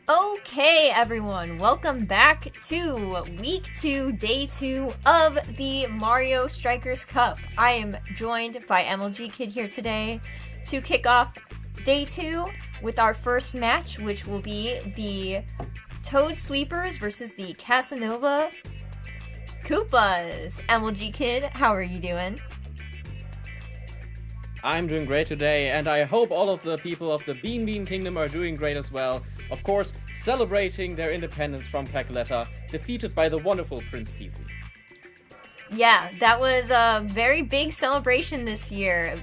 Okay, everyone, welcome back to Week 2, Day 2 of the Mario Strikers Cup. I am joined by MLG Kid here today to kick off Day 2 with our first match, which will be the Toad Sweepers versus the Kasanova Koopas. MLG Kid, how are you doing? I'm doing great today, and I hope all of the people of the Bean Kingdom are doing great as well. Of course, celebrating their independence from Calcutta, defeated by the wonderful Prince Peasley. Yeah, that was a very big celebration this year.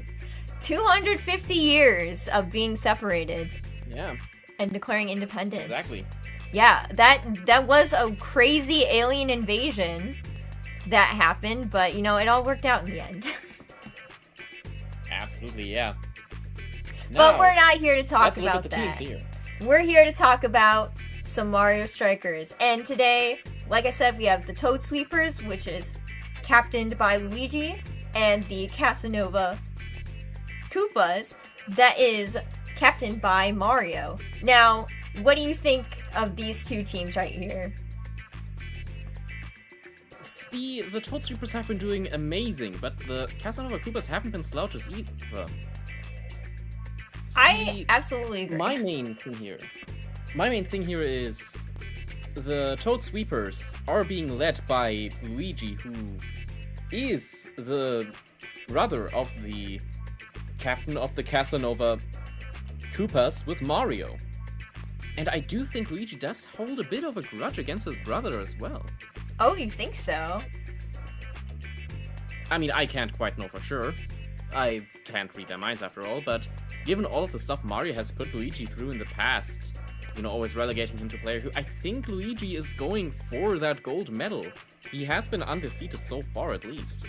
250 years of being separated. Yeah. And declaring independence. Exactly. Yeah, that was a crazy alien invasion that happened, but, you know, it all worked out in the end. Absolutely, yeah. But we're not here to talk let's about look at the that. teams here. We're here to talk about some Mario Strikers. And today, like I said, we have the Toad Sweepers, which is captained by Luigi, and the Kasanova Koopas, that is captained by Mario. Now, what do you think of these two teams right here? The Toad Sweepers have been doing amazing, but the Kasanova Koopas haven't been slouches either. I absolutely agree. My main thing here is the Toad Sweepers are being led by Luigi, who is the brother of the captain of the Kasanova Koopas with Mario. And I do think Luigi does hold a bit of a grudge against his brother as well. Oh, you think so? I mean, I can't quite know for sure. I can't read their minds after all, but given all of the stuff Mario has put Luigi through in the past, you know, always relegating him to player who, I think Luigi is going for that gold medal. He has been undefeated so far, at least.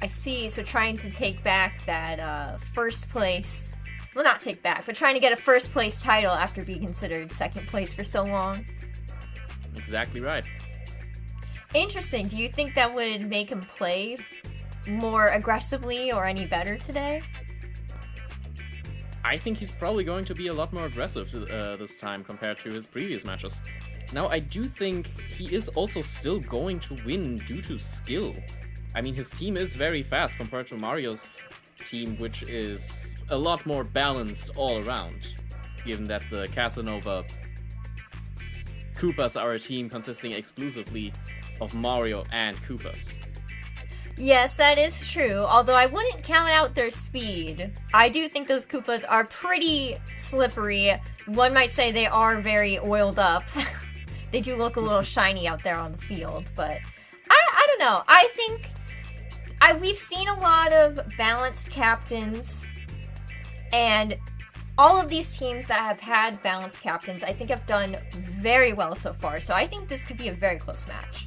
I see, so trying to take back that first place... Well, not take back, but trying to get a first place title after being considered second place for so long. Exactly right. Interesting. Do you think that would make him play more aggressively or any better today? I think he's probably going to be a lot more aggressive this time compared to his previous matches. Now, I do think he is also still going to win due to skill. I mean, his team is very fast compared to Mario's team, which is a lot more balanced all around, given that the Kasanova Koopas are a team consisting exclusively of Mario and Koopas. Yes, that is true, although I wouldn't count out their speed. I do think those Koopas are pretty slippery. One might say they are very oiled up. They do look a little shiny out there on the field, but I don't know. I think we've seen a lot of balanced captains, and all of these teams that have had balanced captains, I think have done very well so far, so I think this could be a very close match.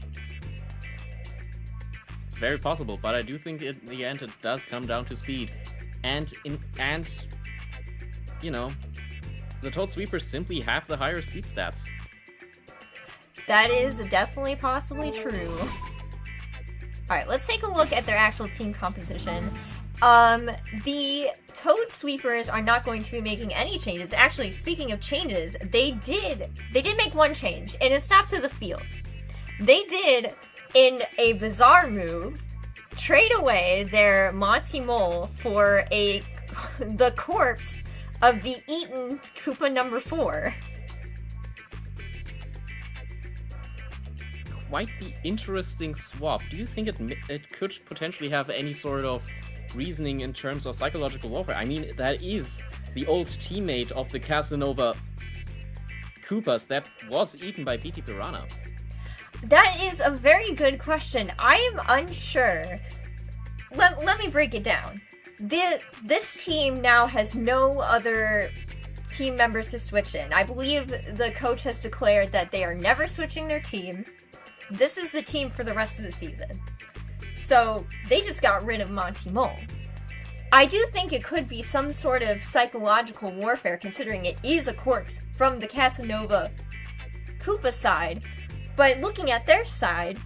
Very possible, but I do think in the end it does come down to speed, and you know, the Toad Sweepers simply have the higher speed stats. That is definitely possibly true. Alright, let's take a look at their actual team composition. The Toad Sweepers are not going to be making any changes. Actually, speaking of changes, they did make one change, and it's not to the field. They did, in a bizarre move, trade away their Monty Mole for the corpse of the eaten Koopa number 4. Quite the interesting swap. Do you think it could potentially have any sort of reasoning in terms of psychological warfare? I mean, that is the old teammate of the Kasanova Koopas that was eaten by PT Piranha. That is a very good question. I am unsure. Let me break it down. This team now has no other team members to switch in. I believe the coach has declared that they are never switching their team. This is the team for the rest of the season. So they just got rid of Monty Mole. I do think it could be some sort of psychological warfare, considering it is a corpse from the Kasanova Koopa side. But looking at their side,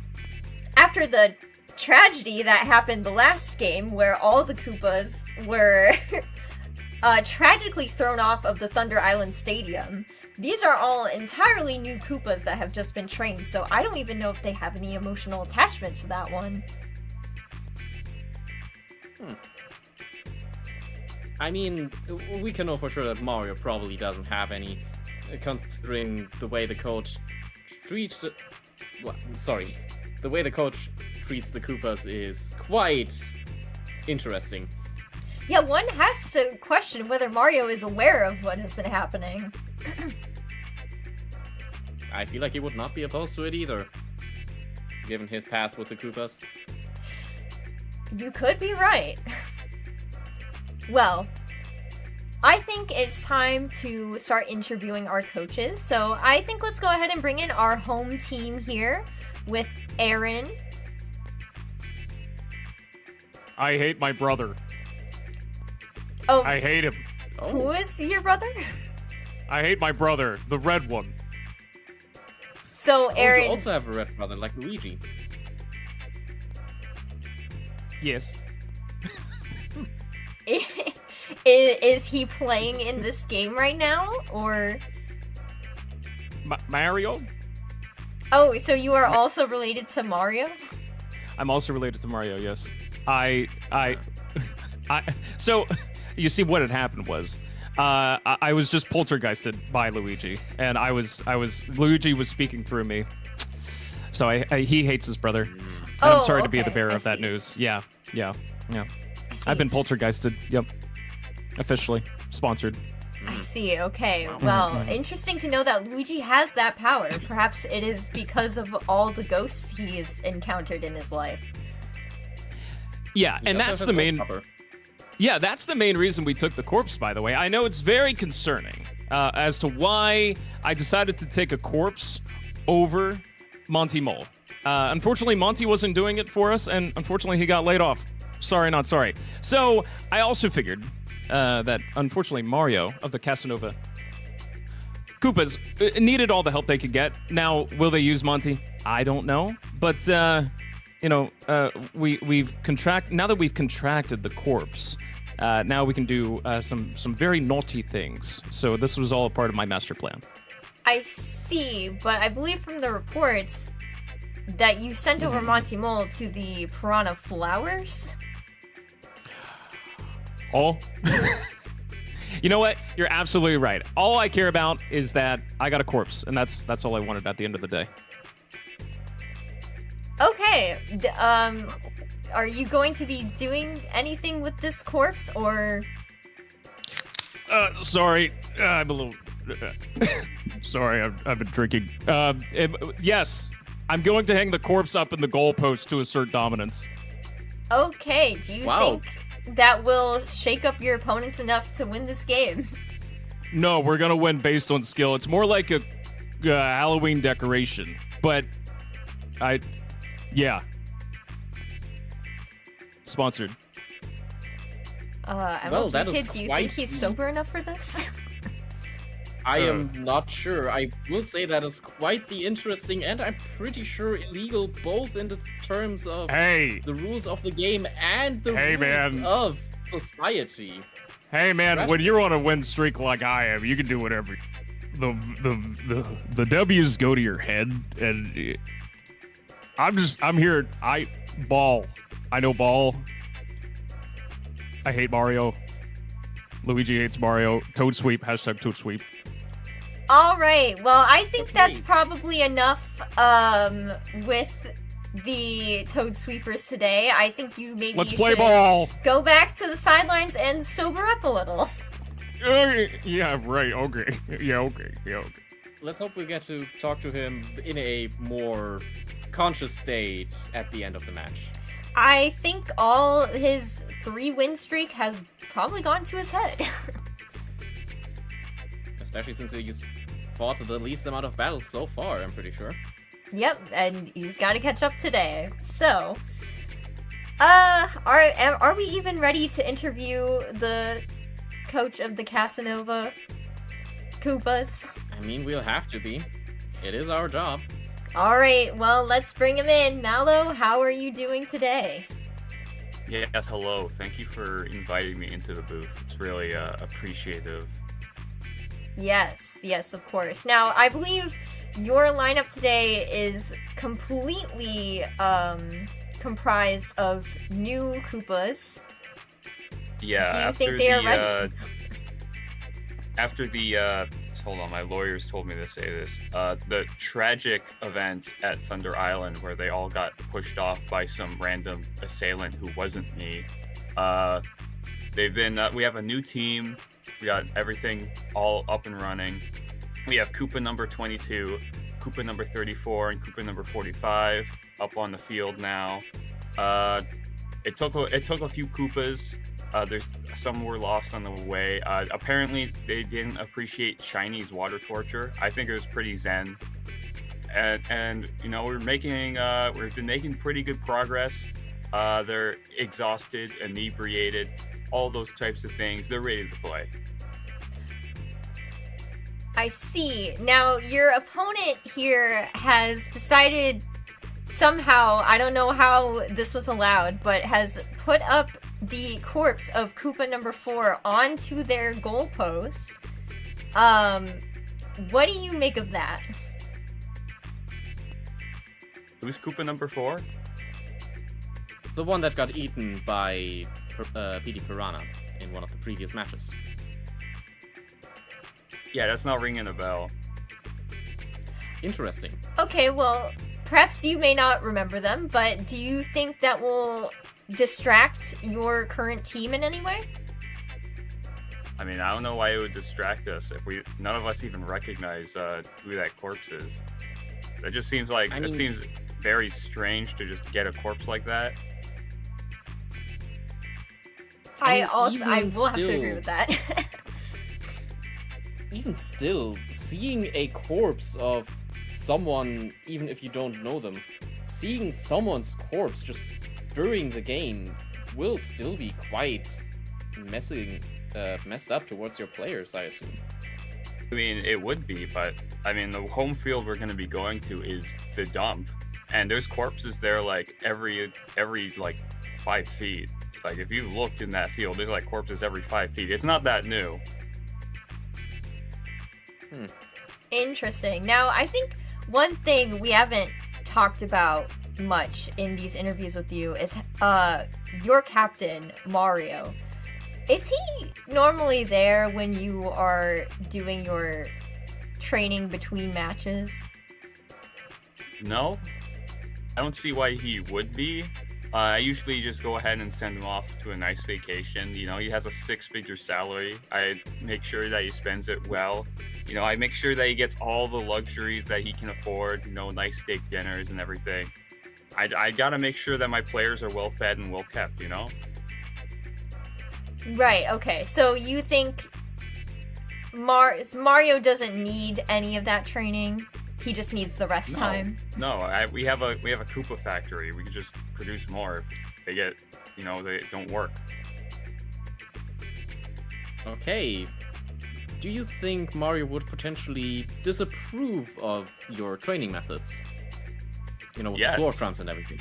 after the tragedy that happened the last game, where all the Koopas were tragically thrown off of the Thunder Island Stadium. These are all entirely new Koopas that have just been trained, so I don't even know if they have any emotional attachment to that one. I mean, we can know for sure that Mario probably doesn't have any, considering the way the coach treats the... Well, sorry. The way the coach treats the Koopas is quite interesting. Yeah, one has to question whether Mario is aware of what has been happening. I feel like he would not be opposed to it either, given his past with the Koopas. You could be right. Well, I think it's time to start interviewing our coaches. So I think let's go ahead and bring in our home team here with Aaron. I hate my brother. Oh, I hate him. who is your brother? I hate my brother, the red one. So Aaron, You also have a red brother, like Luigi. Yes. is he playing in this game right now, or? Mario? Oh, so you are also related to Mario? I'm also related to Mario, yes. So, you see, what had happened was, I was just poltergeisted by Luigi, and Luigi was speaking through me. So he hates his brother. And I'm sorry to be the bearer of that news. Yeah. I've been poltergeisted. Yep. Officially sponsored. I see, okay. Well, interesting to know that Luigi has that power. Perhaps it is because of all the ghosts he's encountered in his life. Yeah, and that's the main... Yeah, that's the main reason we took the corpse, by the way. I know it's very concerning as to why I decided to take a corpse over Monty Mole. Unfortunately, Monty wasn't doing it for us, and unfortunately, he got laid off. Sorry, not sorry. So, I also figured that, unfortunately, Mario of the Kasanova Koopas needed all the help they could get. Now, will they use Monty? I don't know. But, we've now that we've contracted the corpse, now we can do some very naughty things. So this was all a part of my master plan. I see, but I believe from the reports that you sent over Monty Mole to the Piranha Flowers? Oh. You know what? You're absolutely right. All I care about is that I got a corpse, and that's all I wanted at the end of the day. Okay. Are you going to be doing anything with this corpse, or? Sorry. I'm a little... sorry, I've been drinking. Yes, I'm going to hang the corpse up in the goalpost to assert dominance. Okay, do you think that will shake up your opponents enough to win this game? No, we're gonna win based on skill. It's more like a Halloween decoration, but yeah. Sponsored. I Well, will that keep is it. Do you quite think he's sober enough for this? I am not sure. I will say that is quite the interesting and I'm pretty sure illegal both in the terms of the rules of the game and the rules of society. Hey man, when you're on a win streak like I am, you can do whatever. The W's go to your head, and I'm here. Ball. I know ball. I hate Mario. Luigi hates Mario. Toad sweep. Hashtag Toad sweep. All right. Well, I think that's probably enough with the Toad Sweepers today. I think you maybe Let's play ball. Go back to the sidelines and sober up a little. Yeah, right. Okay. Yeah, okay. Let's hope we get to talk to him in a more conscious state at the end of the match. I think all his 3-win streak has probably gone to his head. Especially since he's fought the least amount of battles so far, I'm pretty sure. Yep, and he's got to catch up today. So, are we even ready to interview the coach of the Kasanova Koopas? I mean, we'll have to be. It is our job. All right, well, let's bring him in. Mallow, how are you doing today? Yes, hello. Thank you for inviting me into the booth. It's really appreciative. Yes, of course. Now, I believe your lineup today is completely comprised of new Koopas. Yeah, Do you think they are ready? After the hold on, my lawyers told me to say this. The tragic event at Thunder Island where they all got pushed off by some random assailant who wasn't me. We have a new team. We got everything all up and running. We have Koopa number 22, Koopa number 34, and Koopa number 45 up on the field now. It took a few Koopas. There's some were lost on the way. Apparently, they didn't appreciate Chinese water torture. I think it was pretty zen. And you know, we've been making pretty good progress. They're exhausted, inebriated, all those types of things. They're ready to play. I see. Now, your opponent here has decided somehow, I don't know how this was allowed, but has put up the corpse of Koopa number 4 onto their goalpost. What do you make of that? Who's Koopa number 4? The one that got eaten by PD Piranha in one of the previous matches. Yeah, that's not ringing a bell. Interesting. Okay, well, perhaps you may not remember them, but do you think that will distract your current team in any way? I mean, I don't know why it would distract us if none of us even recognize who that corpse is. It just seems like it seems very strange to just get a corpse like that. I will have to agree with that. Even still, seeing a corpse of someone, even if you don't know them, seeing someone's corpse just during the game will still be quite messed up towards your players, I assume. I mean, it would be, but I mean, the home field we're going to be going to is the dump, and there's corpses there like every like 5 feet. Like if you looked in that field, there's like corpses every 5 feet. It's not that new. Interesting. Now, I think one thing we haven't talked about much in these interviews with you is your captain, Mario. Is he normally there when you are doing your training between matches? No, I don't see why he would be. I usually just go ahead and send him off to a nice vacation. You know, he has a 6-figure salary. I make sure that he spends it well. You know, I make sure that he gets all the luxuries that he can afford, you know, nice steak dinners and everything. I gotta make sure that my players are well fed and well kept, you know? Right, okay. So you think Mario doesn't need any of that training? He just needs the rest time? No, we have a Koopa factory. We can just produce more if they get, you know, they don't work. Okay. Do you think Mario would potentially disapprove of your training methods? You know, with the floor crumbs and everything.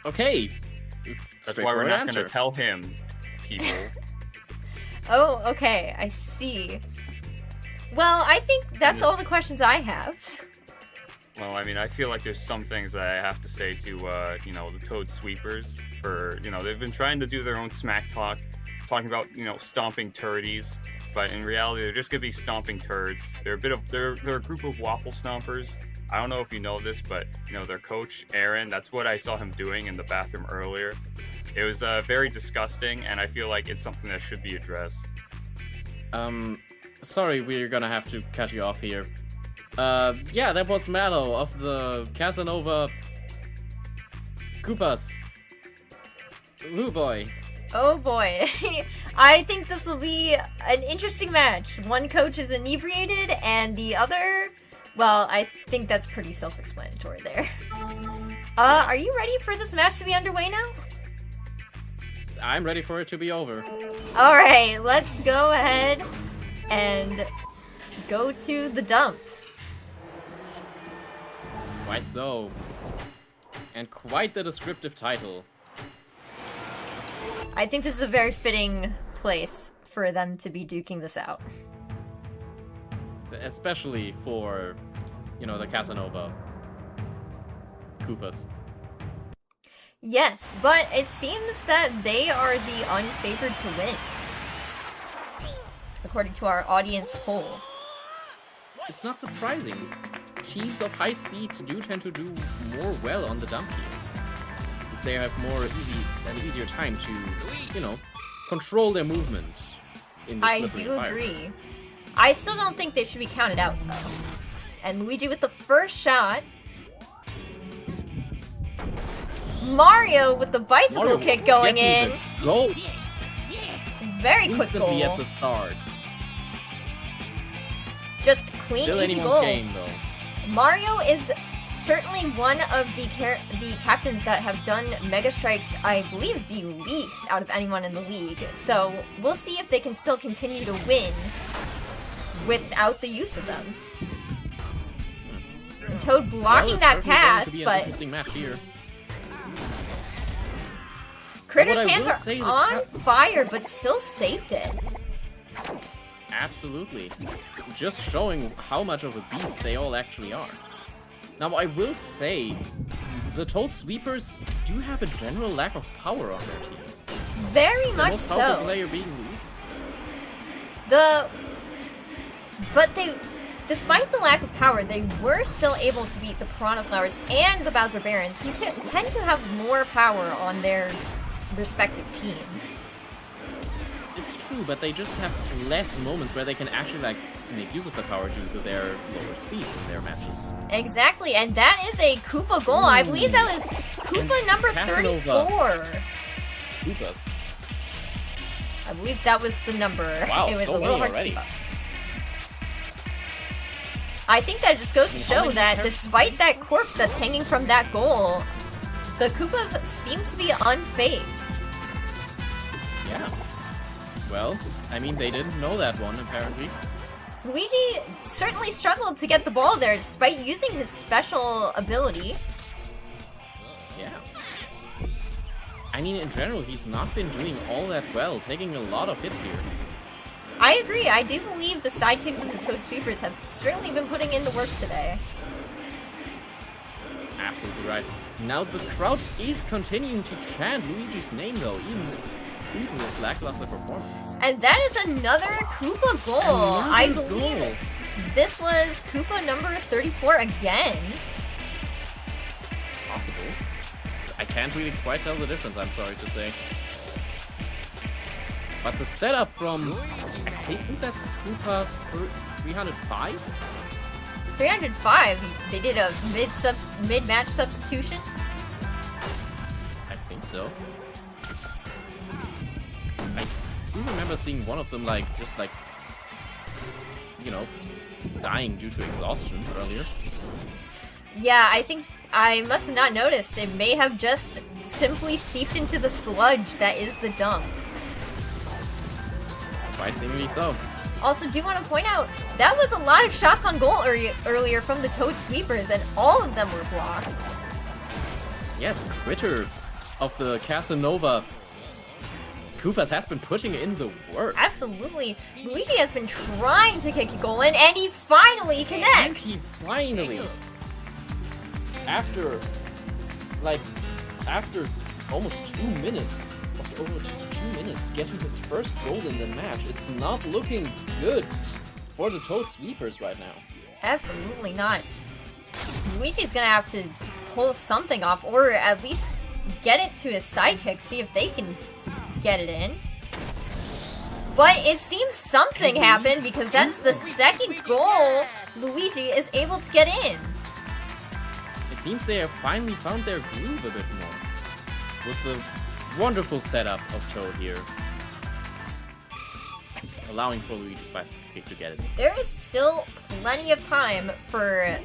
Okay. That's why we're not going to tell him, people. Oh, okay. I see. Well, I think that's all the questions I have. Well, I mean, I feel like there's some things that I have to say to, you know, the Toad Sweepers for, you know, they've been trying to do their own smack talk, talking about, you know, stomping turdies, but in reality, they're just gonna be stomping turds. They're a group of waffle stompers. I don't know if you know this, but, you know, their coach, Aaron, that's what I saw him doing in the bathroom earlier. It was very disgusting, and I feel like it's something that should be addressed. Sorry, we're gonna have to cut you off here. Yeah, that was Mallow of the Kasanova Koopas. Ooh boy. Oh boy. I think this will be an interesting match. One coach is inebriated and the other, well, I think that's pretty self-explanatory there. Are you ready for this match to be underway now? I'm ready for it to be over. Alright, let's go ahead and go to the dump. Quite so. And quite the descriptive title. I think this is a very fitting place for them to be duking this out. Especially for, you know, the Kasanova Koopas. Yes, but it seems that they are the unfavored to win, according to our audience poll. It's not surprising. Teams of high speed do tend to do more well on the dump here. Since they have an easier time to, you know, control their movement in the I slippery do environment. agree. I still don't think they should be counted out, though. And Luigi with the first shot. Mario with the bicycle kick going in. Goal. Very quick Instantly goal. at the start. Just clean, Still easy anyone's goal. game, though. Mario is certainly one of the captains that have done Mega Strikes, I believe, the least out of anyone in the league. So we'll see if they can still continue to win without the use of them. And Toad blocking that pass, to be an but interesting match here. Critter's What I hands will are say, the on fire, but still saved it. Absolutely. Just showing how much of a beast they all actually are. Now, I will say, the Toad Sweepers do have a general lack of power on their team. Very The much most powerful so. player being Luigi. Despite the lack of power, they were still able to beat the Piranha Flowers and the Bowser Barons, who tend to have more power on their respective teams. It's true, but they just have less moments where they can actually, like, make use of the power due to their lower speeds in their matches. Exactly, and that is a Koopa goal. I believe that was Koopa number Kasanova. 34. Koopas. I believe that was the number. Wow, It was so a little many hard to already. keep up. I think that just goes to How show many that characters- despite that corpse that's hanging from that goal, the Koopas seem to be unfazed. Yeah. Well, I mean, they didn't know that one, apparently. Luigi certainly struggled to get the ball there despite using his special ability. Yeah. I mean, in general, he's not been doing all that well, taking a lot of hits here. I agree, I do believe the sidekicks of the Toad Sweepers have certainly been putting in the work today. Absolutely right. Now, the crowd is continuing to chant Luigi's name, though, even due to his lackluster performance. And that is another Koopa goal. I believe this was Koopa number 34 again. Possible. I can't really quite tell the difference, I'm sorry to say. But the setup from, I think that's Koopa 305? 305, they did a mid-match substitution. I think so. I do remember seeing one of them, like, just like, you know, dying due to exhaustion earlier. Yeah, I think I must have not noticed. It may have just simply seeped into the sludge that is the dump. Quite seemingly so. Also, do want to point out, that was a lot of shots on goal earlier from the Toad Sweepers, and all of them were blocked. Yes, Critter of the Kasanova Koopas has been putting in the work. Absolutely. Luigi has been trying to kick a goal in, and he finally And connects! he finally, after almost 2 minutes, over 2 minutes, getting his first goal in the match, it's not looking good for the Toad Sweepers right now. Absolutely not. Luigi's gonna have to pull something off, or at least get it to his sidekick, see if they can get it in. But it seems something happened, because that's the second goal Luigi is able to get in. It seems they have finally found their groove a bit more, with the wonderful setup of Toad here, allowing for Luigi's bicycle kick to get it. There is still plenty of time for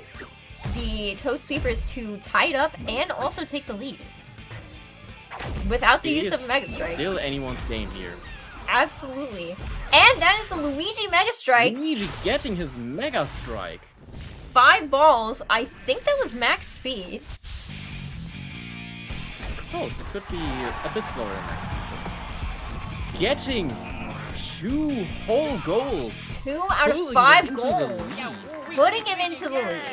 the Toad Sweepers to tie it up and also take the lead. Without the It use is of Mega Strike. still anyone's game here. Absolutely. And that is a Luigi Mega Strike. Luigi getting his Mega Strike. 5 balls. I think that was max speed. close. It could be a bit slower than expected. Getting 2 whole goals. 2 out of Pulling 5 him into the goals. lead. Putting him into the lead.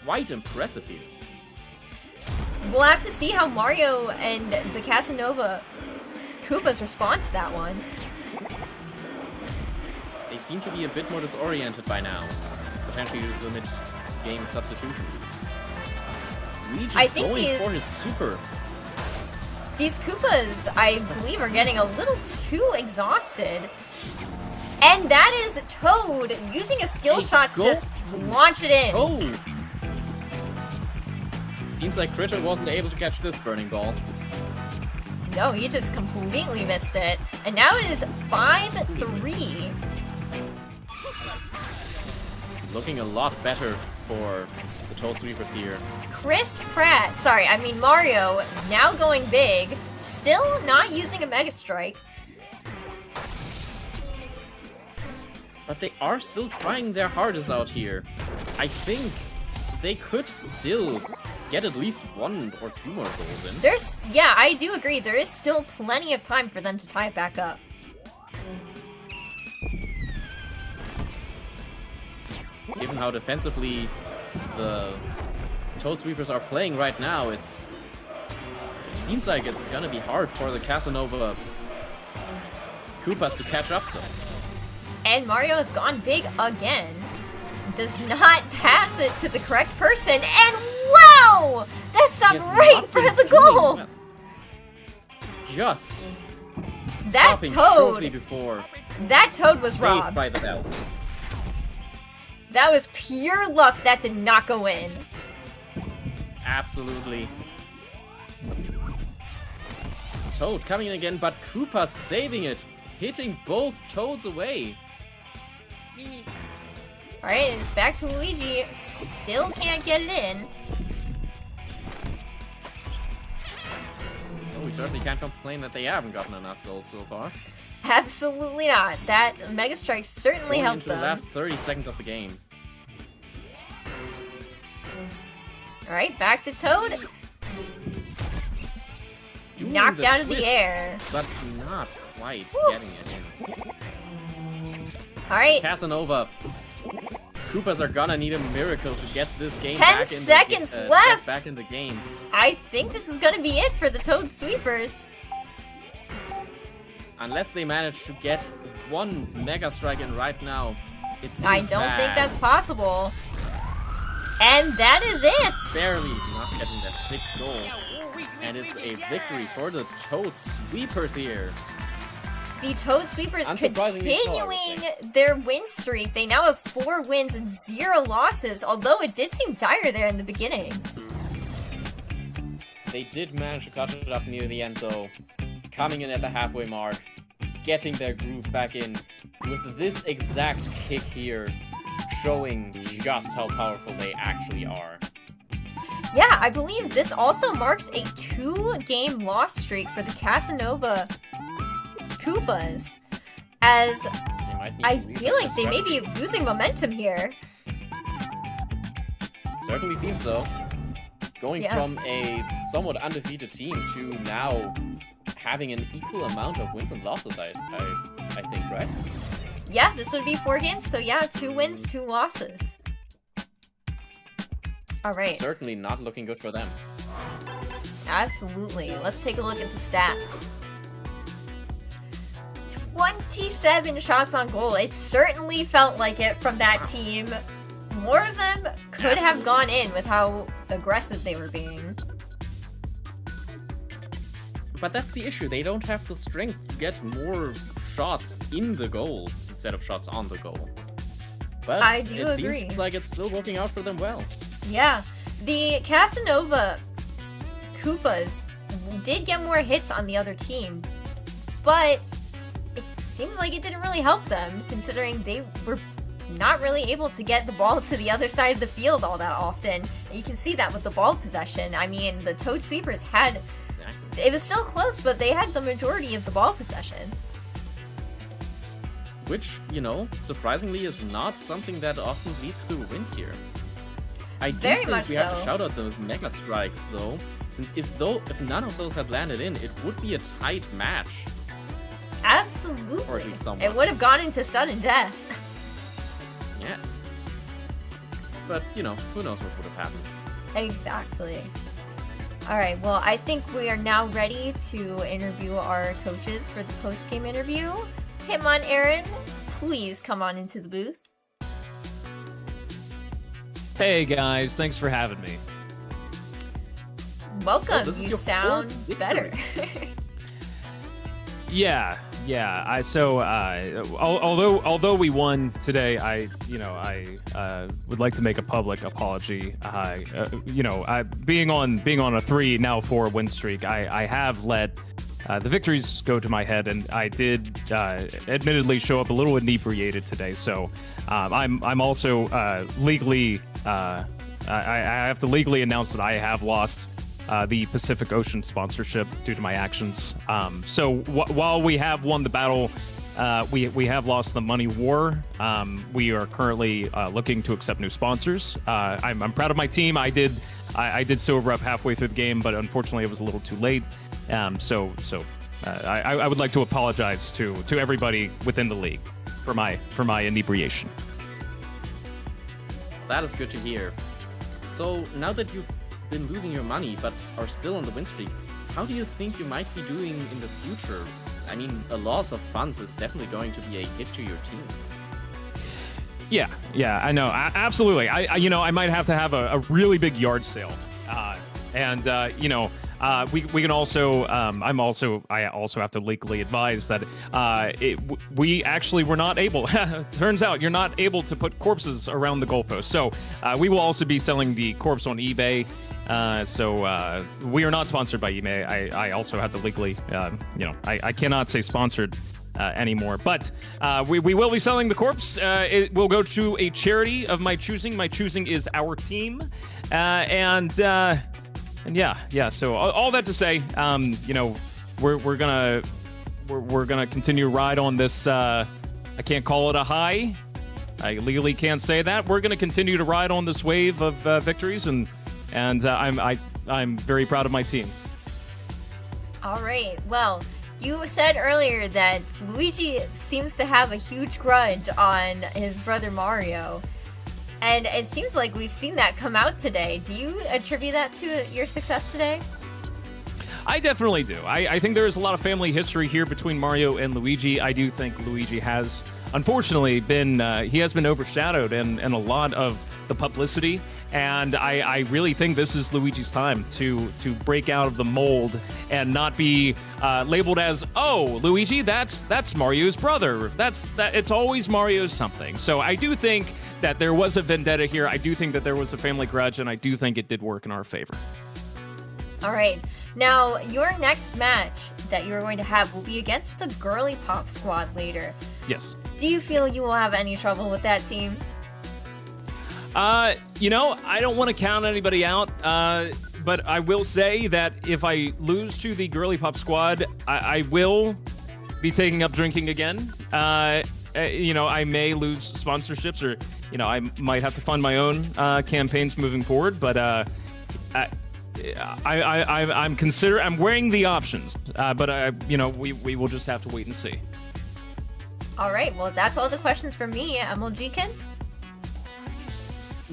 Quite impressive here. We'll have to see how Mario and the Kasanova Koopas respond to that one. They seem to be a bit more disoriented by now. Potentially the mid-game substitution. Luigi I think going for his super. These Koopas, I believe, are getting a little too exhausted. And that is Toad using a skill shot to just launch it in. Toad! Seems like Critter wasn't able to catch this burning ball. No, he just completely missed it. And now it is 5-3. Looking a lot better for the Toad Sweepers here. Mario, now going big. Still not using a Mega Strike. But they are still trying their hardest out here. I think they could still get at least 1 or 2 more goals in. Yeah, I do agree. There is still plenty of time for them to tie it back up. Given how defensively the Toad Sweepers are playing right now, it seems like it's gonna be hard for the Kasanova Koopas to catch up though. And Mario has gone big again. Does not pass it to the correct person, and wow! That stopped right in front of the goal! Well. Just That stopping shortly Toad! before That Toad was saved robbed. by the bell. That was pure luck that did not go in. Absolutely. Toad coming in again, but Koopa saving it, hitting both Toads away. Alright, it's back to Luigi. Still can't get it in. Oh, we certainly can't complain that they haven't gotten enough goals so far. Absolutely not. That Mega Strike certainly Going helped into them. the last 30 seconds of the game. Alright, back to Toad. Doing Knocked the out of the twist, air. But not quite Woo. getting it in. Alright, Kasanova. Koopas are gonna need a miracle to get this game 10 back seconds in the, left. get back in the game. I think this is gonna be it for the Toad Sweepers. Unless they manage to get 1 Mega Strike in right now, it seems I don't think bad. that's possible. And that is it! Barely not getting that 6th goal. And it's a victory for the Toad Sweepers here. The Toad Sweepers Unsurprisingly so, I would continuing their win streak. They now have 4 wins and 0 losses, although it did seem dire there in the beginning. They did manage to cut it up near the end though. Coming in at the halfway mark. Getting their groove back in. With this exact kick here. Showing just how powerful they actually are. Yeah, I believe this also marks a 2-game loss streak for the Kasanova Koopas. As They might need I to feel revisit like they may be strategy. losing momentum here. Certainly seems so. Going Yeah. from a somewhat undefeated team to now having an equal amount of wins and losses, I think, right? Yeah, this would be 4 games, so yeah, 2 wins, 2 losses. Alright, Certainly not looking good for them. absolutely. Let's take a look at the stats. 27 shots on goal. It certainly felt like it from that team. More of them could have gone in with how aggressive they were being. But that's the issue. They don't have the strength to get more shots in the goal instead of shots on the goal. But I do it agree. seems like it's still working out for them well. Yeah, the Kasanova Koopas did get more hits on the other team, but it seems like it didn't really help them, considering they were not really able to get the ball to the other side of the field all that often. And you can see that with the ball possession. I mean, the Toad Sweepers had... Exactly. It was still close, but they had the majority of the ball possession. Which, you know, surprisingly is not something that often leads to wins here. I do Very think much we have to so. shout out those Mega Strikes, though, since if none of those had landed in, it would be a tight match. Absolutely. Or at least somewhat. It would have gone into sudden death. Yes. But, you know, who knows what would have happened. Exactly. Alright, well, I think we are now ready to interview our coaches for the post-game interview. Hitmon Aaron, please come on into the booth. Hey guys, thanks for having me. Welcome, this is you your sound fourth better. Yeah. Although we won today, I would like to make a public apology. Being on a 3-4 win streak, I have let the victories go to my head, and I did admittedly show up a little inebriated today. So I'm also legally I have to legally announce that I have lost the Pacific Ocean sponsorship due to my actions. So while we have won the battle, we have lost the money war. We are currently looking to accept new sponsors. I'm proud of my team. I did sober up halfway through the game, but unfortunately it was a little too late. I would like to apologize to everybody within the league for my inebriation. That is good to hear. So, now that you've been losing your money but are still on the win streak, how do you think you might be doing in the future? I mean, a loss of funds is definitely going to be a hit to your team. Yeah, I know. Absolutely. I might have to have a really big yard sale. We can also. I also have to legally advise that we actually were not able. Turns out you're not able to put corpses around the goalpost. So we will also be selling the corpse on eBay. We are not sponsored by eBay. I also have to legally. I cannot say sponsored anymore. But we will be selling the corpse. It will go to a charity of my choosing. My choosing is our team, And yeah. So all that to say, we're gonna continue to ride on this. I can't call it a high. I legally can't say that. We're gonna continue to ride on this wave of victories, and I'm very proud of my team. All right. Well, you said earlier that Luigi seems to have a huge grudge on his brother Mario. And it seems like we've seen that come out today. Do you attribute that to your success today? I definitely do. I think there is a lot of family history here between Mario and Luigi. I do think Luigi has, unfortunately, been overshadowed in a lot of the publicity. And I really think this is Luigi's time to break out of the mold and not be labeled as, oh, Luigi, that's Mario's brother. It's always Mario's something. So I do think that there was a vendetta here. I do think that there was a family grudge, and I do think it did work in our favor. All right. Now, your next match that you're going to have will be against the Girliepop squad later. Yes. Do you feel you will have any trouble with that team? I don't want to count anybody out, but I will say that if I lose to the Girliepop squad, I will be taking up drinking again. I may lose sponsorships, or I might have to fund my own campaigns moving forward. But I'm weighing the options. But we will just have to wait and see. All right. Well, that's all the questions from me, MLGkin.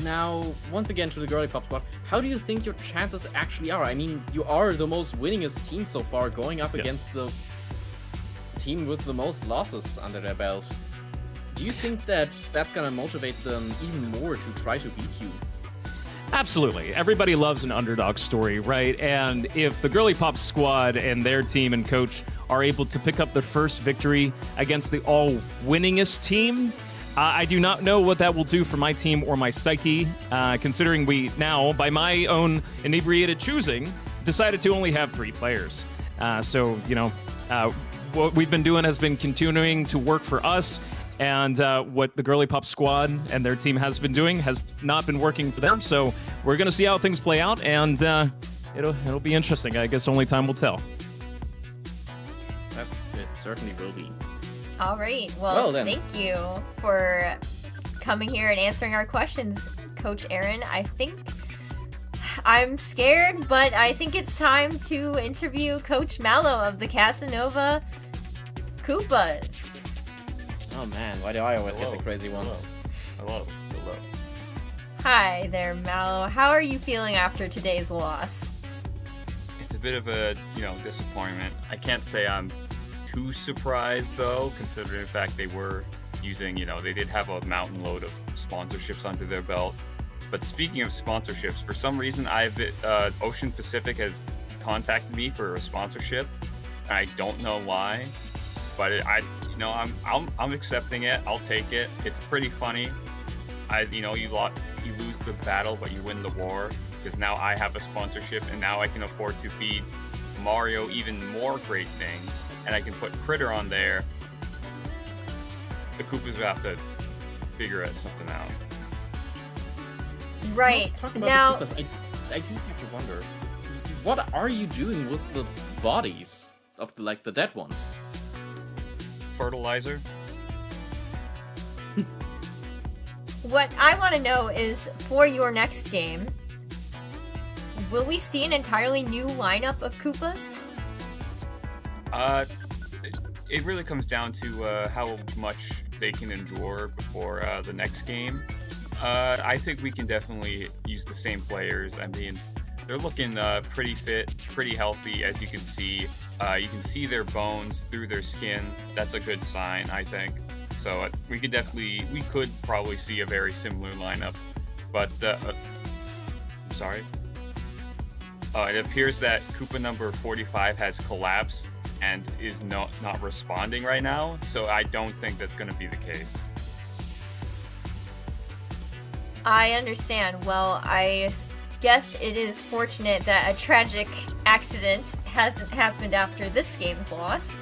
Now, once again to the Girliepop squad, how do you think your chances actually are? I mean, you are the most winningest team so far, going up against the team with the most losses under their belt. Do you think that that's gonna motivate them even more to try to beat you? Absolutely. Everybody loves an underdog story, right? And if the Girliepop squad and their team and coach are able to pick up their first victory against the all-winningest team, I do not know what that will do for my team or my psyche, considering we now, by my own inebriated choosing, decided to only have 3 players. What we've been doing has been continuing to work for us, and what the Girliepop squad and their team has been doing has not been working for them. So we're going to see how things play out, and it'll be interesting. I guess only time will tell. It certainly will be. All right. Well, then. thank you for coming here and answering our questions, Coach Aaron. I'm scared, but I think it's time to interview Coach Mallow of the Kasanova Koopas. Oh man, why do I always get the crazy ones? Hello. Hi there, Mallow. How are you feeling after today's loss? It's a bit of a, disappointment. I can't say I'm too surprised, though, considering the fact they were using, they did have a mountain load of sponsorships under their belt. But speaking of sponsorships, for some reason, Ocean Pacific has contacted me for a sponsorship, and I don't know why. But I'm accepting it. I'll take it. It's pretty funny. You lose the battle, but you win the war, because now I have a sponsorship, and now I can afford to feed Mario even more great things, and I can put Critter on there. The Koopas will have to figure something out. Right. Talk about Now, the Koopas. I do have to wonder, what are you doing with the bodies of the dead ones? Fertilizer. what I want to know is, for your next game, will we see an entirely new lineup of Koopas? It really comes down to how much they can endure before the next game. I think we can definitely use the same players. I mean, they're looking pretty fit, pretty healthy, as you can see. You can see their bones through their skin. That's a good sign, I think. So we could probably see a very similar lineup. But, I'm sorry. It appears that Koopa number 45 has collapsed and is not responding right now. So I don't think that's going to be the case. I understand. Well, I guess it is fortunate that a tragic accident hasn't happened after this game's loss.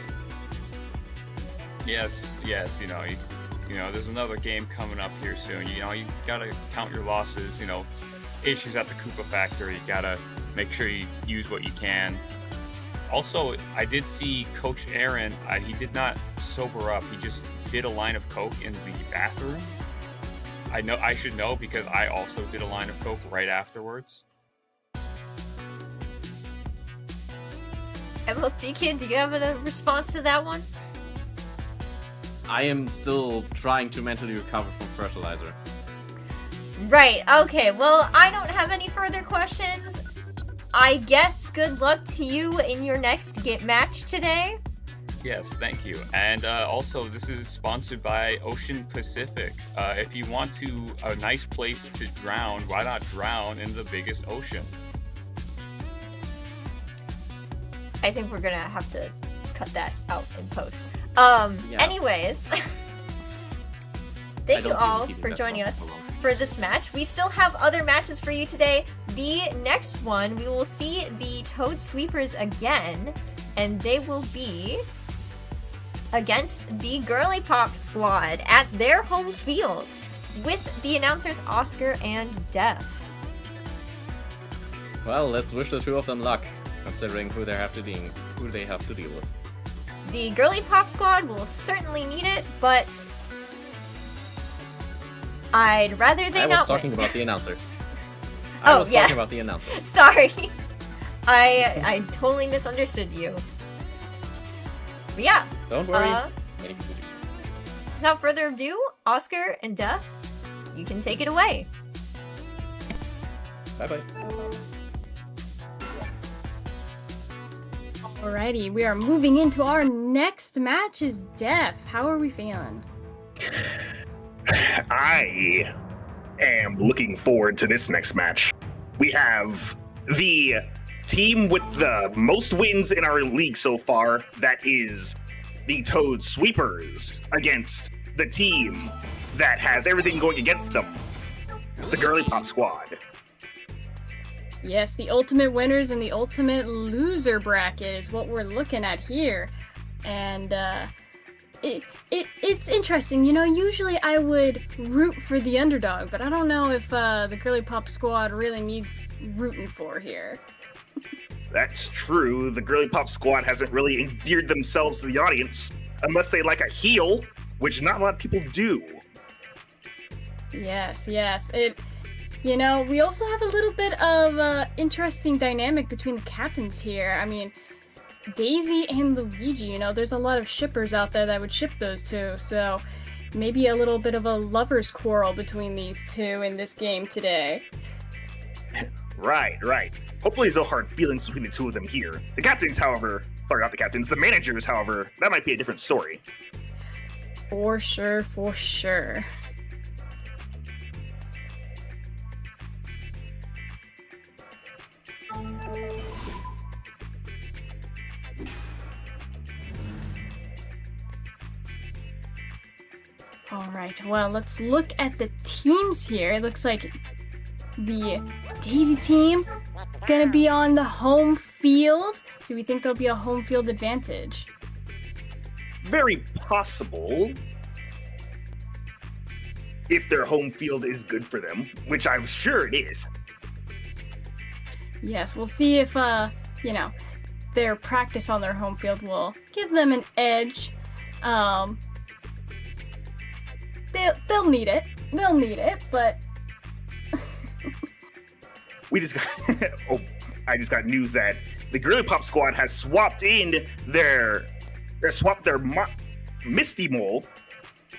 Yes. There's another game coming up here soon. You gotta count your losses. Issues at the Koopa factory. You gotta make sure you use what you can. Also, I did see Coach Aaron. He did not sober up. He just did a line of coke in the bathroom. I should know because I also did a line of coke right afterwards. MLG do you have a response to that one? I am still trying to mentally recover from fertilizer. Right, okay, well, I don't have any further questions. I guess good luck to you in your next match today. Yes, thank you. And also, this is sponsored by Ocean Pacific. If you want a nice place to drown, why not drown in the biggest ocean? I think we're gonna have to cut that out in post. Anyways, thank you all for joining us for this match. We still have other matches for you today. The next one, we will see the Toad Sweepers again, and they will be against the Girliepop squad at their home field with the announcers Oscar and Def. Well, let's wish the two of them luck, considering who they have to deal with. The Girliepop squad will certainly need it, but I'd rather they not win. I was talking about the announcers. I was talking about the announcers. Sorry. I totally misunderstood you. But yeah. Don't worry. Without further ado, Oscar and Def, you can take it away. Bye-bye. Alrighty, we are moving into our next match is Def. How are we feeling? I am looking forward to this next match. We have the team with the most wins in our league so far. That is the Toad Sweepers against the team that has everything going against them, the Girliepop squad. Yes, the ultimate winners and the ultimate loser bracket is what we're looking at here. And it's interesting. Usually I would root for the underdog, but I don't know if the Girliepop squad really needs rooting for here. That's true. The Girliepop squad hasn't really endeared themselves to the audience, unless they like a heel, which not a lot of people do. Yes. You know, we also have a little bit of interesting dynamic between the captains here. I mean, Daisy and Luigi, you know, there's a lot of shippers out there that would ship those two, so maybe a little bit of a lover's quarrel between these two in this game today. Right. Hopefully there's no hard feelings between the two of them here. The captains, however, sorry, not the captains, the managers, however, that might be a different story. For sure. Alright, well, let's look at the teams here. It looks like the Daisy team gonna be on the home field. Do we think there'll be a home field advantage? Very possible. If their home field is good for them, which I'm sure it is. Yes, we'll see if, you know, their practice on their home field will give them an edge. They'll need it. They'll need it, but... We just got... I just got news that the Girliepop squad has swapped in their Misty Mole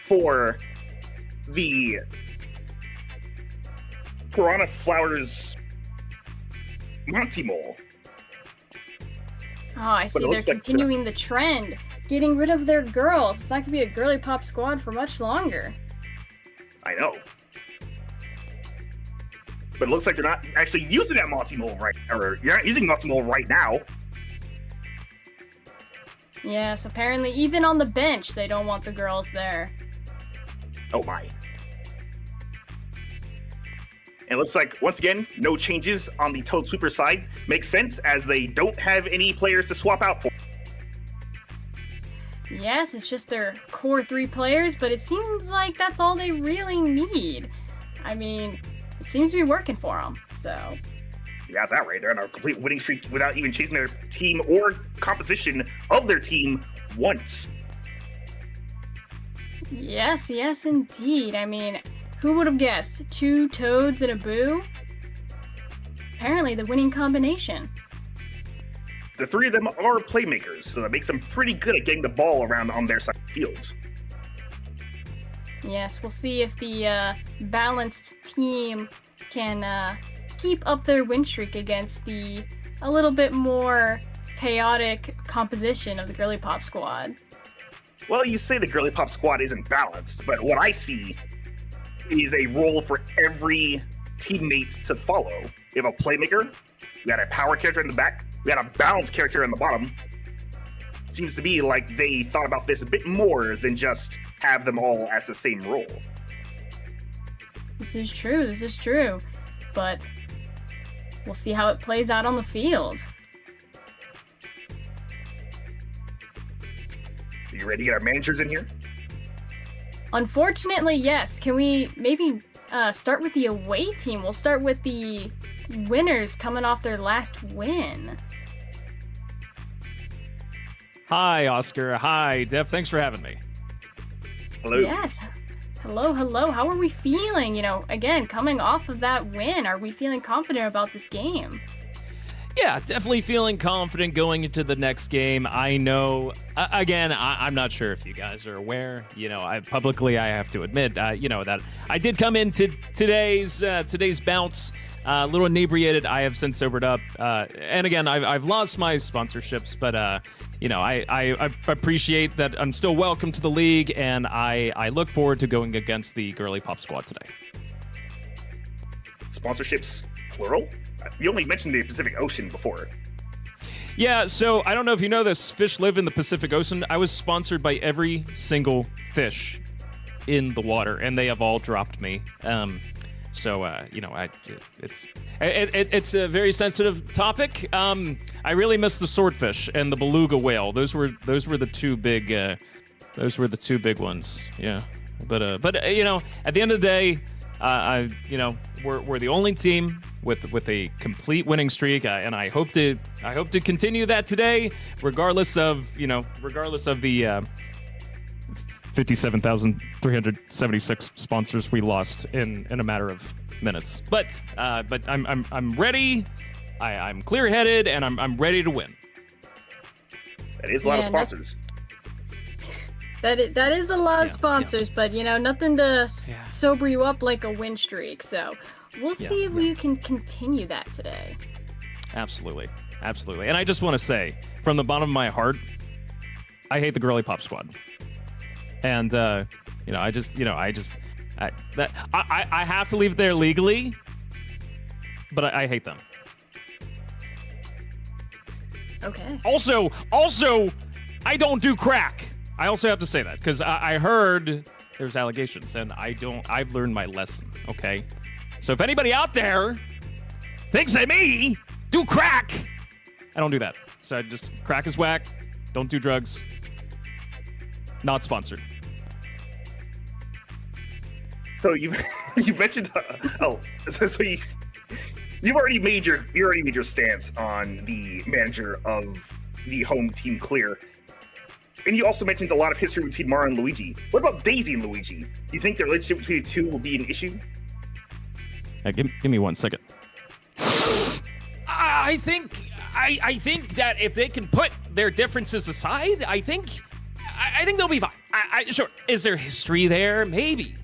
for the Piranha Flowers Monty Mole. Oh, I see. They're continuing the trend. Getting rid of their girls. It's not going to be a Girliepop squad for much longer. I know. But it looks like they're not actually using that Monty Mole you're not using Monty Mole right now. Yes, apparently even on the bench, they don't want the girls there. Oh my. And it looks like, once again, no changes on the Toad Sweeper side. Makes sense, as they don't have any players to swap out for. Yes, it's just their core 3 players, but it seems like that's all they really need. I mean, it seems to be working for them, so... You got that right. They're on a complete winning streak without even chasing their team or composition of their team once. Yes, indeed. I mean, who would have guessed? 2 Toads and a Boo? Apparently the winning combination. The 3 of them are playmakers, so that makes them pretty good at getting the ball around on their side of the field. Yes, we'll see if the balanced team can keep up their win streak against the a little bit more chaotic composition of the Girliepop squad. Well, you say the Girliepop squad isn't balanced, but what I see is a role for every teammate to follow. You have a playmaker, we got a power character in the back, we got a balance character in the bottom. Seems to be like they thought about this a bit more than just have them all as the same role. This is true. But we'll see how it plays out on the field. Are you ready to get our managers in here? Unfortunately, yes. Can we maybe start with the away team? We'll start with the winners coming off their last win. Hi, Oscar. Hi, Def. Thanks for having me. Hello. Yes. Hello. How are we feeling? You know, again, coming off of that win, are we feeling confident about this game? Yeah, definitely feeling confident going into the next game. I know, again, I'm not sure if you guys are aware. You know, I have to admit, you know, that I did come into today's bounce a little inebriated. I have since sobered up, and again, I've lost my sponsorships, but you know, I appreciate that I'm still welcome to the league, and I look forward to going against the Girliepop squad today. Sponsorships, plural? You only mentioned the Pacific Ocean before. Yeah, so I don't know if you know this, fish live in the Pacific Ocean. I was sponsored by every single fish in the water, and they have all dropped me. So you know, it's a very sensitive topic. I really miss the swordfish and the beluga whale. Those were the two big ones. Yeah, but you know, at the end of the day, you know, we're the only team with a complete winning streak, and I hope to continue that today, regardless of the 57,376 sponsors we lost in a matter of minutes. But I'm ready. I'm clear-headed, and I'm ready to win. That is a lot of sponsors. That is a lot of sponsors, but nothing to sober you up like a win streak. So we'll see if we can continue that today. Absolutely. And I just want to say, from the bottom of my heart, I hate the Girliepop squad. And I have to leave it there legally, but I hate them. Okay. Also, I don't do crack. I also have to say that because I heard there's allegations, and I've learned my lesson. Okay, so if anybody out there thinks that me do crack, I don't do that. So I just crack is whack. Don't do drugs. Not sponsored. So you mentioned you've already made your stance on the manager of the home team Clear. And you also mentioned a lot of history between Mario and Luigi. What about Daisy and Luigi? Do you think the relationship between the two will be an issue? Give me 1 second. I think that if they can put their differences aside, I think they'll be fine. Sure. Is there history there? Maybe.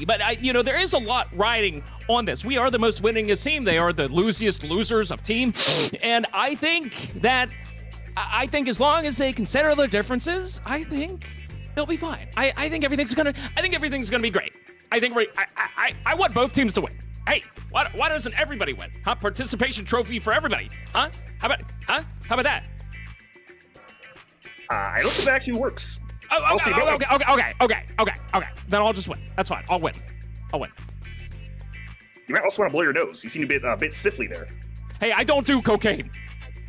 But there is a lot riding on this. We are the most winningest team. They are the losiest losers of team, and I think as long as they consider their differences, I think they'll be fine. I think everything's gonna be great. I want both teams to win. Hey, why doesn't everybody win? Huh? Participation trophy for everybody. Huh? How about that? I don't think that actually works. Okay. Then I'll just win. That's fine. I'll win. You might also want to blow your nose. You seem a bit stiffly there. Hey, I don't do cocaine.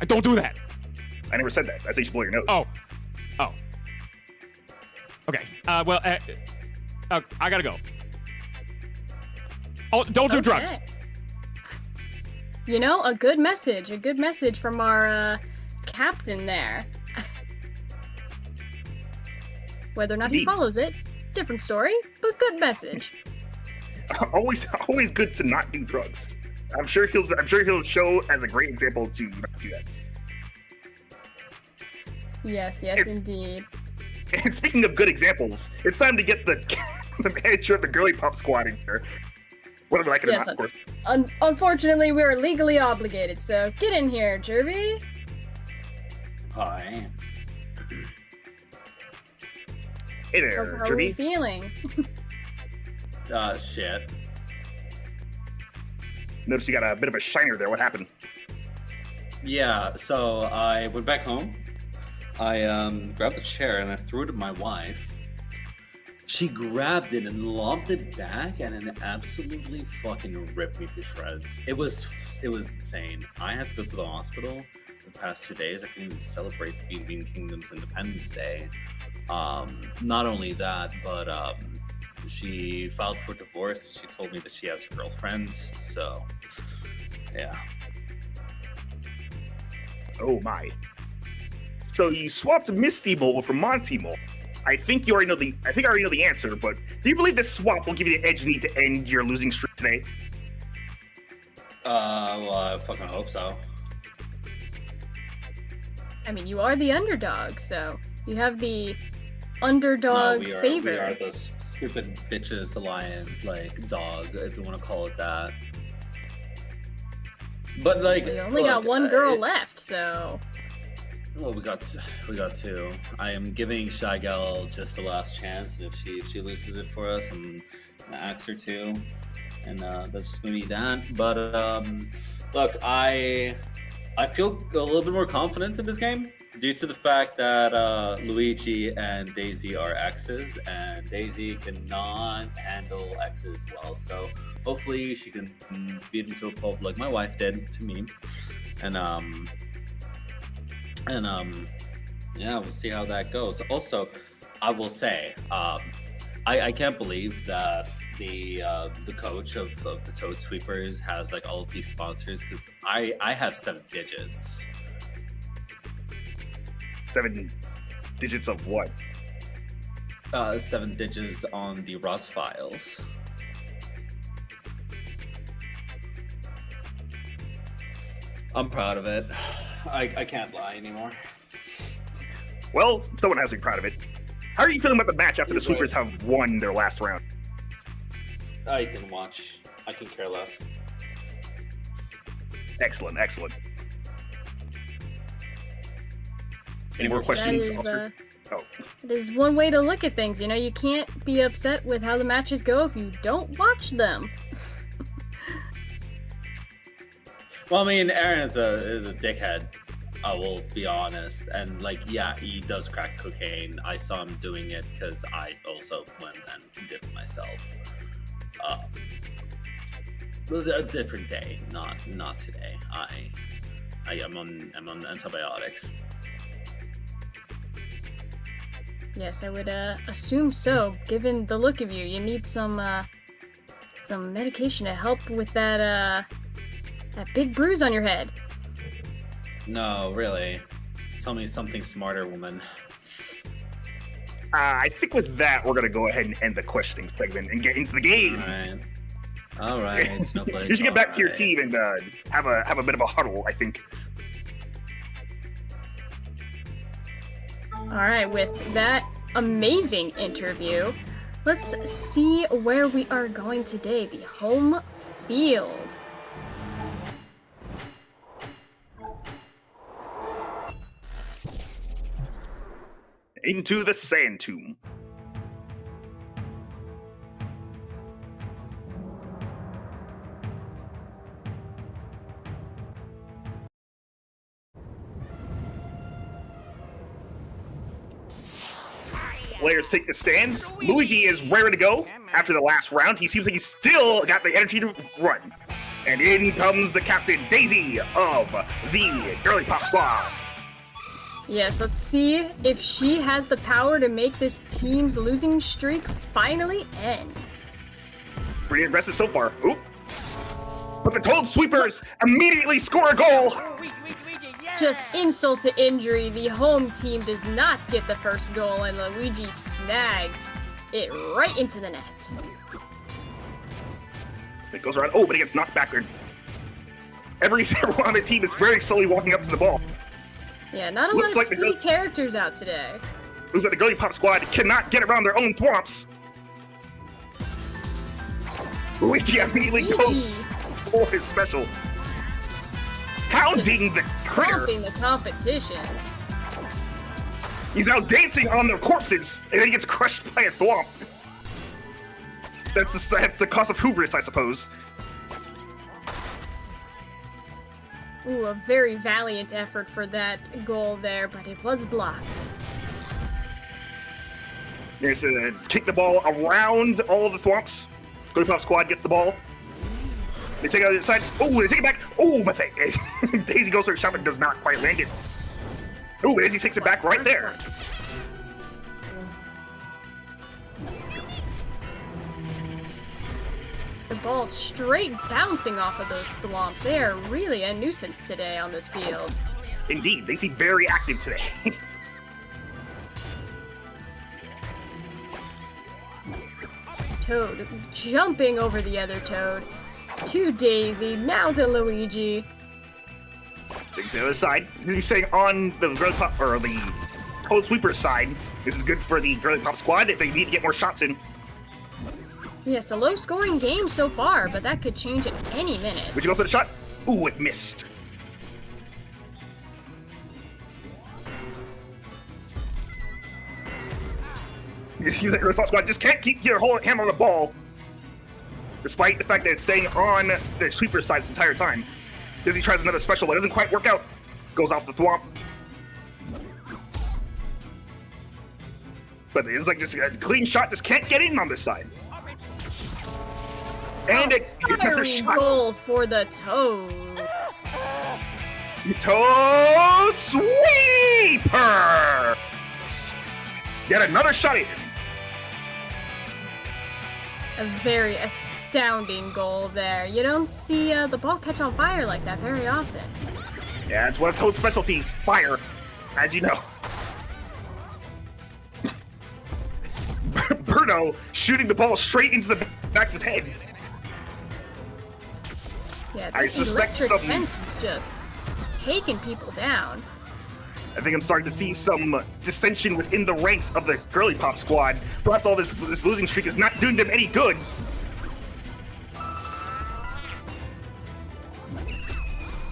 I don't do that. I never said that. I said you should blow your nose. Oh. Okay. I gotta go. Oh, don't do drugs. A good message from our captain there. Whether or not he follows it, different story, but good message. Always good to not do drugs. I'm sure he'll show as a great example to not do that. Yes, indeed. And speaking of good examples, it's time to get the manager of the Girliepop squad in here. Whether they like it or not, of course. Unfortunately, we are legally obligated, so get in here, Jervy. Hi. Hey there, How are we feeling? Shit. Notice you got a bit of a shiner there. What happened? Yeah, so I went back home. I grabbed the chair and I threw it at my wife. She grabbed it and lobbed it back and then absolutely fucking ripped me to shreds. It was insane. I had to go to the hospital the past 2 days. I couldn't even celebrate Bean Kingdom's Independence Day. Not only that, but she filed for divorce. She told me that she has a girlfriend. So, yeah. Oh my. So you swapped Misty Mole for Monty Mole. I think I already know the answer, but do you believe this swap will give you the edge you need to end your losing streak today? Well, I fucking hope so. I mean, you are the underdog, so you have the underdog favor. We are the stupid bitches alliance, dog, if you want to call it that. But we only got one girl left, so. Well, we got two. I am giving Shy Gal just the last chance, and if she loses it for us, I'm gonna axe her too, and that's just gonna be that. But look, I feel a little bit more confident in this game due to the fact that Luigi and Daisy are exes, and Daisy cannot handle exes well. So hopefully she can beat him to a pulp like my wife did to me, and yeah, we'll see how that goes. Also, I will say, I can't believe that the coach of the Toad Sweepers has all of these sponsors, because I have 7 digits. 7 digits of what? 7 digits on the Rust files. I'm proud of it. I can't lie anymore. Well, someone has to be proud of it. How are you feeling about the match after the You're Sweepers have won their last round? I didn't watch. I can care less. Excellent, excellent. Any more questions, Oscar? Oh. There's one way to look at things, you know, you can't be upset with how the matches go if you don't watch them. Well, I mean, Aaron is a dickhead. I will be honest, and like, yeah, he does crack cocaine. I saw him doing it because I also went and did it myself. A different day, not today. I'm on antibiotics. Yes, I would assume so. Given the look of you, you need some medication to help with that big bruise on your head. No, really. Tell me something smarter, woman. I think with that, we're going to go ahead and end the questioning segment and get into the game. All right. Snowflake. You should get back to your team and have a bit of a huddle, I think. All right, with that amazing interview, let's see where we are going today. The home field. Into the Sand Tomb. Players take the stands. Luigi is raring to go after the last round. He seems like he's still got the energy to run. And in comes the captain, Daisy, of the Girliepop squad. Yes, let's see if she has the power to make this team's losing streak finally end. Pretty aggressive so far. Oop. But the Toad Sweepers immediately score a goal. Just insult to injury, the home team does not get the first goal and Luigi snags it right into the net. It goes around. Oh, but it gets knocked backward. Everyone on the team is very slowly walking up to the ball. Yeah, not a lot of speedy characters out today. Looks like the Girliepop squad cannot get around their own thwomps. Luigi immediately goes for his special. Hounding the critter. Stomping the competition. He's now dancing on the corpses, and then he gets crushed by a thwomp. That's the cost of hubris, I suppose. Ooh, a very valiant effort for that goal there, but it was blocked. There's a kick the ball around all of the thwomps. Girliepop squad gets the ball. They take it out the other side. Oh, they take it back. Oh, but Daisy goes for a shot but does not quite land it. Oh, Daisy takes it back right there. The ball straight bouncing off of those thwomps. They are really a nuisance today on this field. Indeed, they seem very active today. Toad jumping over the other Toad. To Daisy, now to Luigi. Take to the other side. He's gonna be staying on the Girliepop or the Toad Sweeper side. This is good for the Girliepop squad if they need to get more shots in. Yes, a low-scoring game so far, but that could change at any minute. Would you go for the shot? Ooh, it missed. You see that Girliepop squad just can't keep your whole hand on the ball, despite the fact that it's staying on the sweeper side this entire time. Dizzy tries another special, but it doesn't quite work out. Goes off the thwomp. But it's like just a clean shot, just can't get in on this side. And another shot. Goal for the Toads. Toad Sweeper! Get another shot in. A very astounding goal there. You don't see the ball catch on fire like that very often. Yeah, it's one of Toad's specialties, fire, as you know. Birdo shooting the ball straight into the back of his head. Yeah, I this suspect electric some- fence is just taking people down. I think I'm starting to see some dissension within the ranks of the Girliepop squad. Perhaps all this losing streak is not doing them any good.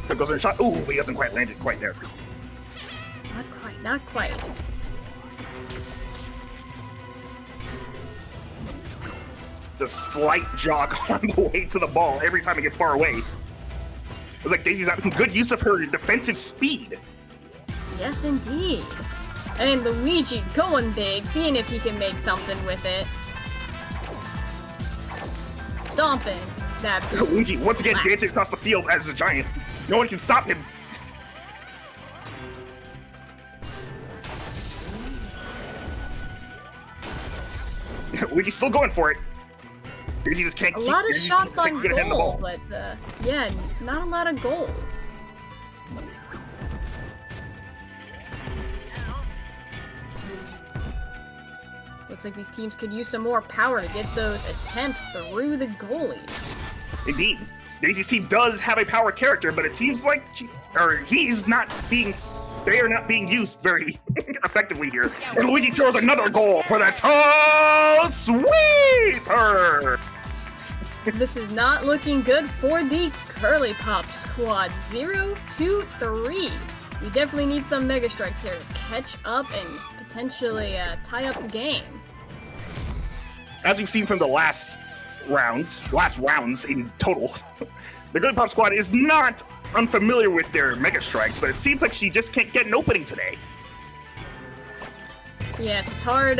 There goes a shot. Ooh, he hasn't quite landed quite there. Not quite, not quite. The slight jog on the way to the ball every time it gets far away. It's like Daisy's having good use of her defensive speed. Yes, indeed. And Luigi going big, seeing if he can make something with it. Stomping that big Luigi once again black. dancing across the field as a giant. No one can stop him. Luigi's still going for it. Daisy just can't A keep. lot of Daisy's shots on good at hitting the goal, ball. but yeah, not a lot of goals. Looks like these teams could use some more power to get those attempts through the goalies. Indeed. Daisy's team does have a power character, but it seems like he's not being. They are not being used very effectively here. And Luigi throws another goal for the Toad Sweeper! This is not looking good for the Girliepop squad. 0-3. We definitely need some Mega Strikes here to catch up and potentially tie up the game. As we've seen from the last rounds in total, the Girliepop squad is not unfamiliar with their Mega Strikes, but it seems like she just can't get an opening today. Yes, it's hard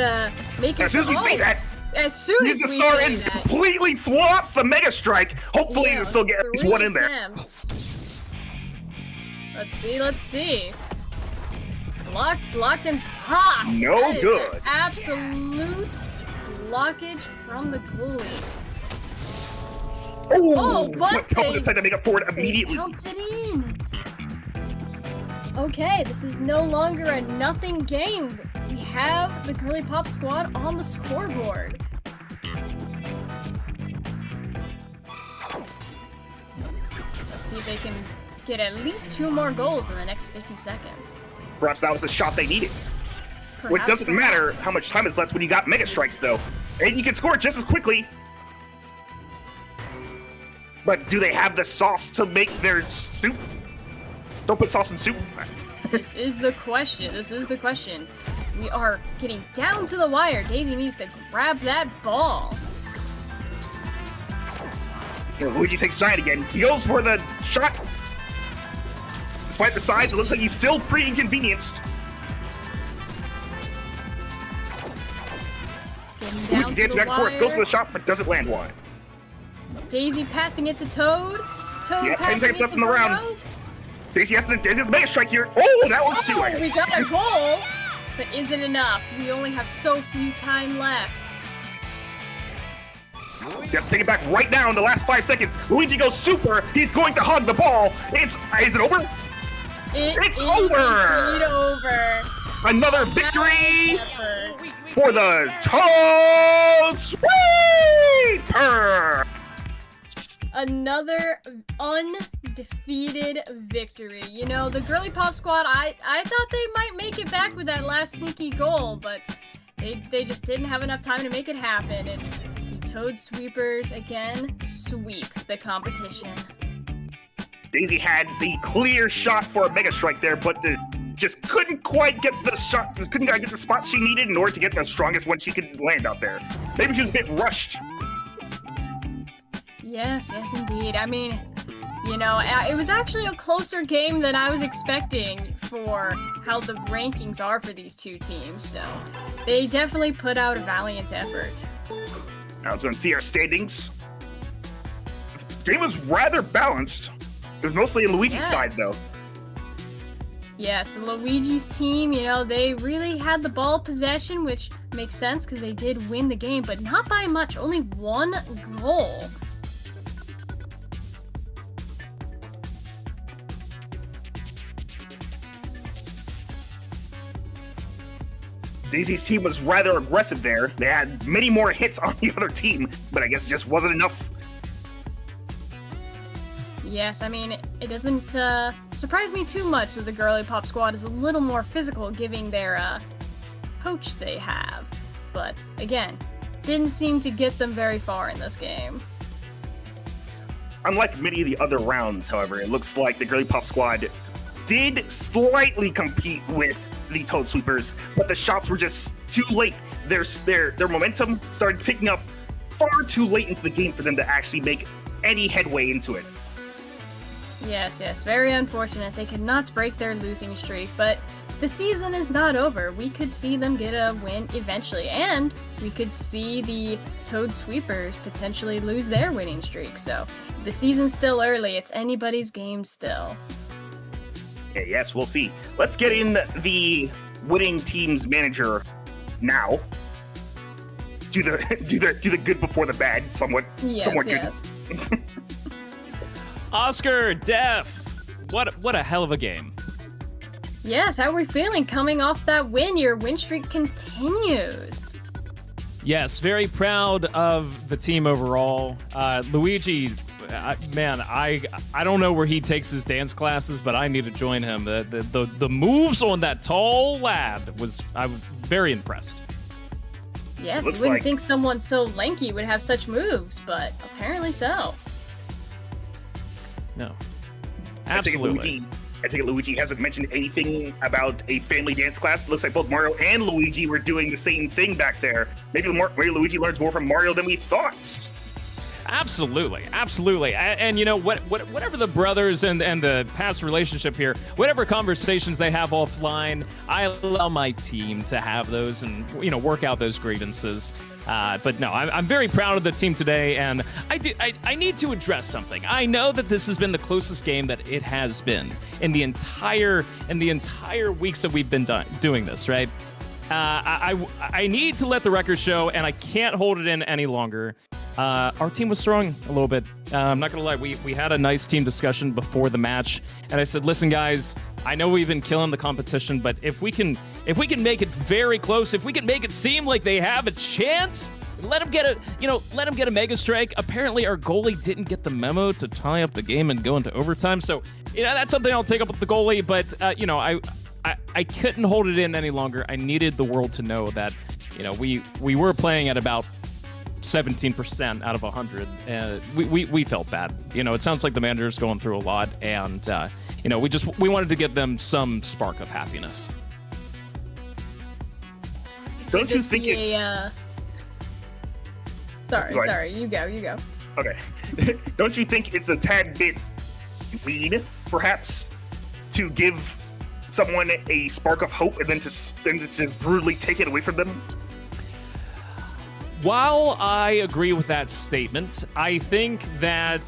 making. As soon as we say that, as soon as he's the we star say and that, completely flops the Mega Strike. Hopefully, yeah, he'll still get at least 3 one in there. attempts. Let's see. Blocked, and popped. No That is good. an absolute blockage from the goalie. Oh, but Toad they- decided to make up for it immediately. Counts it in. Okay, this is no longer a nothing game. We have the Girliepop squad on the scoreboard. Let's see if they can get at least 2 more goals in the next 50 seconds. Perhaps that was the shot they needed. Well, it Perhaps doesn't matter how much time is left when you got Mega Strikes, though. And you can score just as quickly. But do they have the sauce to make their soup? Don't put sauce in soup. This is the question. We are getting down to the wire. Daisy needs to grab that ball. You know, Luigi takes giant again. He goes for the shot. Despite the size, it looks like he's still pretty inconvenienced. It's getting down Luigi to dances the back and forth, goes for wire. the shot, but doesn't land one. Daisy passing it to Toad. Toad Yeah, 10 passing seconds it left to in the round. Birdo. Daisy has the Mega Strike here. Oh, that works too, I Oh, we guess. got a goal, but is it enough? We only have so few time left. Just take it back right now in the last 5 seconds. Luigi goes super. He's going to hug the ball. Is it over? It's It's over! indeed over. Another victory Effort. for the Toad Sweeper! Another undefeated victory. You know, the Girliepop squad, I thought they might make it back with that last sneaky goal, but they just didn't have enough time to make it happen. And the Toad Sweepers, again, sweep the competition. Daisy had the clear shot for a Mega Strike there, but just couldn't quite get the shot, just couldn't quite get the spot she needed in order to get the strongest one she could land out there. Maybe she was a bit rushed. Yes, indeed. I mean, you know, it was actually a closer game than I was expecting for how the rankings are for these two teams, so they definitely put out a valiant effort. Now let's go and see our standings. The game was rather balanced. It was mostly in Luigi's Yes. side, though. Yes, Luigi's team, you know, they really had the ball possession, which makes sense because they did win the game, but not by much, only 1 goal. Daisy's team was rather aggressive there. They had many more hits on the other team, but I guess it just wasn't enough. Yes, I mean, it doesn't surprise me too much that the Girliepop squad is a little more physical, giving their coach they have. But again, didn't seem to get them very far in this game. Unlike many of the other rounds, however, it looks like the Girliepop squad did slightly compete with the Toad Sweepers, but the shots were just too late. Their momentum started picking up far too late into the game for them to actually make any headway into it. Yes, very unfortunate. They could not break their losing streak, but the season is not over. We could see them get a win eventually, and we could see the Toad Sweepers potentially lose their winning streak. So the season's still early. It's anybody's game still. Okay, yes, we'll see. Let's get in the winning team's manager now. Do the good before the bad, somewhat good. Oscar, Def, what a hell of a game. Yes, how are we feeling coming off that win? Your win streak continues. Yes, very proud of the team overall. Luigi, man, I don't know where he takes his dance classes, but I need to join him. The moves on that tall lad I was very impressed. Yes, you wouldn't think someone so lanky would have such moves, but apparently so. No. Absolutely. I take it Luigi hasn't mentioned anything about a family dance class. It looks like both Mario and Luigi were doing the same thing back there. Maybe Luigi learns more from Mario than we thought. Absolutely. And you know, whatever the brothers and the past relationship here, whatever conversations they have offline, I allow my team to have those and, you know, work out those grievances. But no, I'm very proud of the team today, and I need to address something. I know that this has been the closest game that it has been in the entire weeks that we've been doing this, right? I need to let the record show, and I can't hold it in any longer. Our team was strong a little bit. I'm not gonna lie, we had a nice team discussion before the match, and I said, listen, guys, I know we've been killing the competition, but if we can make it very close, if we can make it seem like they have a chance, let them get a mega strike. Apparently, our goalie didn't get the memo to tie up the game and go into overtime. So, you know, that's something I'll take up with the goalie. But you know, I couldn't hold it in any longer. I needed the world to know that, you know, we were playing at about 17% out of 100, and we felt bad. You know, it sounds like the manager's going through a lot, and you know, we wanted to give them some spark of happiness. Don't you think it's... Sorry, you go. Okay. Don't you think it's a tad bit mean, perhaps, to give someone a spark of hope and then to brutally take it away from them? While I agree with that statement, I think that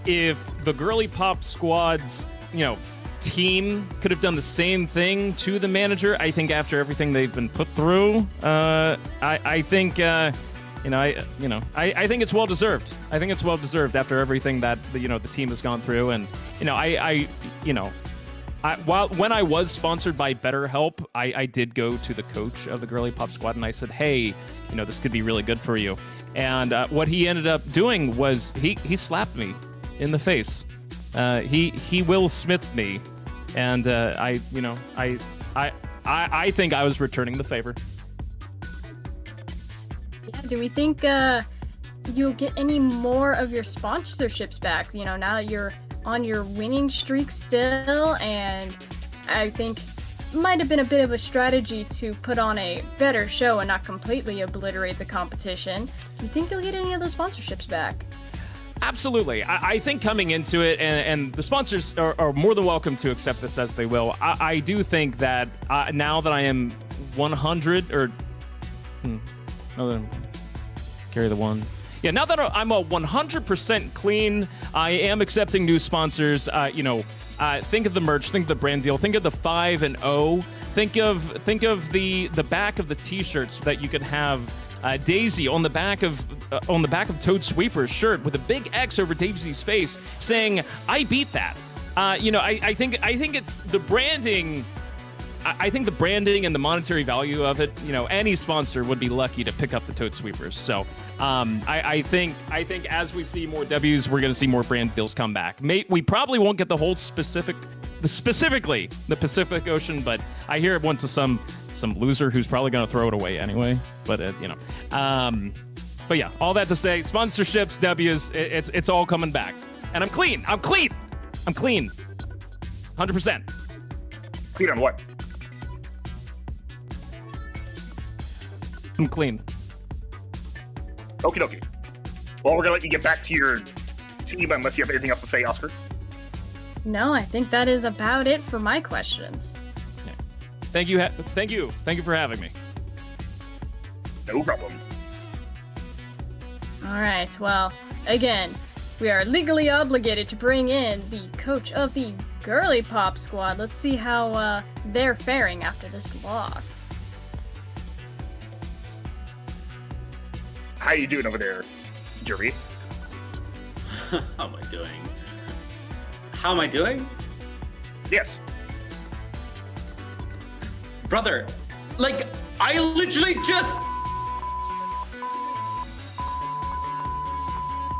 if the Girliepop squad's, you know, team could have done the same thing to the manager, I think after everything they've been put through, I think I think it's well deserved. I think it's well deserved after everything that the team has gone through, and when I was sponsored by BetterHelp, I did go to the coach of the Girliepop squad and I said, hey, this could be really good for you. And what he ended up doing was he slapped me in the face. He Will Smith me, and I think I was returning the favor. Yeah, do we think you'll get any more of your sponsorships back? Now that you're on your winning streak still, and I think might have been a bit of a strategy to put on a better show and not completely obliterate the competition. Do you think you'll get any of those sponsorships back? Absolutely. I think coming into it, and the sponsors are more than welcome to accept this as they will. I do think that now that I am 100, or carry the one. Yeah, now that I'm a 100% clean, I am accepting new sponsors. Think of the merch, think of the brand deal, think of the 5 and 0. Think of the back of the T-shirts that you could have Daisy on the back of Toad Sweeper's shirt with a big X over Daisy's face, saying "I beat that." I think it's the branding. I think the branding and the monetary value of it, any sponsor would be lucky to pick up the Toad Sweepers. So I think as we see more W's, we're going to see more brand deals come back. We probably won't get the whole specifically the Pacific Ocean, but I hear it went to some loser who's probably going to throw it away anyway. But but yeah, all that to say, sponsorships, W's, it's all coming back, and I'm clean. 100%. Clean on what? I'm clean. Okie dokie. Well, we're gonna let you get back to your team unless you have anything else to say, Oscar. No, I think that is about it for my questions. Yeah. Thank you for having me. No problem. All right, well, again, we are legally obligated to bring in the coach of the Girliepop squad. Let's see how they're faring after this loss. How you doing over there, Jerry? How am I doing? Yes. Brother, I literally just...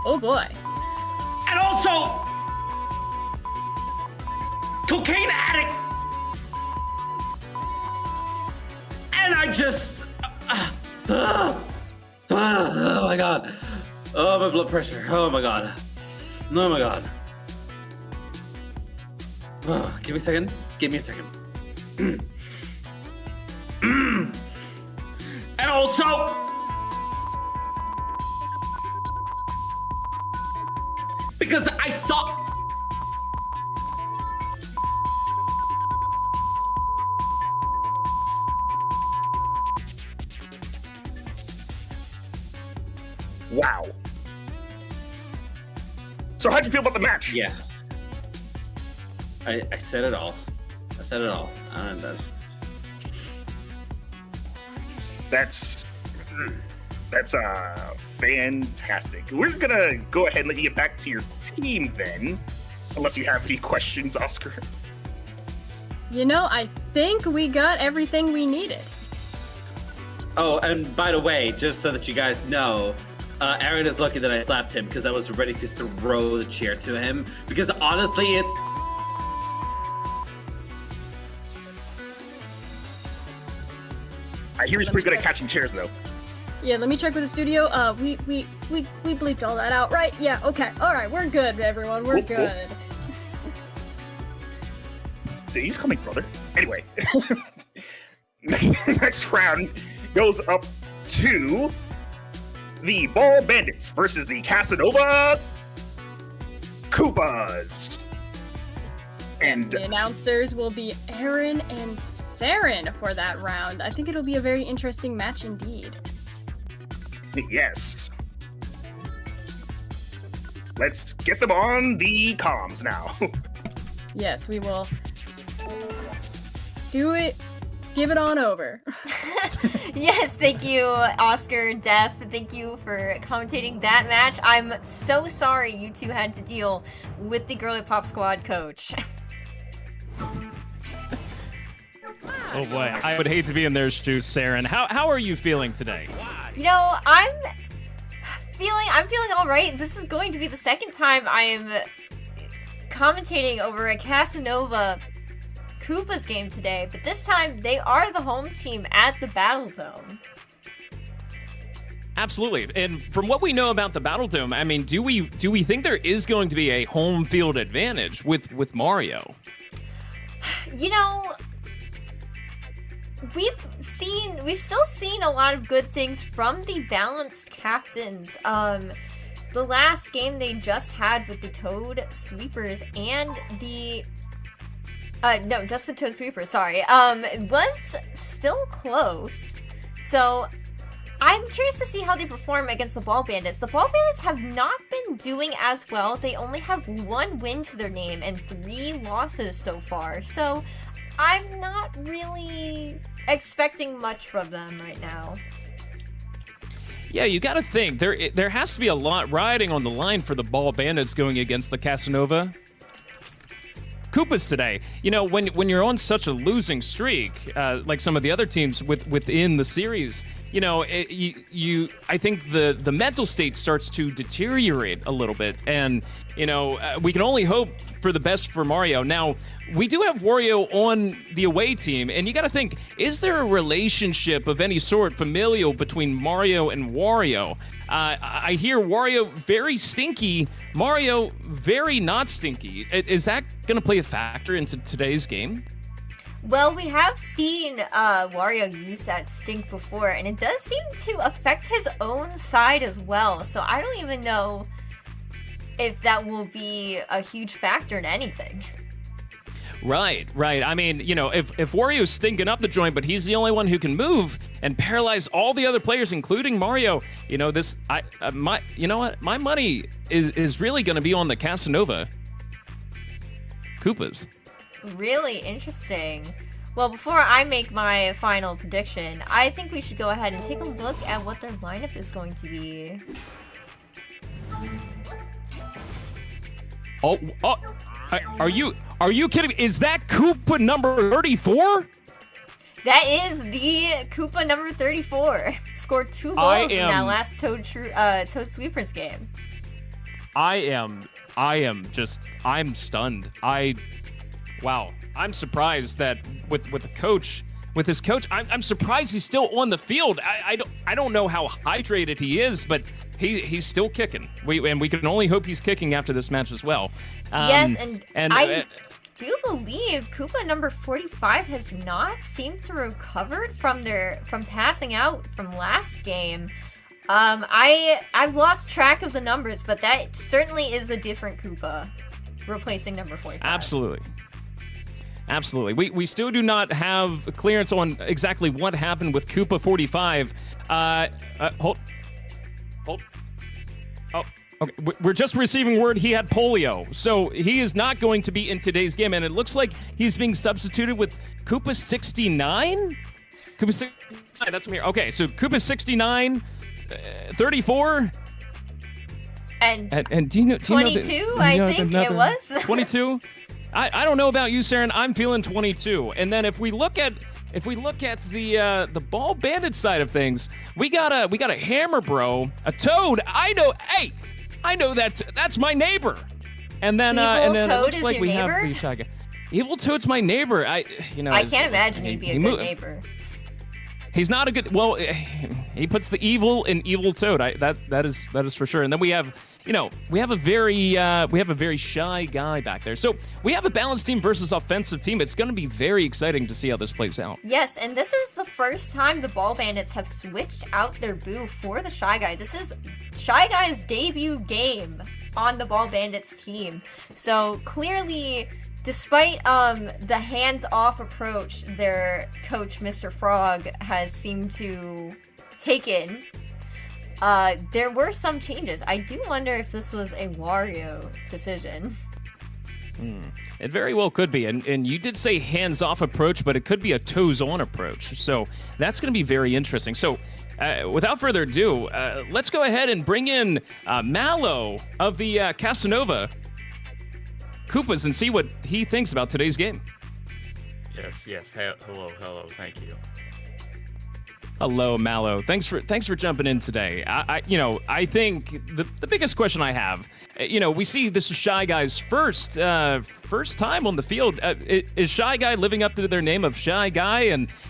Oh boy. And also... cocaine addict! And I just... oh my god. Oh, my blood pressure. Oh my god. Oh my god. Oh, give me a second. And also... because I saw... Wow. So how'd you feel about the match? Yeah. I said it all. And That's fantastic. We're gonna go ahead and let you get back to your team then, unless you have any questions, Oscar. I think we got everything we needed. Oh, and by the way, just so that you guys know, Aaron is lucky that I slapped him because I was ready to throw the chair to him. Because honestly, it's... I hear he's pretty good at catching chairs, though. Yeah, let me check with the studio. We bleeped all that out, right? Yeah, okay. All right, we're good, everyone. We're Whoop, whoop. good. Did you just call me brother? Anyway. Next round goes up to the Ball Bandits versus the Kasanova Koopas. And The announcers will be Aaron and Saren for that round. I think it'll be a very interesting match indeed. yes. Let's get them on the comms now. Yes, we will do it. Give it on over. Yes, thank you, Oscar, Def. Thank you for commentating that match. I'm so sorry you two had to deal with the Girliepop squad coach. Oh boy, I would hate to be in their shoes, Saren. How are you feeling today? I'm feeling all right. This is going to be the second time I am commentating over a Kasanova Koopas game today, but this time they are the home team at the Battle Dome. Absolutely. And from what we know about the Battle Dome, I mean, do we think there is going to be a home field advantage with Mario? We've still seen a lot of good things from the balanced captains. The last game they just had with the Toad Sweepers and the just the Toad Sweepers, sorry, was still close. So I'm curious to see how they perform against the Ball Bandits. The Ball Bandits have not been doing as well. They only have 1 win to their name and 3 losses so far. So I'm not really expecting much from them right now. Yeah, you got to think there has to be a lot riding on the line for the Ball Bandits going against the Kasanova Koopas today. You know, when you're on such a losing streak, like some of the other teams within the series, you know, I think the mental state starts to deteriorate a little bit, and you know, we can only hope for the best for Mario. Now, we do have Wario on the away team, and you got to think: is there a relationship of any sort, familial, between Mario and Wario? I hear Wario very stinky, Mario very not stinky. Is that going to play a factor into today's game? Well, we have seen Wario use that stink before, and it does seem to affect his own side as well. So I don't even know if that will be a huge factor in anything. Right. I mean, you know, if Wario's stinking up the joint, but he's the only one who can move and paralyze all the other players, including Mario, you know, you know what? My money is really going to be on the Kasanova Koopas. Really interesting. Well, before I make my final prediction, I think we should go ahead and take a look at what their lineup is going to be. Are you kidding me? Is that Koopa number 34? That is the Koopa number 34. Scored 2 goals in that last Toad Sweepers game. I'm stunned. Wow. I'm surprised that with his coach, I'm surprised he's still on the field. I don't know how hydrated he is, but he's still kicking. We can only hope he's kicking after this match as well. Yes, and I do believe Koopa number 45 has not seemed to recovered from passing out from last game. I've lost track of the numbers, but that certainly is a different Koopa replacing number 45. Absolutely. We still do not have clearance on exactly what happened with Koopa 45. Hold. Oh, okay. We're just receiving word he had polio, so he is not going to be in today's game, and it looks like he's being substituted with Koopa 69? Koopa 69, that's from here. Okay, so Koopa 69, 34... And do you know 22, I think it was. 22? I don't know about you, Saren. I'm feeling 22. And then if we look at the ball bandit side of things, we got a hammer bro, a toad. I know that's my neighbor. And then it looks like we have the shy guy. Evil Toad's my neighbor. I can't imagine he'd be a good neighbor. He's not a good. Well, he puts the evil in Evil Toad. That is for sure. And then we have a very shy guy back there. So we have a balanced team versus offensive team. It's going to be very exciting to see how this plays out. Yes, and this is the first time the Ball Bandits have switched out their boo for the Shy Guy. This is Shy Guy's debut game on the Ball Bandits team. So clearly, despite the hands-off approach their coach, Mr. Frog, has seemed to take in, there were some changes. I do wonder if this was a Wario decision. It very well could be. And you did say hands-off approach, but it could be a toes-on approach. So that's going to be very interesting. So without further ado, let's go ahead and bring in Mallow of the Kasanova Koopas and see what he thinks about today's game. Yes. Hello. Thank you. Hello, Mallow. Thanks for jumping in today. I think the biggest question I have, we see this is Shy Guy's first time on the field. Is Shy Guy living up to their name of Shy Guy?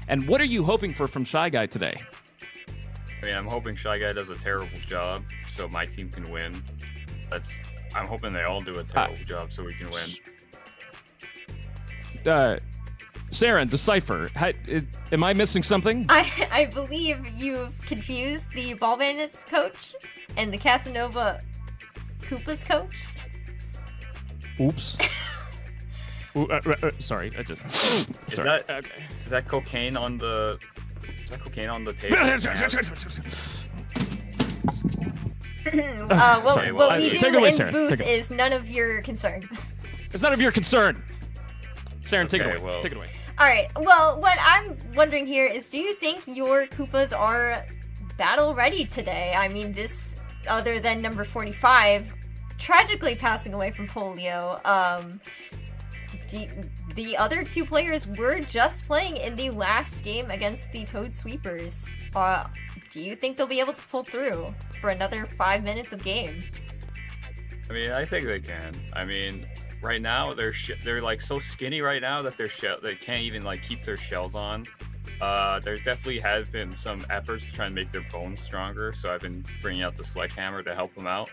And what are you hoping for from Shy Guy today? I mean, I'm hoping Shy Guy does a terrible job so my team can win. I'm hoping they all do a terrible job so we can win. Saren, decipher. Am I missing something? I believe you've confused the Ball Bandits coach and the Kasanova Koopas coach. Oops. Sorry, I just. Sorry. Is that cocaine on the? Is that cocaine on the table? What we do in the booth is none of your concern. It's none of your concern. Saren, take it away. Well. Take it away. All right. Well, what I'm wondering here is, do you think your Koopas are battle ready today? I mean, this, other than number 45, tragically passing away from polio. the other two players were just playing in the last game against the Toad Sweepers. Do you think they'll be able to pull through for another 5 minutes of game? I mean, I think they can. I mean, right now they're like so skinny right now that they can't even like keep their shells on. There definitely has been some efforts to try and make their bones stronger, so I've been bringing out the sledgehammer to help them out.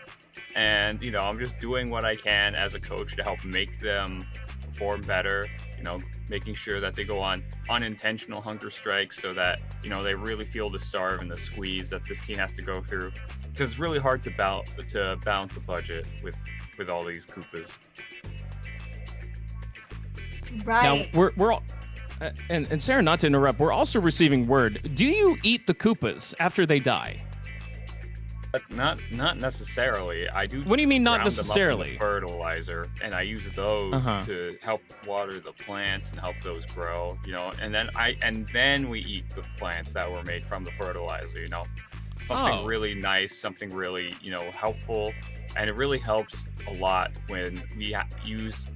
And, you know, I'm just doing what I can as a coach to help make them perform better, you know, making sure that they go on unintentional hunger strikes so that, you know, they really feel the starve and the squeeze that this team has to go through. Because it's really hard to balance a budget with all these Koopas. Right. Now, we're all... and Sarah, not to interrupt, we're also receiving word. Do you eat the Koopas after they die? Not necessarily. I do. What do you mean not ground them up in necessarily? the fertilizer, and I use those to help water the plants and help those grow. You know, and then we eat the plants that were made from the fertilizer. You know, something really nice, something really helpful, and it really helps a lot when we use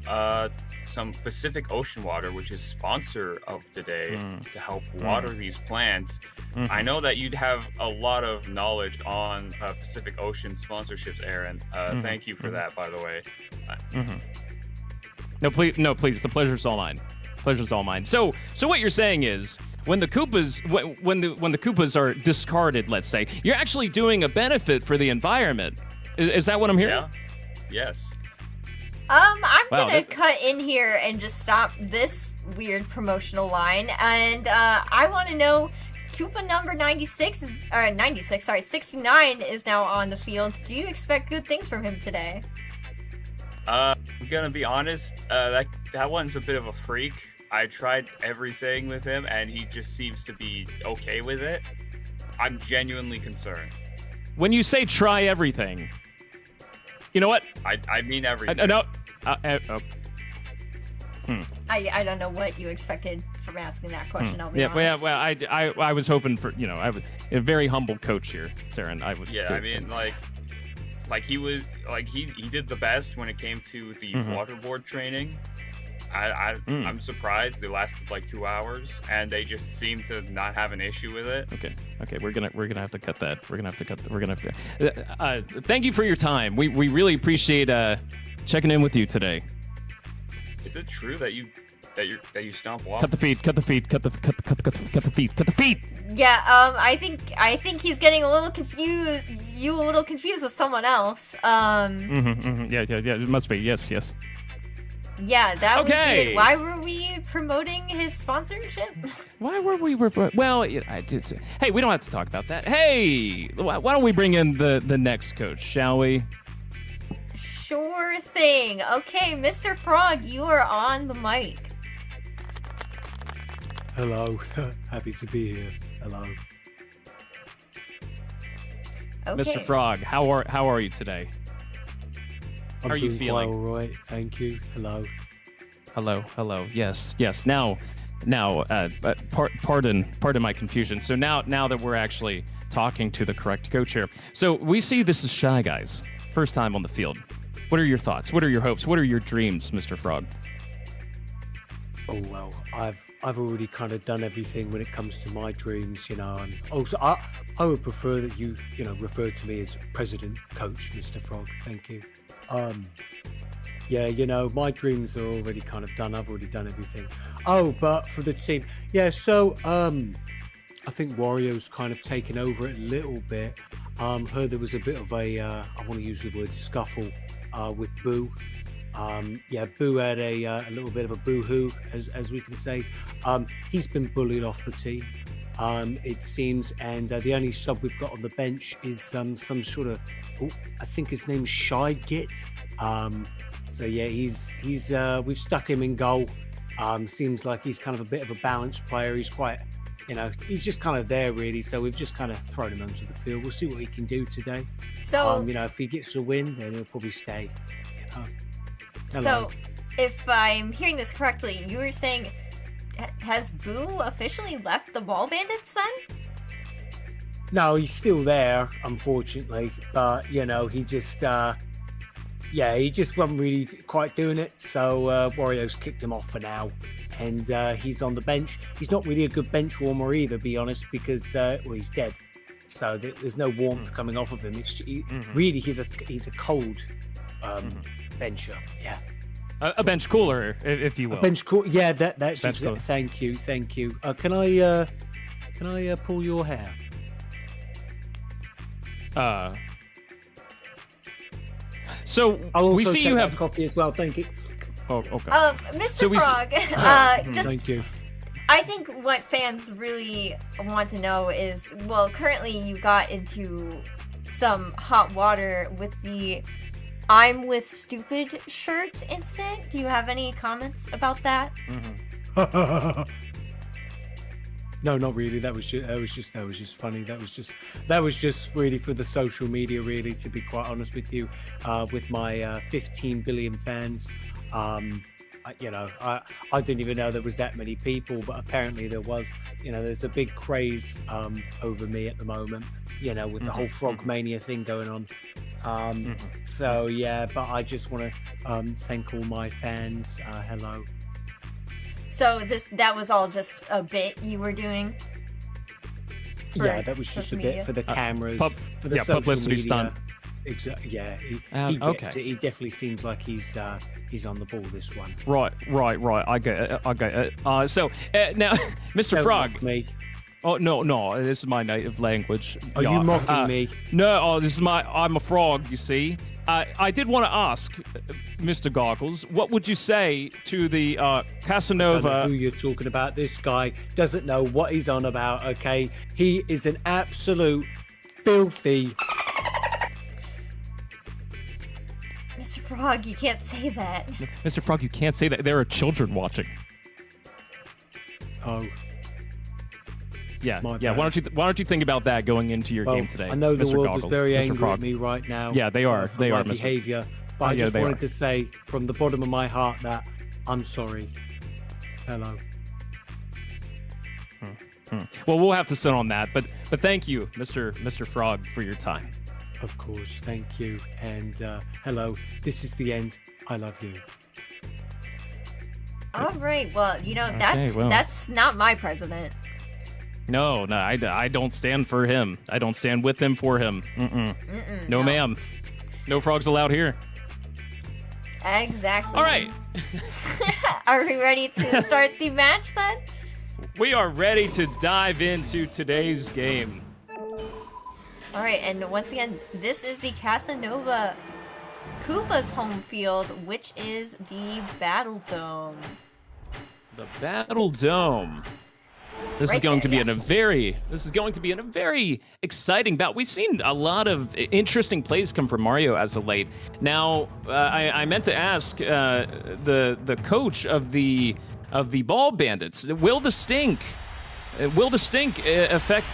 some Pacific Ocean water, which is sponsor of today, to help water these plants. I know that you'd have a lot of knowledge on Pacific Ocean sponsorships, Aaron. Thank you for that, by the way. No, please. The pleasure's all mine. Pleasure's all mine. So what you're saying is, when the Koopas, when the Koopas are discarded, let's say, you're actually doing a benefit for the environment. Is that what I'm hearing? Yeah. Yes. I'm gonna cut in here and just stop this weird promotional line, and I want to know, Koopa number 69 is now on the field. Do you expect good things from him today? I'm gonna be honest, that one's a bit of a freak. I tried everything with him, and he just seems to be okay with it. I'm genuinely concerned. When you say try everything, you know what? I mean everything. I don't know what you expected from asking that question. I'll be honest. Yeah, well, I was hoping for, I was a very humble coach here, Sarah, and I would. Yeah, I mean, like he was, like he did the best when it came to the waterboard training. I'm surprised. They lasted like 2 hours, and they just seem to not have an issue with it. Okay, we're gonna have to cut that. We're gonna have to. Thank you for your time. We really appreciate checking in with you today. Is it true that you stomp walk? Cut the feet. Cut the feet. Yeah, I think he's getting a little confused. You a little confused with someone else. Yeah. It must be. Yes. Yeah, that was Okay. weird. Why were we promoting his sponsorship? Why were we? Well, hey, we don't have to talk about that. Hey, why don't we bring in the next coach, shall we? Sure thing. Okay, Mr. Frog, you are on the mic. Hello, happy to be here. Hello. Okay. Mr. Frog, how are you today? I'm How are you doing feeling? quite all right, thank you. Hello. Hello. Yes. Now, pardon my confusion. So now that we're actually talking to the correct coach here, so we see this is Shy Guys, first time on the field. What are your thoughts? What are your hopes? What are your dreams, Mr. Frog? Oh well, I've already kind of done everything when it comes to my dreams, and also I would prefer that you refer to me as President Coach, Mr. Frog. Thank you. Yeah, my dreams are already kind of done. I've already done everything. Oh, but for the team, yeah. So I think Wario's kind of taken over it a little bit. Heard there was a bit of a I want to use the word scuffle with Boo. Boo had a little bit of a boo-hoo, as we can say. He's been bullied off the team, it seems, and the only sub we've got on the bench is some sort of, I think his name's Shy Git. So yeah, he's we've stuck him in goal. Seems like he's kind of a bit of a balanced player. He's quite, he's just kind of there really. So we've just kind of thrown him onto the field. We'll see what he can do today. So, if he gets a win, then he'll probably stay. So, if I'm hearing this correctly, you were saying, has Boo officially left the Ball Bandits then? No, he's still there, unfortunately. But he just yeah, he just wasn't really quite doing it. So Wario's kicked him off for now, and he's on the bench. He's not really a good bench warmer either, be honest, because well, he's dead. So there's no warmth coming off of him. Really, he's a cold bencher. Yeah. A bench cooler, if you will. A bench cooler. Yeah, that's Bench cooler. Thank you. Can I pull your hair? So I'll we also see take you that have. copy as well. Thank you. Oh, okay. Mr. So we Frog, just Thank you. I think what fans really want to know is, well, currently you got into some hot water with the "I'm with stupid" shirt incident. Do you have any comments about that? No, not really. That was just funny. That was just really for the social media, really, to be quite honest with you. With my 15 billion fans, I didn't even know there was that many people, but apparently there was. There's a big craze over me at the moment. With the whole Frog Mania thing going on. So yeah, but I just want to thank all my fans. Hello. So that was all just a bit you were doing? Yeah, that was just a bit for the cameras, for the social publicity media. stunt. Exactly. Yeah, he okay. gets it. He definitely seems like he's on the ball this one. Right. I get it. So now, Mr. Don't Frog. mock me. Oh no, this is my native language. Are you mocking me? No, this is I'm a frog. You see. I did want to ask, Mr. Goggles, what would you say to the I don't know Kasanova? who you're talking about. This guy doesn't know what he's on about. Okay, he is an absolute filthy. Mr. Frog, you can't say that. Mr. Frog, you can't say that. There are children watching. Oh. Yeah. My Why bad. don't you think about that going into your Well, game today? I know the Mr. world Goggles, is very Mr. angry Frog. at me right now. Yeah, they are. For They my are, Mr. behavior. But I yeah, just they wanted are. to say from the bottom of my heart that I'm sorry. Hello. Well, we'll have to sit on that, but thank you, Mr. Frog, for your time. Of course, thank you. And hello. This is the end. I love you. All right, well, Okay, that's not my president. No, I don't stand for him. I don't stand with him for him. No, ma'am. No frogs allowed here. Exactly. All right. Are we ready to start the match then? We are ready to dive into today's game. All right, and once again, this is the Kasanova Koopas home field, which is the Battle Dome. The Battle Dome. This is Right going there, to be in a very exciting bout. We've seen a lot of interesting plays come from Mario as of late. Now, I meant to ask the coach of the Ball Bandits, will the stink affect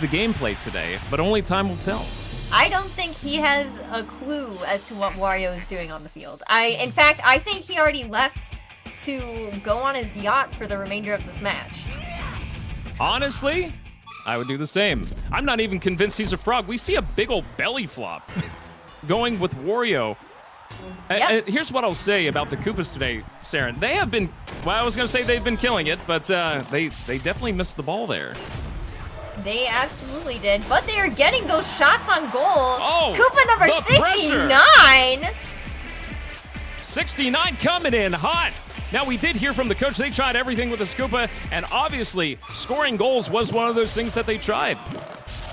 the gameplay today? But only time will tell. I don't think he has a clue as to what Wario is doing on the field. In fact, I think he already left to go on his yacht for the remainder of this match. Honestly, I would do the same. I'm not even convinced he's a frog. We see a big old belly flop going with Wario. Yep. Here's what I'll say about the Koopas today, Saren. They have been, well, I was going to say they've been killing it, but they definitely missed the ball there. They absolutely did, but they are getting those shots on goal. Oh, Koopa number the 69. 69 coming in hot. Now, we did hear from the coach. They tried everything with the Koopa, and obviously, scoring goals was one of those things that they tried.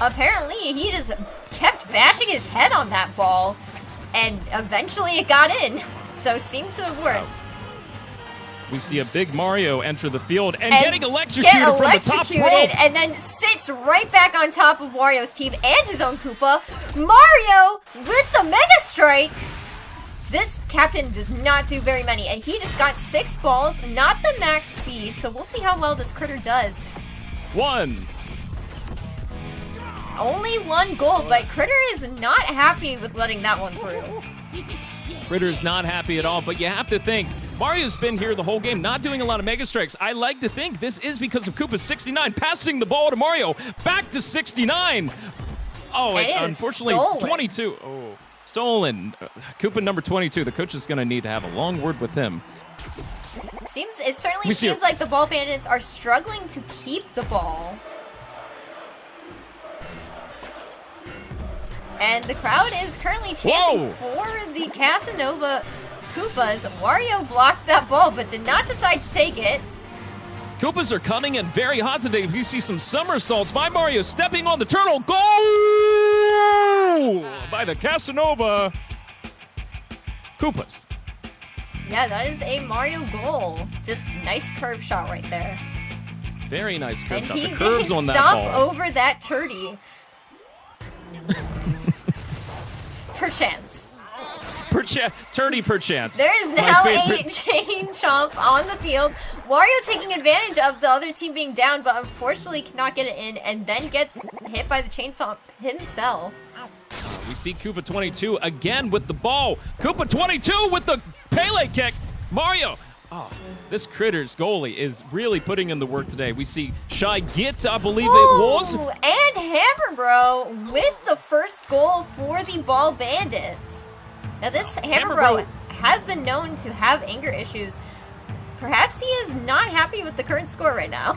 Apparently, he just kept bashing his head on that ball, and eventually it got in. So, seems to have worked. We see a big Mario enter the field and getting Get electrocuted from the top rope. and then sits right back on top of Wario's team and his own Koopa. Mario with the Mega Strike. This captain does not do very many, and he just got 6 balls, not the max speed, so we'll see how well this critter does. 1. Only 1 goal, but Critter is not happy with letting that one through. Critter's not happy at all, but you have to think, Mario's been here the whole game, not doing a lot of Mega Strikes. I like to think this is because of Koopa 69 passing the ball to Mario, back to 69. Oh, And it is unfortunately, stolen. 22. Oh, Stolen. Koopa number 22. The coach is going to need to have a long word with him. It certainly seems like the Ball Bandits are struggling to keep the ball. And the crowd is currently chanting for the Kasanova Koopas. Wario blocked that ball, but did not decide to take it. Koopas are coming in very hot today. We see some somersaults by Mario stepping on the turtle. Goal by the Kasanova Koopas. Yeah, that is a Mario goal. Just nice curve shot right there. Very nice curve and shot. He The curves didn't on that stop ball. over that turdy. Perchance. Turdy perchance. There is now a chain chomp on the field. Wario taking advantage of the other team being down, but unfortunately cannot get it in, and then gets hit by the chain chomp himself. We see Koopa 22 again with the ball. Koopa 22 with the Pele kick. Mario. Oh, this Critter's goalie is really putting in the work today. We see Shy Git, I believe it was. And Hammer Bro with the first goal for the Ball Bandits. Now this Hammer Bro has been known to have anger issues. Perhaps he is not happy with the current score right now.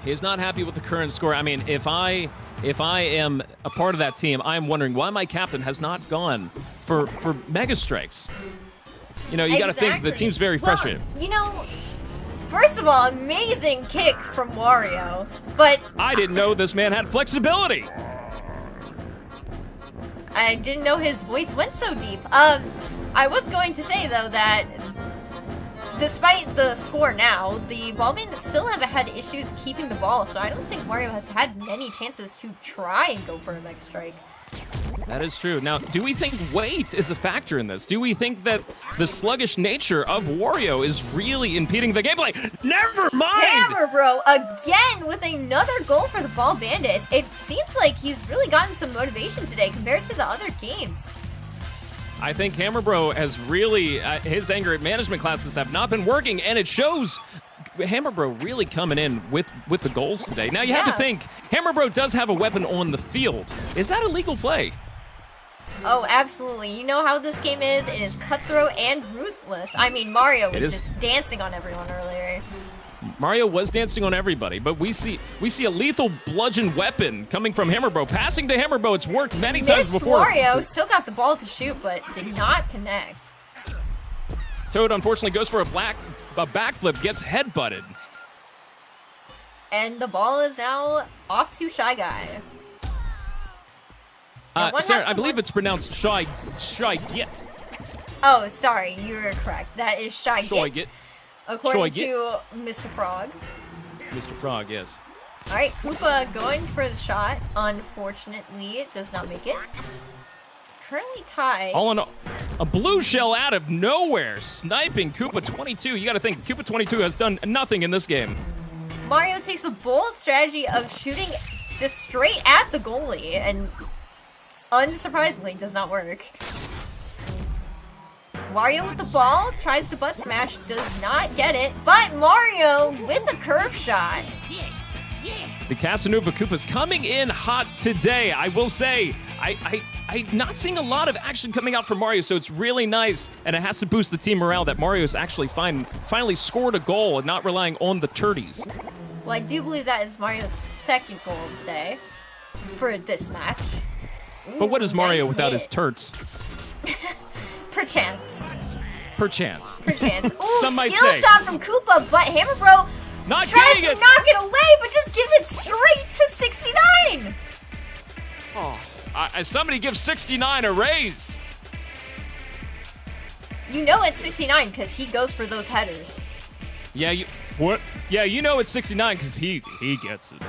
He is not happy with the current score. I mean, if I am a part of that team, I'm wondering why my captain has not gone for Mega Strikes. You know, you got to think the team's very frustrated. You know, first of all, amazing kick from Wario, but I didn't know this man had flexibility. I didn't know his voice went so deep. I was going to say though that despite the score now, the Ball Bandits still have had issues keeping the ball, so I don't think Wario has had many chances to try and go for a Mega Strike. That is true. Now, do we think weight is a factor in this? Do we think that the sluggish nature of Wario is really impeding the gameplay? Never mind! Hammer Bro again with another goal for the Ball Bandits. It seems like he's really gotten some motivation today compared to the other games. I think Hammer Bro has really, his anger management classes have not been working, and it shows. Hammer Bro really coming in with the goals today. Now you have to think, Hammer Bro does have a weapon on the field. Is that a legal play? Oh, absolutely. You know how this game is. It is cutthroat and ruthless. I mean, Mario was just dancing on everyone earlier. Mario was dancing on everybody, but we see a lethal bludgeon weapon coming from Hammer Bro. Passing to Hammer Bro, it's worked many times before. Wario still got the ball to shoot, but did not connect. Toad unfortunately goes for a backflip, gets headbutted. And the ball is now off to Shy Guy. Sarah, I believe it's pronounced Shy Git. Oh, sorry, you were correct. That is Shy Git. According to Mr. Frog. Mr. Frog, yes. Alright, Koopa going for the shot. Unfortunately, it does not make it. Currently tied. All in all, a blue shell out of nowhere, sniping Koopa 22. You got to think, Koopa 22 has done nothing in this game. Mario takes the bold strategy of shooting just straight at the goalie, and unsurprisingly does not work. Wario with the ball, tries to butt smash, does not get it, but Mario with a curve shot. The Kasanova Koopas coming in hot today. I will say, I'm not seeing a lot of action coming out from Mario, so it's really nice, and it has to boost the team morale that Mario's actually finally scored a goal and not relying on the turdies. Well, I do believe that is Mario's second goal today for this match. But what is Mario nice without hit. his turts? Perchance. Perchance. Ooh, Some might skill say. shot from Koopa, but Hammer Bro Not tries to getting it. knock it away, but just gives it straight to 69. Oh, somebody give 69 a raise. You know it's 69 because he goes for those headers. Yeah, what? Yeah, you know it's 69 because he gets it.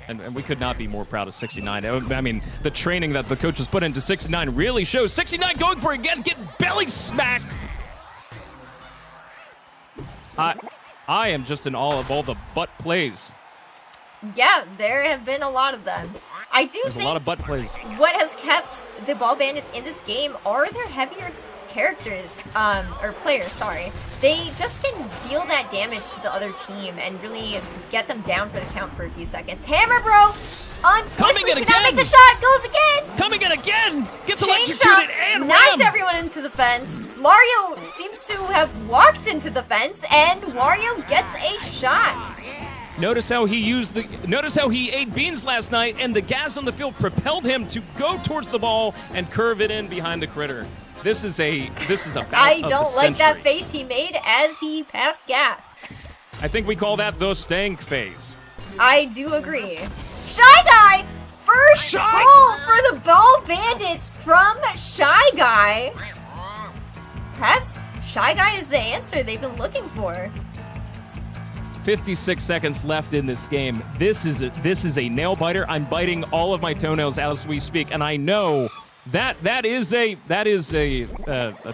And we could not be more proud of 69. I mean, the training that the coaches put into 69 really shows. 69 going for it again, getting belly smacked. I am just in awe of all the butt plays. Yeah, there have been a lot of them. I do There's think a lot of butt plays. what has kept the Ball Bandits in this game are their heavier characters, or players, sorry, they just can deal that damage to the other team and really get them down for the count for a few seconds. Hammer Bro, unfortunately, cannot make the shot, goes again! Coming in again! Gets Chain electrocuted shot, and knocks rammed! everyone into the fence. Mario seems to have walked into the fence, and Wario gets a shot. Notice how he ate beans last night, and the gas on the field propelled him to go towards the ball and curve it in behind the critter. This is a bout I of don't the like that century. face he made as he passed gas. I think we call that the stank face. I do agree. Shy Guy! First goal for the Ball Bandits from Shy Guy. Perhaps Shy Guy is the answer they've been looking for. 56 seconds left in this game. This is a nail biter. I'm biting all of my toenails as we speak, and I know that is a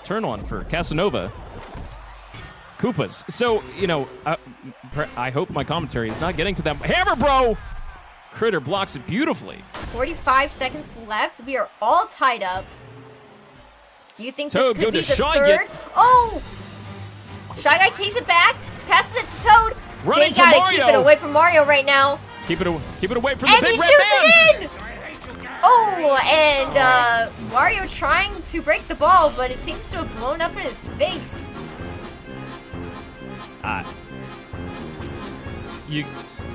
turn on for Kasanova. Koopas. So, you know, I hope my commentary is not getting to them. Hammer Bro! Critter blocks it beautifully. 45 seconds left. We are all tied up. Do you think Toad, this go could be to the Shy third? Guy. Oh! Shy Guy takes it back, passes it to Toad. Running They for gotta Mario. keep it away from Mario right now. Keep it away from And the he big shoots red man! it in! Oh, and Wario trying to break the ball, but it seems to have blown up in his face.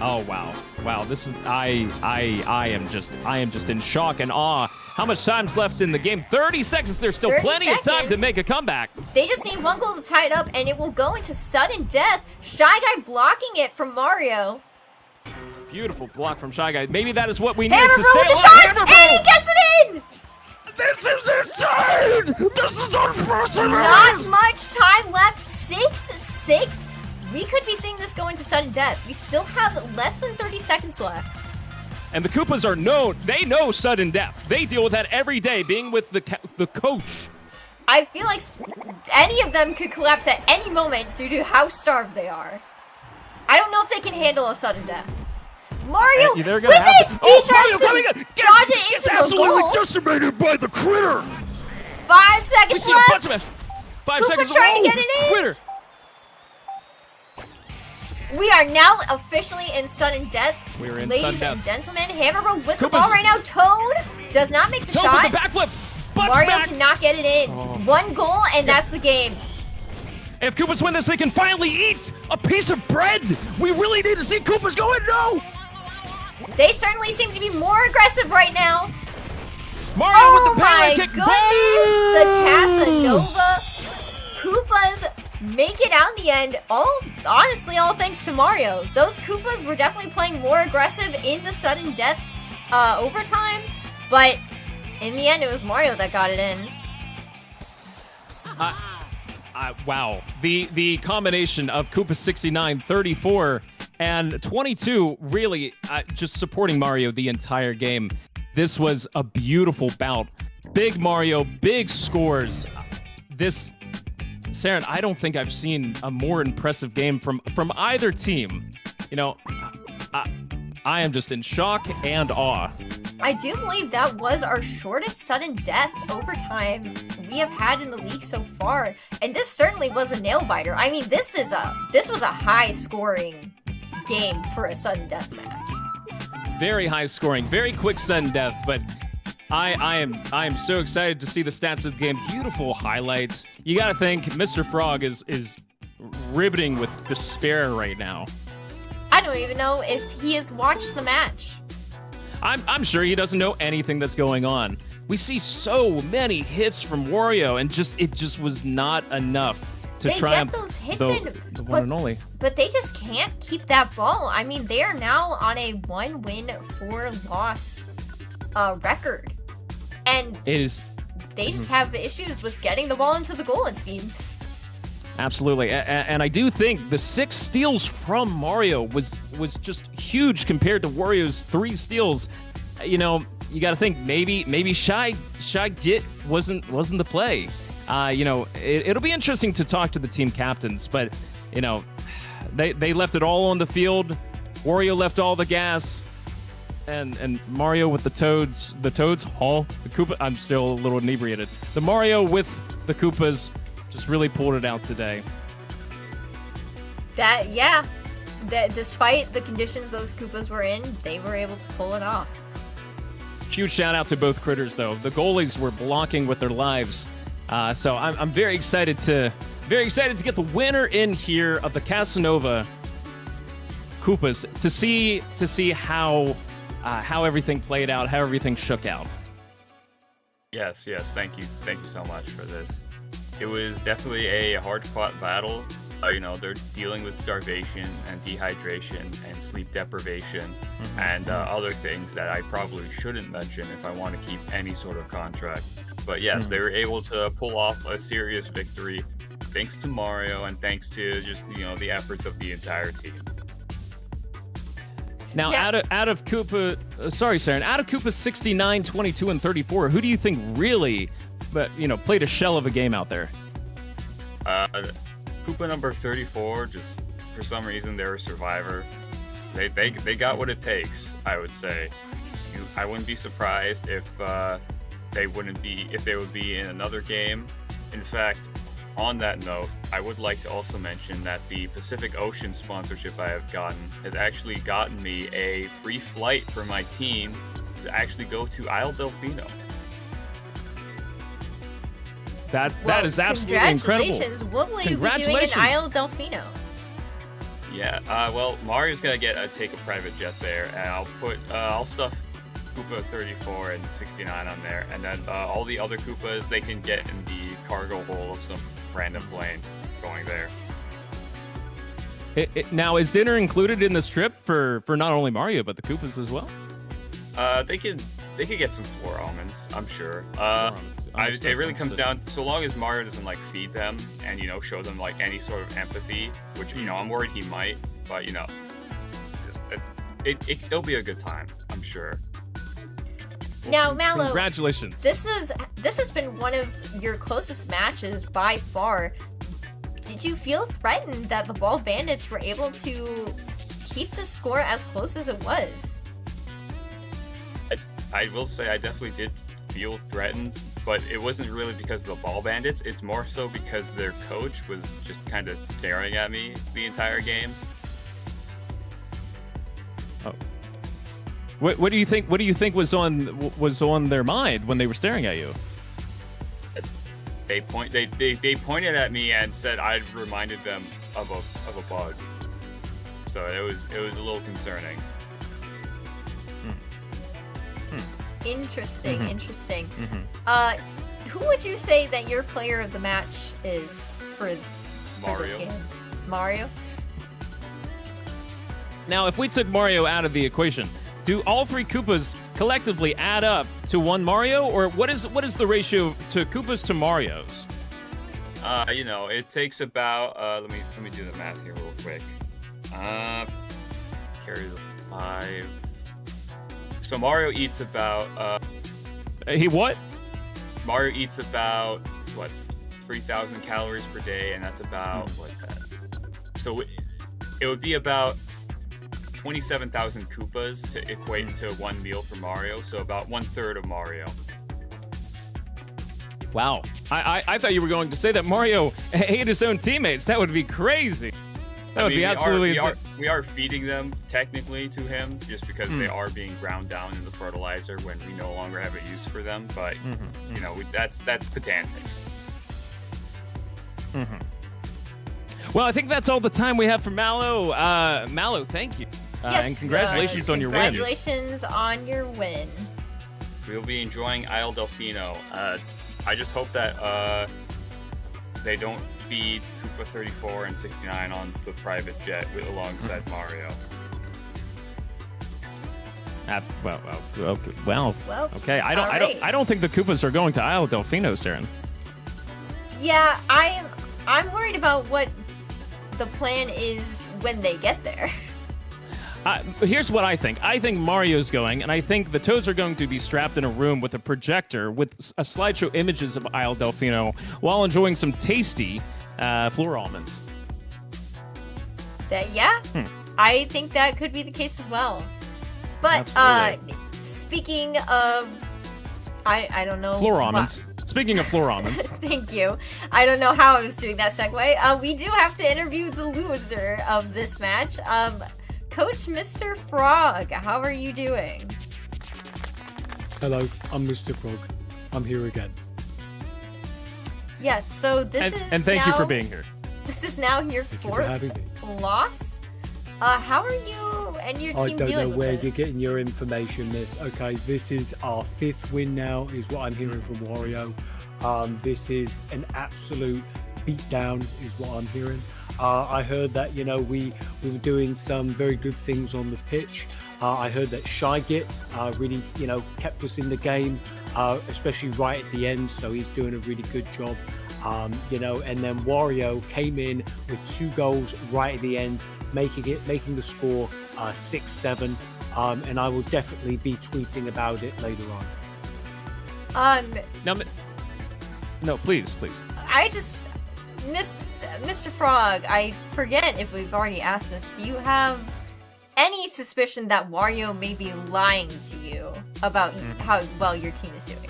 Oh wow, this is I am just in shock and awe. How much time's left in the game? 30 seconds. There's still 30 plenty of time to seconds. make a comeback. They just need one goal to tie it up, and it will go into sudden death. Shy Guy blocking it from Mario. Beautiful block from Shy Guy. Maybe that is what we need Hammer to Bro stay with the alive. shot, Hammer Bro! and he gets it in! This is insane! This is unprecedented! Not much time left. 6-6. We could be seeing this go into sudden death. We still have less than 30 seconds left. And the Koopas are known. They know sudden death. They deal with that every day, being with the coach. I feel like any of them could collapse at any moment due to how starved they are. I don't know if they can handle a sudden death. Mario They're with gonna have it! to- He Oh, tries Mario coming to in! dodge it Gets into the absolutely goal. decimated by the critter. 5 We seconds see a bunch left. of it. 5 Koopa seconds. trying to Oh, get it in. Critter. We are now officially in sudden death. We're in Ladies sudden death. and gentlemen, Hammer Bro with the Koopa's- ball right now. Toad does not make the Toad shot. with the backflip. Butts Mario back. cannot get it in. Oh. One goal, and that's the game. If Koopas win this, they can finally eat a piece of bread. We really need to see Koopas go in. No. They certainly seem to be more aggressive right now. Mario Oh with the my penalty kick. goodness! Boom! The Casanova Koopas make it out in the end. Honestly, all thanks to Mario. Those Koopas were definitely playing more aggressive in the sudden death overtime, but in the end, it was Mario that got it in. Wow. The combination of Koopa 69, 34, and 22 really just supporting Mario the entire game. This was a beautiful bout. Big Mario, big scores. Saren, I don't think I've seen a more impressive game from either team. You know, I am just in shock and awe. I do believe that was our shortest sudden death overtime we have had in the league so far, and this certainly was a nail biter. I mean, this was a high scoring game for a sudden death match. Very high scoring, very quick sudden death, but I am so excited to see the stats of the game. Beautiful highlights. You gotta think Mr. Frog is riveting with despair right now. I don't even know if he has watched the match. I'm sure he doesn't know anything that's going on. We see so many hits from Wario, and it just was not enough to They triumph get those hits the in, one but- and only. But they just can't keep that ball. I mean, they are now on a 1-win, 4-loss record. And It is they just have issues with getting the ball into the goal, it seems. absolutely, and I do think the 6 steals from Mario was just huge compared to Wario's 3 steals. You know, you got to think maybe Shy Git wasn't the play. You know, it'll be interesting to talk to the team captains, but you know, they left it all on the field. Wario left all the gas. And Mario with the Toads, the Koopa, I'm still a little inebriated. The Mario with the Koopas just really pulled it out today. That despite the conditions those Koopas were in, they were able to pull it off. Huge shout out to both critters, though. The goalies were blocking with their lives, so I'm very excited to get the winner in here of the Kasanova Koopas to see how everything played out, how everything shook out. Yes, thank you so much for this. It was definitely a hard-fought battle. They're dealing with starvation and dehydration and sleep deprivation and other things that I probably shouldn't mention if I want to keep any sort of contract. But yes, they were able to pull off a serious victory thanks to Mario and thanks to just, the efforts of the entire team. Now, out of Koopa, Saren, out of Koopa 69, 22, and 34, who do you think really, played a shell of a game out there? Koopa number 34, just for some reason they're a survivor. They got what it takes, I would say. I wouldn't be surprised if they would be in another game. In fact, on that note, I would like to also mention that the Pacific Ocean sponsorship I have gotten has actually gotten me a free flight for my team to actually go to Isle Delfino. That is absolutely incredible. Congratulations. What will you be doing in Isle Delfino? Yeah, well, Mario's gonna take a private jet there, and I'll stuff Koopa 34 and 69 on there, and then all the other Koopas they can get in the cargo hold of some random plane going there. Now, is dinner included in this trip for not only Mario but the Koopas as well? They could get some floor almonds, I'm sure. It really comes down, so long as Mario doesn't feed them and show them any sort of empathy, which I'm worried he might, but it'll be a good time, I'm sure. Now, Mallow, congratulations. This has been one of your closest matches by far. Did you feel threatened that the Ball Bandits were able to keep the score as close as it was? I will say I definitely did feel threatened, but it wasn't really because of the Ball Bandits. It's more so because their coach was just kind of staring at me the entire game. Oh. What do you think? What do you think was on their mind when they were staring at you? They pointed at me and said I reminded them of a bug. So it was a little concerning. Interesting. Who would you say that your player of the match is for this game? Mario? Now, if we took Mario out of the equation, do all three Koopas collectively add up to one Mario, or what is the ratio to Koopas to Marios? It takes about let me do the math here real quick. Carry the 5. So Mario eats about he what? Mario eats about 3,000 calories per day, and that's about what's that? So it would be about 27,000 Koopas to equate to one meal for Mario, so about 1/3 of Mario. Wow. I thought you were going to say that Mario ate his own teammates. That would be crazy. That would be absolutely... We are feeding them, technically, to him, just because they are being ground down in the fertilizer when we no longer have a use for them, but, that's pedantic. Well, I think that's all the time we have for Mallow. Mallow, thank you. Yes, and congratulations on your win. Congratulations on your win. We'll be enjoying Isle Delfino. I just hope that they don't feed Koopa 34 and 69 on the private jet alongside Mario. Okay. I don't think the Koopas are going to Isle Delfino, Saren. Yeah, I'm worried about what the plan is when they get there. Here's what I think. I think Mario's going, and I think the Toads are going to be strapped in a room with a projector with a slideshow images of Isle Delfino while enjoying some tasty floor almonds. I think that could be the case as well. But speaking of, I don't know. Floor almonds. Speaking of floor almonds. Thank you. I don't know how I was doing that segue. We do have to interview the loser of this match. Coach Mr. Frog, how are you doing? Hello, I'm Mr. Frog. I'm here again. Yes, so this is and thank you now- for being here. This is now your Thank you for fourth having me. loss. How are you and your I team don't know dealing where with you're this? getting your information, miss. Okay, this is our 5th win now, is what I'm hearing from Wario. This is an absolute beatdown, is what I'm hearing. I heard that, we were doing some very good things on the pitch. I heard that Shygit really, kept us in the game, especially right at the end, so he's doing a really good job. And then Wario came in with 2 goals right at the end, making the score 6-7. And I will definitely be tweeting about it later on. No, please. I just Mr. Frog, I forget if we've already asked this. Do you have any suspicion that Wario may be lying to you about how well your team is doing?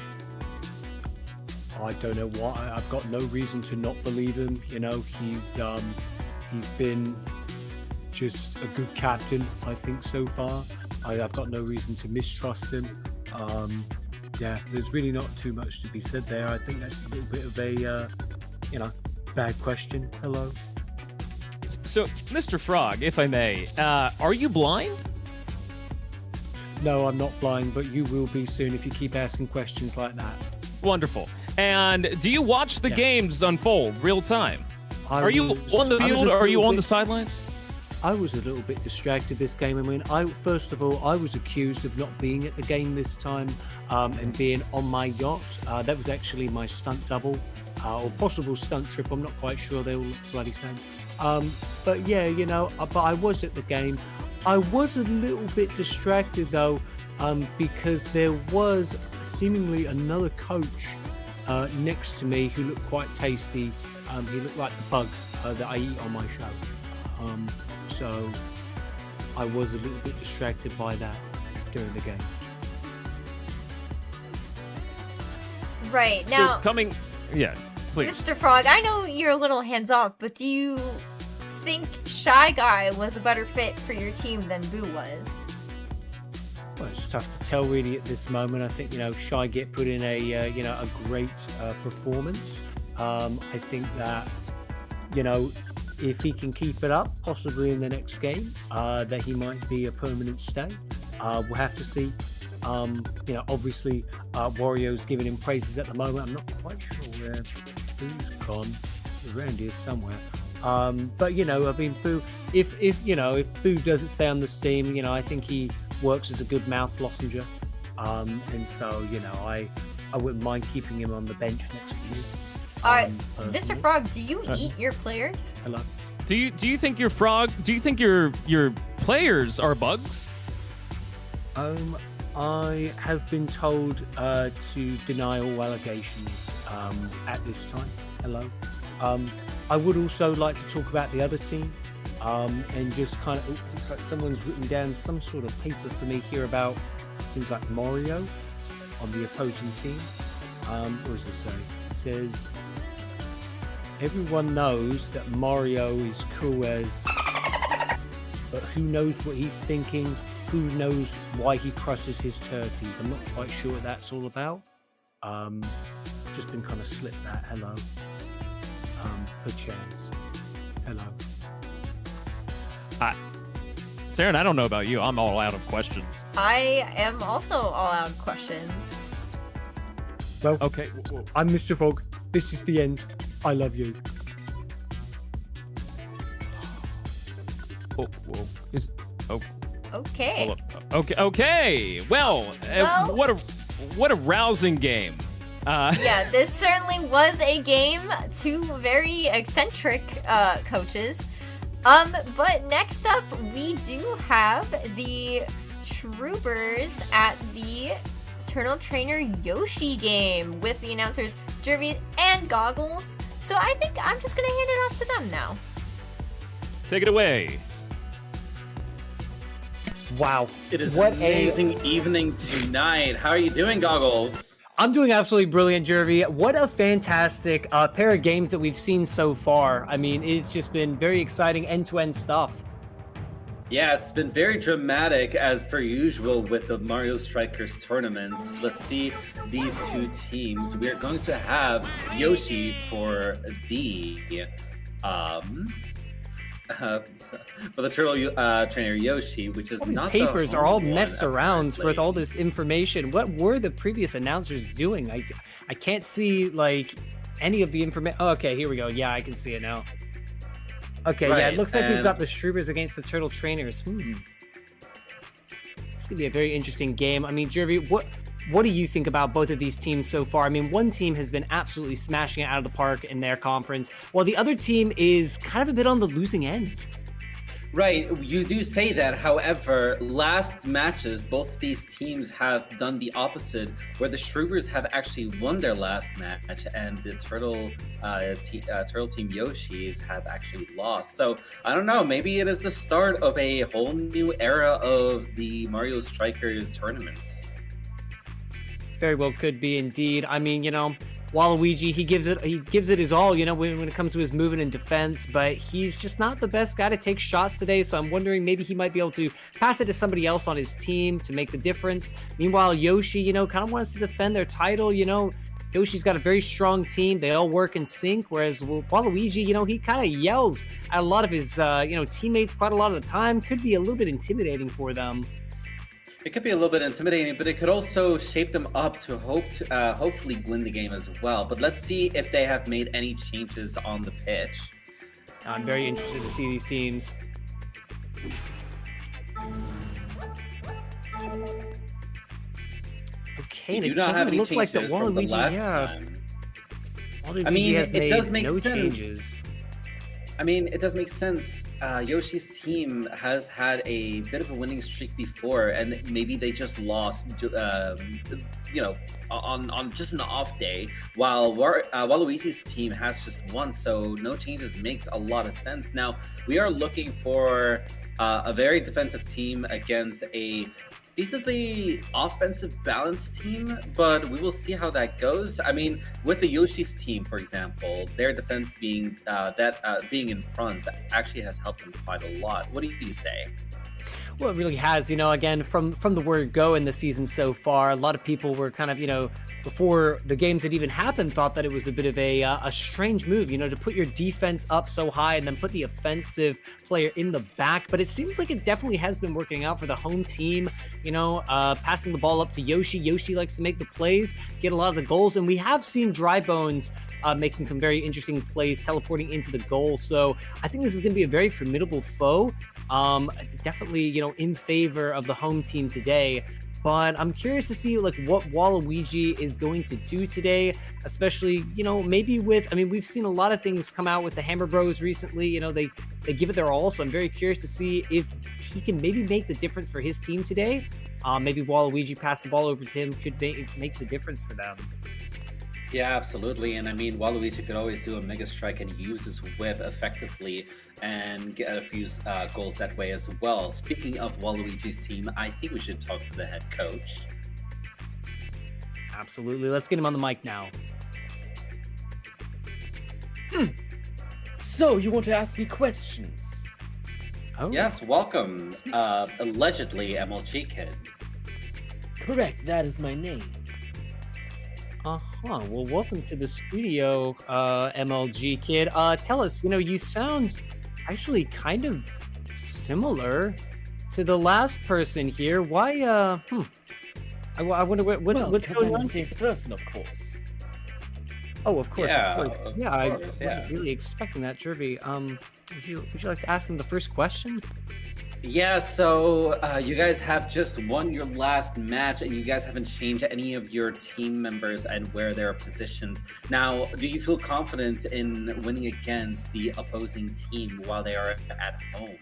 I don't know why. I've got no reason to not believe him. He's been just a good captain, I think, so far. I've got no reason to mistrust him. There's really not too much to be said there. I think that's a little bit of a, bad question. Hello. So, Mr. Frog, if I may, are you blind? No, I'm not blind, but you will be soon if you keep asking questions like that. Wonderful. And do you watch the games unfold real time? Are you on the field or are you on the sidelines? I was a little bit distracted this game. I mean, first of all, I was accused of not being at the game this time and being on my yacht. That was actually my stunt double or possible stunt trip. I'm not quite sure. They all look bloody same. But yeah, but I was at the game. I was a little bit distracted though because there was seemingly another coach next to me who looked quite tasty. He looked like the bug that I eat on my show. So I was a little bit distracted by that during the game. Right, now, Please. Mr. Frog, I know you're a little hands-off, but do you think Shy Guy was a better fit for your team than Boo was? Well, it's tough to tell really at this moment. I think, Shy Git put in a great performance. I think that, if he can keep it up, possibly in the next game, that he might be a permanent stay. We'll have to see. Obviously, Wario's giving him praises at the moment. I'm not quite sure where Boo's gone. Around here somewhere. But Boo. If Boo doesn't stay on this team, I think he works as a good mouth lozenger. And so, I wouldn't mind keeping him on the bench next to you. Mr. Frog, do you eat your players? Hello. Do you think your players are bugs? I have been told to deny all allegations at this time. Hello. I would also like to talk about the other team and just kind of looks like someone's written down some sort of paper for me here about seems like Mario on the opposing team. What does it say? It says everyone knows that Mario is cool as, but who knows what he's thinking? Who knows why he crushes his turkeys? I'm not quite sure what that's all about. Just been kind of slipped that. Hello. Perchance. Hello. Saren, I don't know about you. I'm all out of questions. I am also all out of questions. Well, Okay. I'm Mr. Frog. This is the end. I love you. Okay. Hold up. Okay. Well, what a rousing game. Yeah, this certainly was a game. 2 very eccentric coaches. But next up, we do have the Shroobers at the Eternal Trainer Yoshi game with the announcers Jervy and Goggles. So I think I'm just gonna hand it off to them now. Take it away. Wow. It is an amazing evening tonight. How are you doing, Goggles? I'm doing absolutely brilliant, Jervy. What a fantastic pair of games that we've seen so far. I mean, it's just been very exciting end-to-end stuff. Yeah, it's been very dramatic as per usual with the Mario Strikers tournaments. Let's see these two teams. We are going to have Yoshi for the for the turtle trainer Yoshi, which is All these not papers the are all only one, messed around apparently. with all this information. What were the previous announcers doing? I can't see like any of the information. Oh, okay, here we go. Yeah, I can see it now. Okay, yeah, it Right, looks like we've got and- the Shroobers against the Turtle Trainers. It's gonna be a very interesting game. I mean, Jervy, what do you think about both of these teams so far? I mean, one team has been absolutely smashing it out of the park in their conference, while the other team is kind of a bit on the losing end. Right, you do say that. However, last matches, both these teams have done the opposite, where the Shroobers have actually won their last match, and the Turtle Team Yoshis have actually lost. So I don't know. Maybe it is the start of a whole new era of the Mario Strikers tournaments. Very well could be indeed. I mean, Waluigi, he gives it his all, when it comes to his movement and defense, but he's just not the best guy to take shots today. So I'm wondering maybe he might be able to pass it to somebody else on his team to make the difference. Meanwhile, Yoshi, kind of wants to defend their title. Yoshi's got a very strong team. They all work in sync, whereas Waluigi, he kind of yells at a lot of his, teammates quite a lot of the time. Could be a little bit intimidating for them. It could be a little bit intimidating, but it could also shape them up to hopefully win the game as well. But let's see if they have made any changes on the pitch. I'm very interested to see these teams. Okay, and We it do not have doesn't any look like changes the from the Waluigi, last yeah. time. Waluigi I mean, has it made does make no sense. changes. I mean, it does make sense. Yoshi's team has had a bit of a winning streak before, and maybe they just lost, on just an off day, while Waluigi's team has just won, so no changes makes a lot of sense. Now, we are looking for a very defensive team against a decently offensive balanced team, but we will see how that goes. I mean, with the Yoshi's team, for example, their defense being in front actually has helped them quite a lot. What do you say? Well, it really has, again, from the word go in the season so far, a lot of people were kind of, before the games had even happened, thought that it was a bit of a strange move, to put your defense up so high and then put the offensive player in the back. But it seems like it definitely has been working out for the home team, passing the ball up to Yoshi. Yoshi likes to make the plays, get a lot of the goals. And we have seen Dry Bones making some very interesting plays, teleporting into the goal. So I think this is going to be a very formidable foe. Definitely, in favor of the home team today. But I'm curious to see what Waluigi is going to do today, especially, maybe we've seen a lot of things come out with the Hammer Bros recently. They give it their all. So I'm very curious to see if he can maybe make the difference for his team today. Maybe Waluigi pass the ball over to him could make the difference for them. Yeah, absolutely. And I mean, Waluigi could always do a Mega Strike and use his whip effectively and get a few goals that way as well. Speaking of Waluigi's team, I think we should talk to the head coach. Absolutely. Let's get him on the mic now. So, you want to ask me questions? Oh, Yes, welcome, allegedly MLG Kid. Correct, that is my name. Well, welcome to the studio, MLG Kid. Tell us, you sound actually kind of similar to the last person here. Why, I wonder what's because going I'm on? the same person, of course. Oh, of course, Yeah, of course. of Yeah, I course, wasn't yeah. really expecting that, Jervy. Would you like to ask him the first question? Yeah, so you guys have just won your last match, and you guys haven't changed any of your team members and where they're positioned. Now, do you feel confidence in winning against the opposing team while they are at home?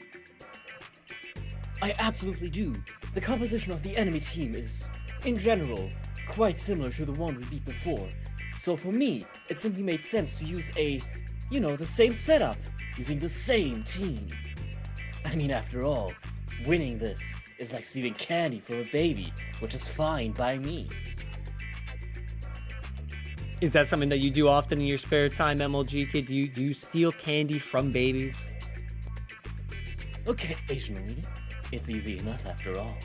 I absolutely do. The composition of the enemy team is, in general, quite similar to the one we beat before. So for me, it simply made sense to use the same setup, using the same team. I mean, after all, winning this is like stealing candy from a baby, which is fine by me. Is that something that you do often in your spare time, MLGK? Do you steal candy from babies? Occasionally. It's easy enough after all.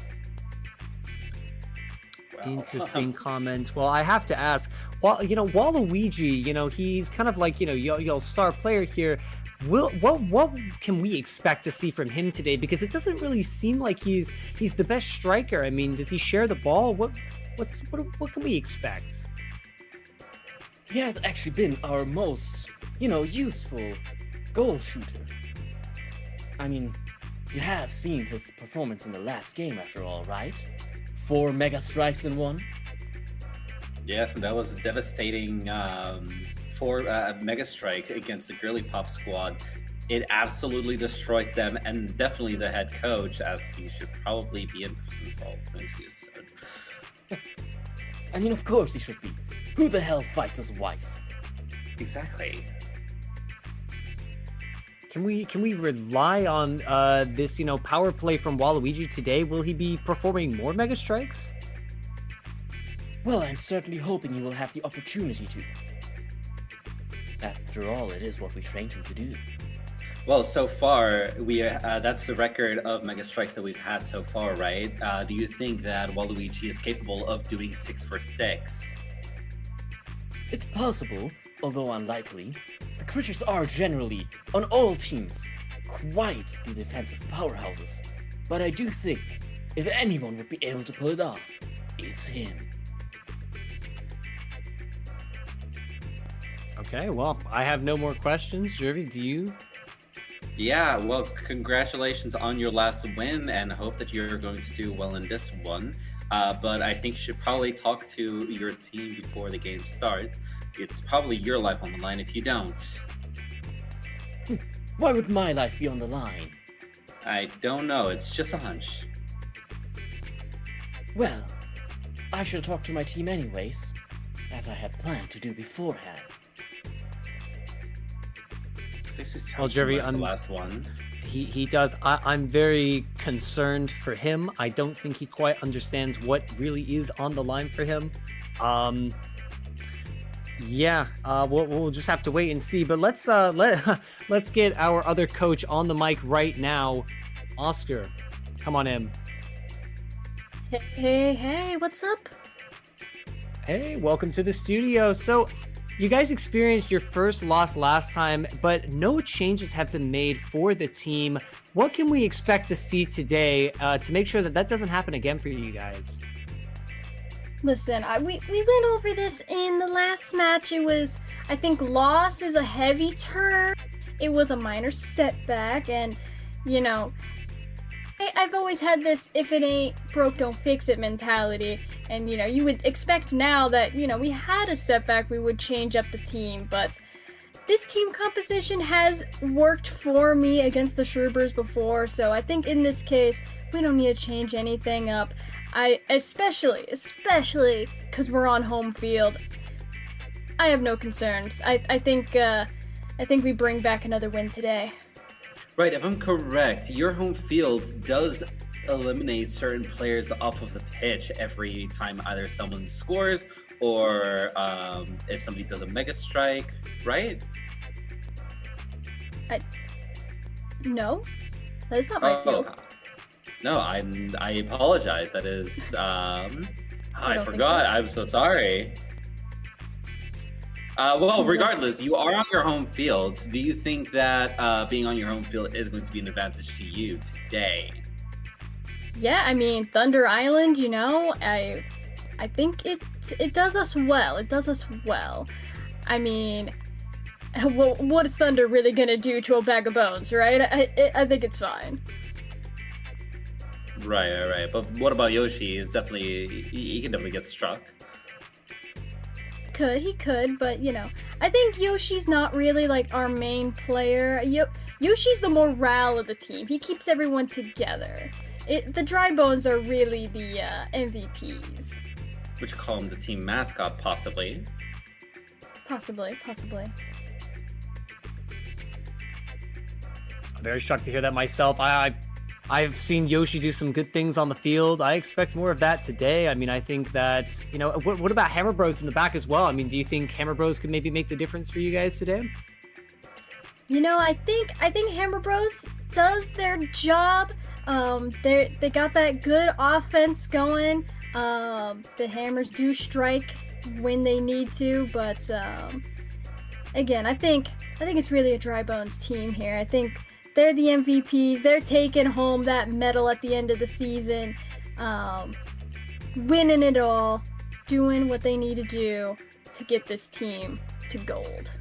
Interesting comment. Well, I have to ask, Waluigi, he's kind of like, your star player here. What can we expect to see from him today? Because it doesn't really seem like he's the best striker. I mean, does he share the ball? What can we expect? He has actually been our most, useful goal shooter. I mean, you have seen his performance in the last game after all, right? 4 mega strikes in 1. Yes, and that was a devastating 4 mega strike against the Girliepop squad. It absolutely destroyed them, and definitely the head coach, as he should probably be in prison for all things he said. I mean, of course he should be. Who the hell fights his wife? Exactly. Can we rely on this power play from Waluigi today? Will he be performing more mega strikes? Well, I'm certainly hoping he will have the opportunity to. After all, it is what we trained him to do. Well, so far, that's the record of mega strikes that we've had so far, right? Do you think that Waluigi is capable of doing 6 for 6? It's possible, although unlikely. The creatures are generally, on all teams, quite the defensive powerhouses. But I do think, if anyone would be able to pull it off, it's him. Okay, well, I have no more questions. Jervy, do you? Yeah, well, congratulations on your last win, and hope that you're going to do well in this one. But I think you should probably talk to your team before the game starts. It's probably your life on the line if you don't. Why would my life be on the line? I don't know, it's just a hunch. Well, I should talk to my team anyways, as I had planned to do beforehand. This is Well, Jerry, the last one. He does. I'm very concerned for him. I don't think he quite understands what really is on the line for him. We'll just have to wait and see. But let's get our other coach on the mic right now. Oscar, come on in. Hey, what's up? Hey, welcome to the studio. So, you guys experienced your first loss last time, but no changes have been made for the team. What can we expect to see today to make sure that doesn't happen again for you guys? Listen, we went over this in the last match. It was, I think, loss is a heavy term. It was a minor setback, and, I've always had this if it ain't broke, don't fix it mentality. And, you would expect now that, we had a setback, we would change up the team. But this team composition has worked for me against the Shroobers before. So I think in this case, we don't need to change anything up. Especially because we're on home field. I have no concerns. I think we bring back another win today. Right, if I'm correct, your home field does eliminate certain players off of the pitch every time either someone scores or if somebody does a mega strike, right? No, that is not my field. No, I apologize. That is I forgot. So. I'm so sorry. Well, regardless, you are on your home field. Do you think that being on your home field is going to be an advantage to you today? Yeah, I mean, Thunder Island, I think it does us well. It does us well. I mean, what is Thunder really gonna do to a bag of bones, right? I think it's fine. Right. But what about Yoshi? He can definitely get struck. He could, but I think Yoshi's not really like our main player. Yoshi's the morale of the team. He keeps everyone together. The dry bones are really the MVPs. Would you call him the team mascot, possibly? Possibly. I'm very shocked to hear that myself. I I've seen Yoshi do some good things on the field. I expect more of that today. I mean, I think that, what about Hammer Bros in the back as well? I mean, do you think Hammer Bros could maybe make the difference for you guys today? I think Hammer Bros does their job. They got that good offense going. The Hammers do strike when they need to, but again, I think it's really a Dry Bones team here. I think they're the MVPs. They're taking home that medal at the end of the season, winning it all, doing what they need to do to get this team to gold.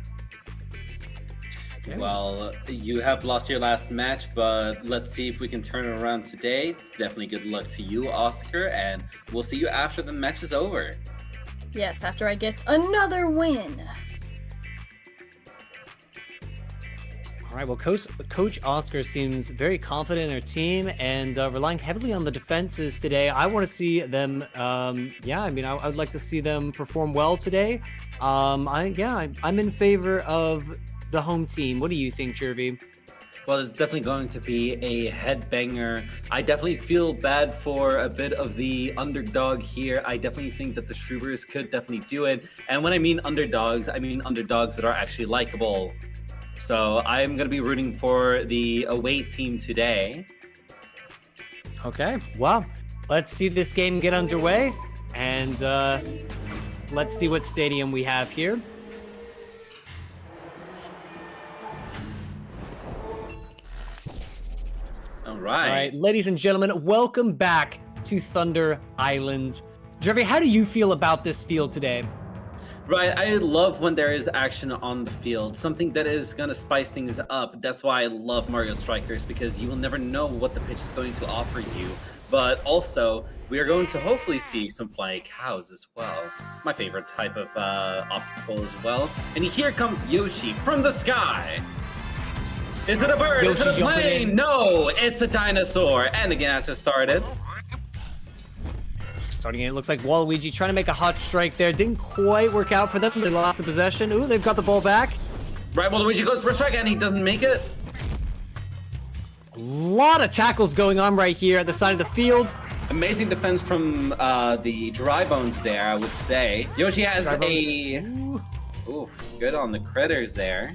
Well, you have lost your last match, but let's see if we can turn it around today. Definitely good luck to you, Oscar, and we'll see you after the match is over. Yes, after I get another win. All right, well, Coach Oscar seems very confident in her team and relying heavily on the defenses today. I want to see them, I would like to see them perform well today. I'm in favor of the home team. What do you think, Jervy? Well, it's definitely going to be a headbanger. I definitely feel bad for a bit of the underdog here. I definitely think that the Shroobers could definitely do it. And when I mean underdogs, I mean underdogs that are actually likable. So I'm going to be rooting for the away team today. Okay, well, let's see this game get underway. And let's see what stadium we have here. All All right. right, ladies and gentlemen, welcome back to Thunder Island. Jervy, how do you feel about this field today? Right, I love when there is action on the field, something that is going to spice things up. That's why I love Mario Strikers, because you will never know what the pitch is going to offer you. But also, we are going to hopefully see some flying cows as well. My favorite type of obstacle as well. And here comes Yoshi from the sky. Is it a bird? Yoshi Is it a jumping plane? in. No, it's a dinosaur. And again, as it started. Starting it looks like Waluigi trying to make a hot strike there. Didn't quite work out for them. They lost the possession. Ooh, they've got the ball back. Right, Waluigi goes for a strike and he doesn't make it. A lot of tackles going on right here at the side of the field. Amazing defense from the Dry Bones there, I would say. Yoshi has Ooh, good on the critters there.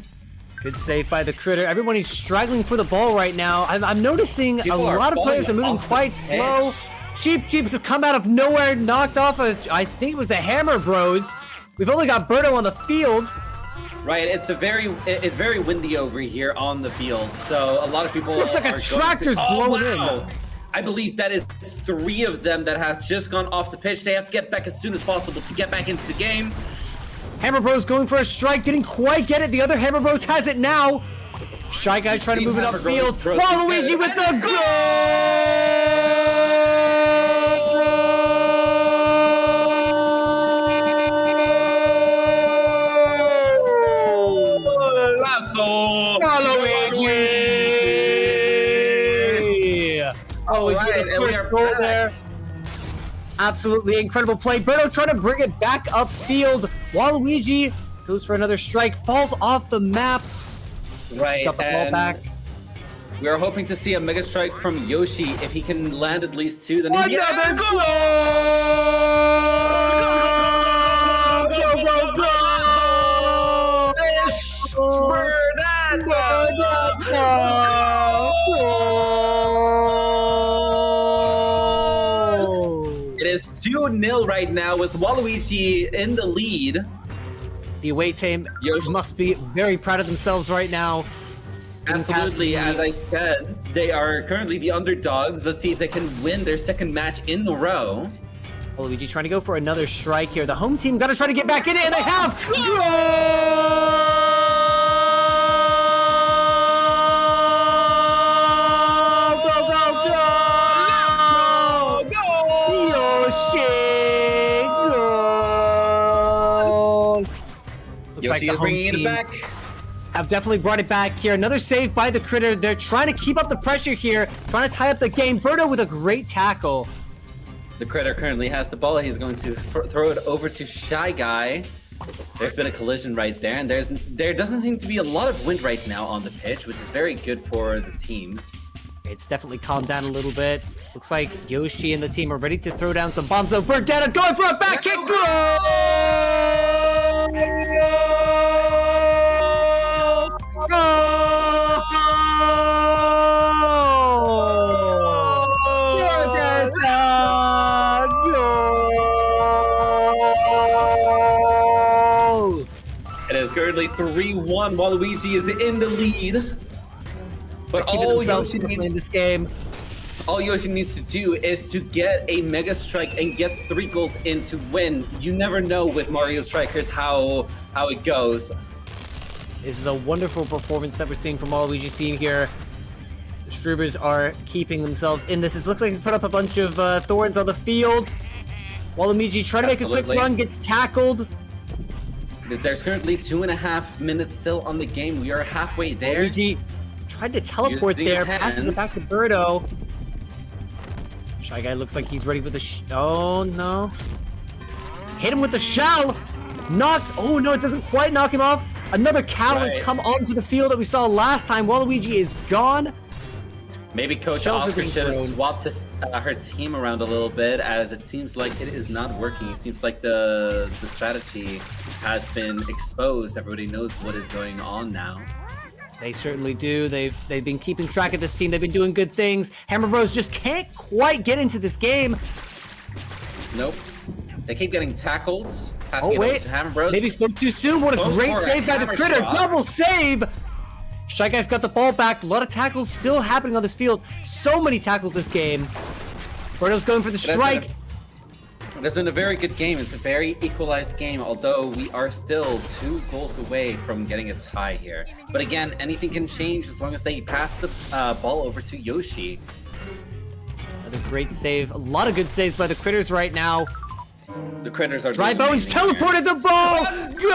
Good save by the critter. Everyone is struggling for the ball right now. I'm noticing a lot of players are moving quite slow. Cheap's come out of nowhere, knocked off I think it was the Hammer Bros. We've only got Berto on the field. Right, it's very windy over here on the field, so a lot of people Looks like a tractor's blowing in. I believe that is 3 of them that have just gone off the pitch. They have to get back as soon as possible to get back into the game. Hammer Bros going for a strike, didn't quite get it. The other Hammer Bros has it now. Shy Guy trying to move it upfield. Waluigi with the goal! Oh, he's with the first goal there. Absolutely incredible play. Berto trying to bring it back upfield. Waluigi goes for another strike, falls off the map. Right, got the ball back. We are hoping to see a mega strike from Yoshi. If he can land at least 2, then Another goal! Go, go, go! It is 2-0 right now with Waluigi in the lead. The away team must be very proud of themselves right now. Absolutely, as I said, they are currently the underdogs. Let's see if they can win their second match in a row. Waluigi trying to go for another strike here. The home team got to try to get back in it, and they have! Goal! Go, go, go! Yoshi! Goal! Looks Yoshi like the is home bringing team it back. have definitely brought it back here. Another save by the critter. They're trying to keep up the pressure here, trying to tie up the game. Berto with a great tackle. The critter currently has the ball. He's going to throw it over to Shy Guy. There's been a collision right there, and there doesn't seem to be a lot of wind right now on the pitch, which is very good for the teams. It's definitely calmed down a little bit. Looks like Yoshi and the team are ready to throw down some bombs, though. Bergdetta going for a back kick. Goal! It is currently 3-1 while Luigi is in the lead. But all Yoshi needs to do is to get a Mega Strike and get 3 goals in to win. You never know with Mario Strikers how it goes. This is a wonderful performance that we're seeing from Waluigi's team here. The Shroobers are keeping themselves in this. It looks like he's put up a bunch of thorns on the field. Waluigi trying to make a quick run, gets tackled. There's currently 2.5 minutes still on the game. We are halfway there. Waluigi tried to teleport there, passes it back to Birdo. Shy Guy looks like he's ready with a oh no. Hit him with the shell. Knocks, oh no, it doesn't quite knock him off. Another cow has come onto the field that we saw last time. Waluigi is gone. Maybe Coach Oscar should have swapped her team around a little bit, as it seems like it is not working. It seems like the strategy has been exposed. Everybody knows what is going on now. They certainly do. They've been keeping track of this team. They've been doing good things. Hammer Bros just can't quite get into this game. Nope. They keep getting tackled. Oh wait, Hammer Bros. Maybe spoke too soon. What a great save by the Critter. Double save. Shy Guy's got the ball back. A lot of tackles still happening on this field. So many tackles this game. Birdo's going for the strike. It has been a very good game. It's a very equalized game, although we are still 2 goals away from getting a tie here. But again, anything can change as long as they pass the ball over to Yoshi. Another great save. A lot of good saves by the Critters right now. The Critters are Dry Bones teleported the ball. Goal!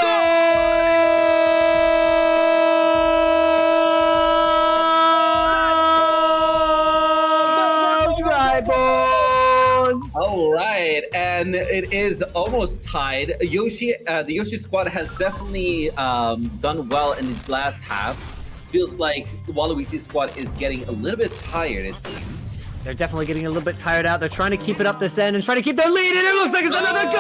Dry Bones. All right, and it is almost tied. Yoshi, the Yoshi squad has definitely done well in this last half. Feels like the Waluigi squad is getting a little bit tired, it seems. They're definitely getting a little bit tired out. They're trying to keep it up this end and trying to keep their lead, and it looks like it's another goal!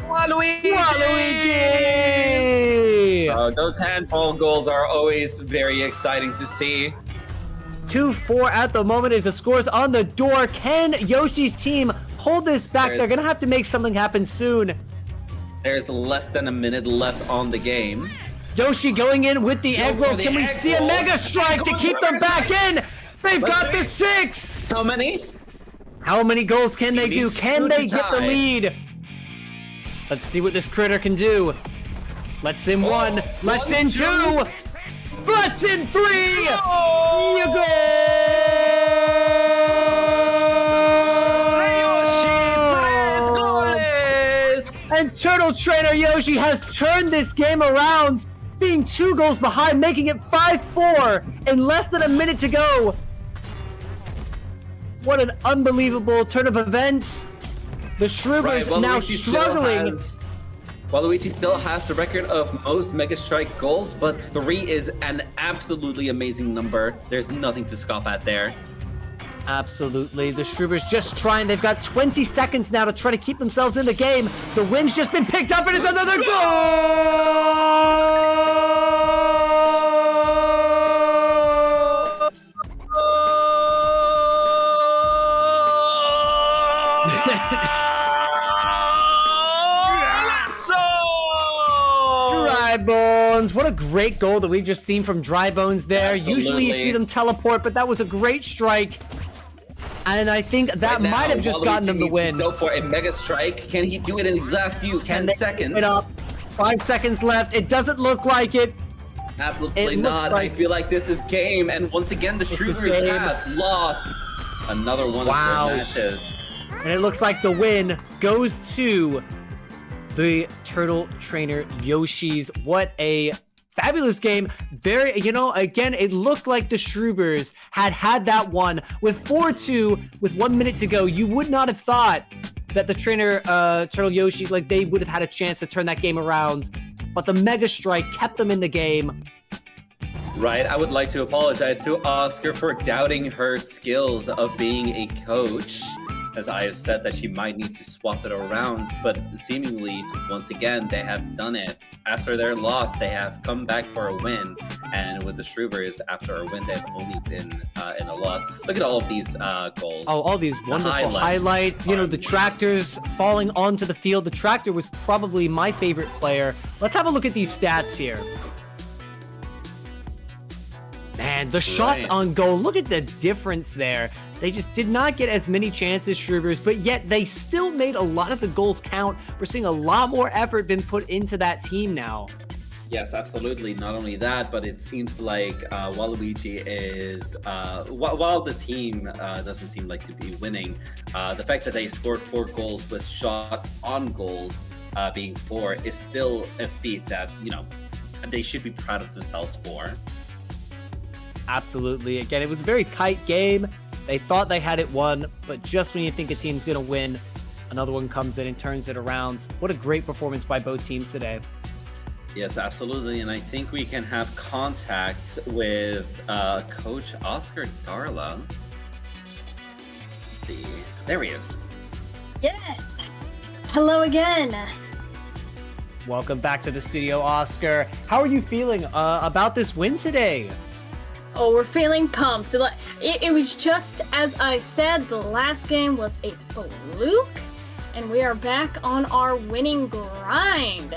Waluigi! Those handball goals are always very exciting to see. 2-4 at the moment as the score's on the door. Can Yoshi's team hold this back? They're gonna have to make something happen soon. There's less than a minute left on the game. Yoshi going in with the egg roll. Can we see a Mega Strike to keep them back in? They've got the 6! How many? How many goals can they do? Can they get the lead? Let's see what this Critter can do. Let's in 1. Let's in 2. Let's in 3. You go! And Turtle Trainer Yoshi has turned this game around, being 2 goals behind, making it 5-4 in less than a minute to go. What an unbelievable turn of events. The Shroobers now struggling. Waluigi still has the record of most Mega Strike goals, but 3 is an absolutely amazing number. There's nothing to scoff at there. Absolutely. The Shroobers just trying. They've got 20 seconds now to try to keep themselves in the game. The win's just been picked up, and it's another Dry Bones. What a great goal that we've just seen from Dry Bones there. Absolutely. Usually you see them teleport, but that was a great strike. And I think that might have just gotten them the win. Go for a Mega Strike. Can he do it in these last few 10 seconds? It up. 5 seconds left. It doesn't look like it. Absolutely not. I feel like this is game. And once again, the Shroobers have lost another one of their matches. And it looks like the win goes to the Turtle Trainer Yoshis. What a fabulous game. Very, again, it looked like the Shroobers had that one. With 4-2, with 1 minute to go, you would not have thought that the trainer, Turtle Yoshi, like they would have had a chance to turn that game around. but the Mega Strike kept them in the game. Right, I would like to apologize to Oscar for doubting her skills of being a coach, as I have said that she might need to swap it around, but seemingly, once again, they have done it. After their loss, they have come back for a win, and with the Shroobers, after a win, they've only been in a loss. Look at all of these goals. Oh, all these wonderful highlights. You know, the tractors falling onto the field. The tractor was probably my favorite player. Let's have a look at these stats here. Man, the shots on goal, look at the difference there. They just did not get as many chances, Shroobers, but yet they still made a lot of the goals count. We're seeing a lot more effort been put into that team now. Yes, absolutely. Not only that, but it seems like Waluigi is, while the team doesn't seem like to be winning, the fact that they scored 4 goals with shot on goals being 4 is still a feat that, you know, they should be proud of themselves for. Absolutely. Again, it was a very tight game. They thought they had it won, but just when you think a team's going to win, another one comes in and turns it around. What a great performance by both teams today. Yes, absolutely. And I think we can have contact with Coach Oscar Darla. Let's see. There he is. Yes. Hello again. Welcome back to the studio, Oscar. How are you feeling about this win today? Oh, we're feeling pumped. It was just as I said, the last game was a fluke, and we are back on our winning grind.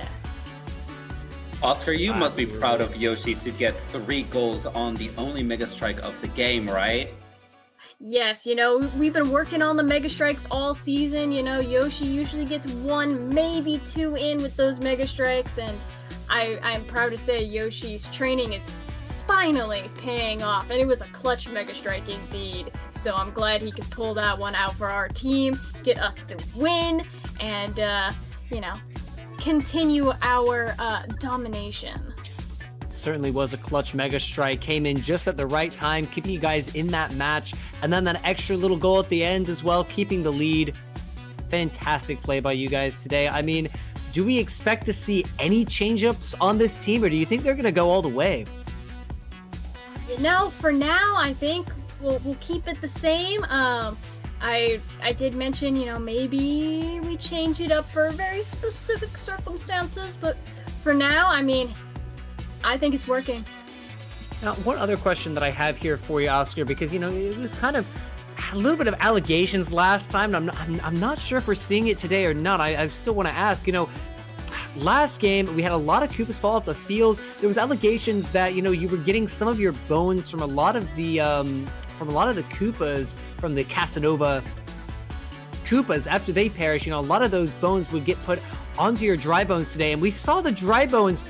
Oscar, you must be proud of Yoshi to get 3 goals on the only Mega Strike of the game, right? Yes, you know, we've been working on the Mega Strikes all season. You know, Yoshi usually gets 1, maybe 2 in with those Mega Strikes, and I'm proud to say Yoshi's training is finally paying off, and it was a clutch Mega Strike indeed. So I'm glad he could pull that one out for our team, get us the win, and you know, continue our domination. Certainly was a clutch Mega Strike, came in just at the right time, keeping you guys in that match, and then that extra little goal at the end as well, keeping the lead. Fantastic play by you guys today. I mean, do we expect to see any change-ups on this team, or do you think they're going to go all the way? You know, for now, I think we'll keep it the same. I did mention, you know, maybe we change it up for very specific circumstances, but for now, I mean, I think it's working. Now, one other question that I have here for you, Oscar, because, you know, it was kind of a little bit of allegations last time, and I'm not sure if we're seeing it today or not. I still want to ask, you know, last game, we had a lot of Koopas fall off the field. There was allegations that, you know, you were getting some of your bones from a lot of the Koopas, from the Kasanova Koopas. After they perish, you know, a lot of those bones would get put onto your dry bones today. And we saw the dry bones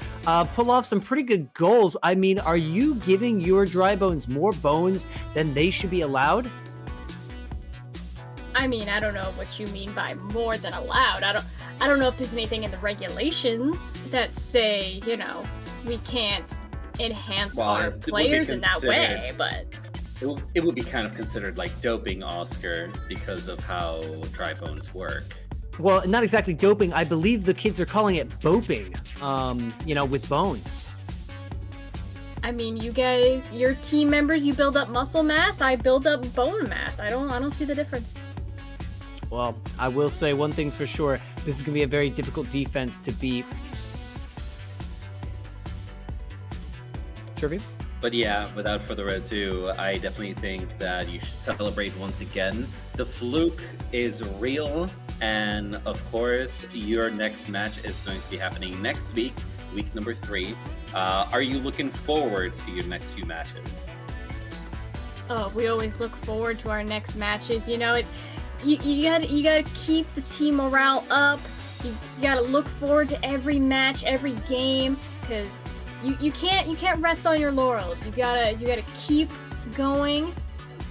pull off some pretty good goals. I mean, are you giving your dry bones more bones than they should be allowed? I mean, I don't know what you mean by more than allowed. I don't know if there's anything in the regulations that say, you know, we can't enhance our players in that way, but it would be kind of considered like doping, Oscar, because of how dry bones work. Well, not exactly doping. I believe the kids are calling it boping, you know, with bones. I mean, you guys, your team members, you build up muscle mass, I build up bone mass. I don't see the difference. Well, I will say one thing's for sure. This is going to be a very difficult defense to beat. Trivia? But yeah, without further ado, I definitely think that you should celebrate once again. The fluke is real, and of course, your next match is going to be happening next week, week number 3. Are you looking forward to your next few matches? Oh, we always look forward to our next matches. You know, you gotta keep the team morale up. You gotta look forward to every match, every game, because you can't rest on your laurels. You gotta keep going,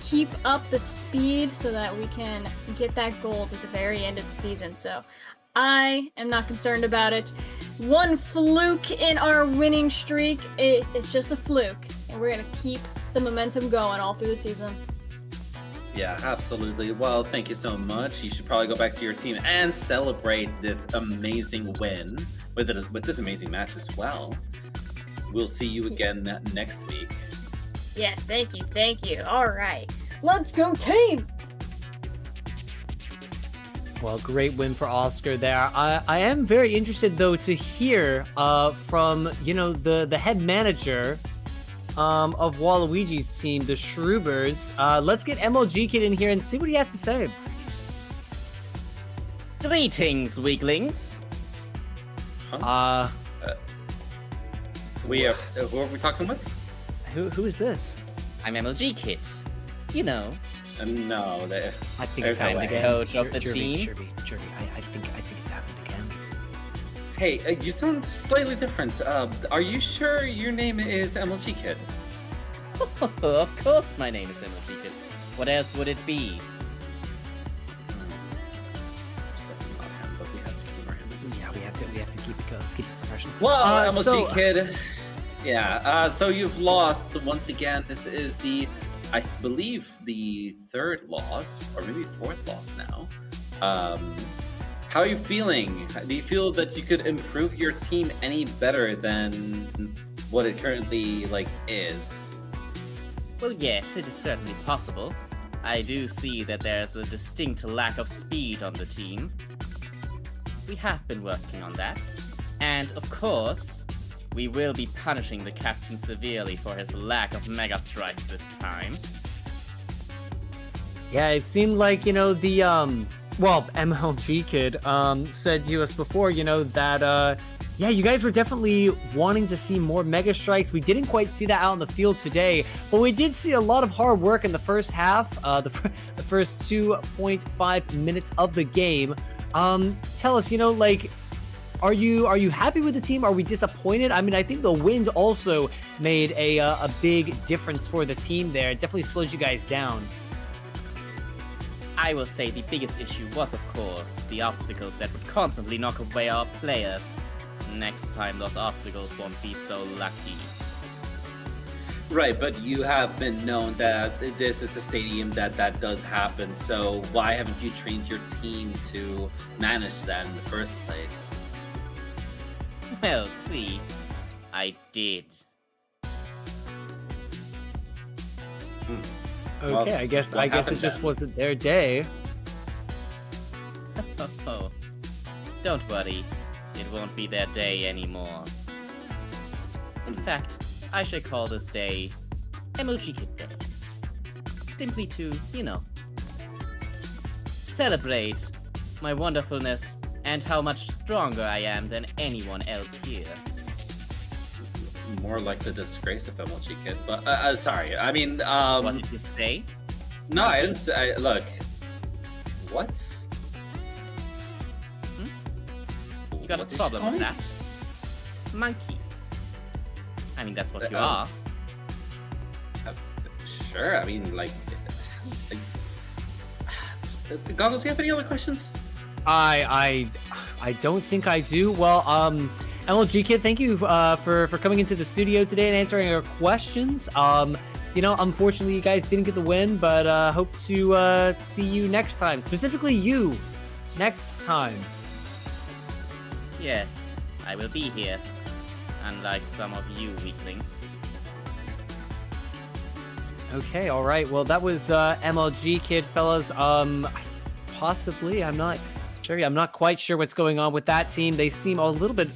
keep up the speed so that we can get that gold at the very end of the season. So I am not concerned about it. One fluke in our winning streak, it's just a fluke, and we're gonna keep the momentum going all through the season. Yeah, absolutely. Well, thank you so much. You should probably go back to your team and celebrate this amazing win with this amazing match as well. We'll see you again next week. Yes, thank you. All right, let's go team. Well, great win for Oscar there. I am very interested though to hear from the head manager of Waluigi's team, the Shroobers. Let's get MLG Kid in here and see what he has to say. Greetings, weaklings. Huh? Who are we talking with? Who is this? I'm MLG Kit. You know, No, I think There's it's no happened way. again. Coach of the team. Jerby, I think it's happened again. Hey, you sound slightly different. Are you sure your name is MLG Kid? Of course my name is MLG Kit. What else would it be? It's definitely not him, but we have to humor him. Yeah, we have to keep it going. Let's keep it professional. Well, MLG so- Kid. Yeah, so you've lost once again. This is I believe, the third loss, or maybe fourth loss now. How are you feeling? Do you feel that you could improve your team any better than what it currently is? Well, yes, it is certainly possible. I do see that there's a distinct lack of speed on the team. We have been working on that. And, of course, we will be punishing the captain severely for his lack of Mega Strikes this time. Yeah, it seemed like, MLG Kid said to us before, that, you guys were definitely wanting to see more Mega Strikes. We didn't quite see that out in the field today, but we did see a lot of hard work in the first half, the first 2.5 minutes of the game. Tell us, are you happy with the team? Are we disappointed? I mean, I think the wins also made a big difference for the team there. It definitely slowed you guys down. I will say the biggest issue was, of course, the obstacles that would constantly knock away our players. Next time, those obstacles won't be so lucky. Right, but you have been known that this is the stadium that does happen, so why haven't you trained your team to manage that in the first place? Well, see, I did. Well, Okay, I guess what it happened just then? wasn't their day. Oh, don't worry, it won't be their day anymore. In fact, I should call this day Emoji Kid Day. Simply to, celebrate my wonderfulness and how much stronger I am than anyone else here. More like the disgrace of MLG Kid, but sorry. I mean, What did you say? no, I didn't say. Look, what? You got What a did you problem call with me? that? Monkey. I mean, that's what you Uh, are. Sure. I mean, like, Goggles. Do you have any other questions? I don't think I do. Well, MLG Kid, thank you for coming into the studio today and answering our questions. Unfortunately, you guys didn't get the win, but hope to see you next time. Specifically, you next time. Yes, I will be here. Unlike some of you weaklings. Okay, all right. Well, that was MLG Kid, fellas. Possibly, I'm not sure. I'm not quite sure what's going on with that team. They seem a little bit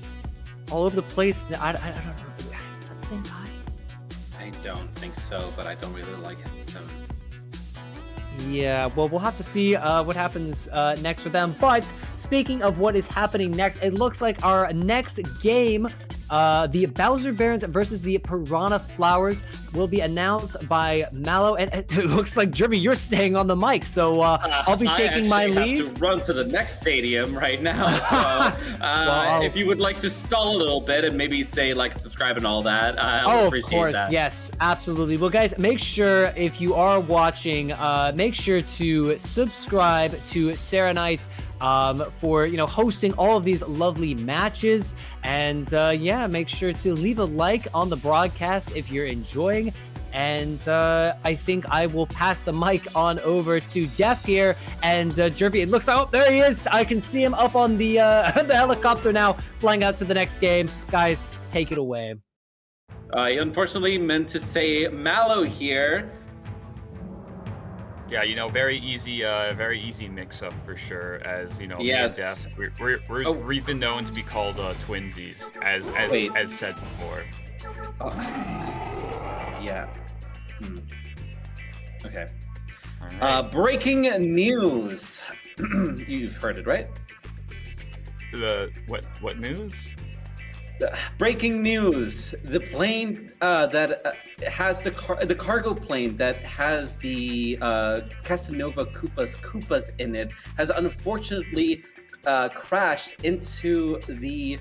all over the place. I don't know. Is that the same guy? I don't think so, but I don't really like him. Yeah, well, we'll have to see what happens next with them. But speaking of what is happening next, it looks like our next game, the Bowser Barons versus the Piranha Flowers, will be announced by Mallow. And it looks like, Jeremy, you're staying on the mic, so I'll be taking my I lead. have to run to the next stadium right now. So if you would like to stall a little bit and maybe say like, subscribe, and all that, I would appreciate of course, that. yes, absolutely. Well, guys, make sure if you are watching, make sure to subscribe to Sarah Knight for hosting all of these lovely matches, and make sure to leave a like on the broadcast if you're enjoying And I think I will pass the mic on over to Def here. And Jervy, it looks like, oh, there he is. I can see him up on the the helicopter now, flying out to the next game. Guys, take it away. I unfortunately meant to say Mallow here. Yeah, very easy mix-up for sure. As you know, yes. me and Def, we've been known to be called twinsies, as said before. Yeah. Okay. All right. Breaking news. You've heard it, right? What news? Breaking news: the plane that has the cargo plane that has the Kasanova Koopas in it has unfortunately crashed into the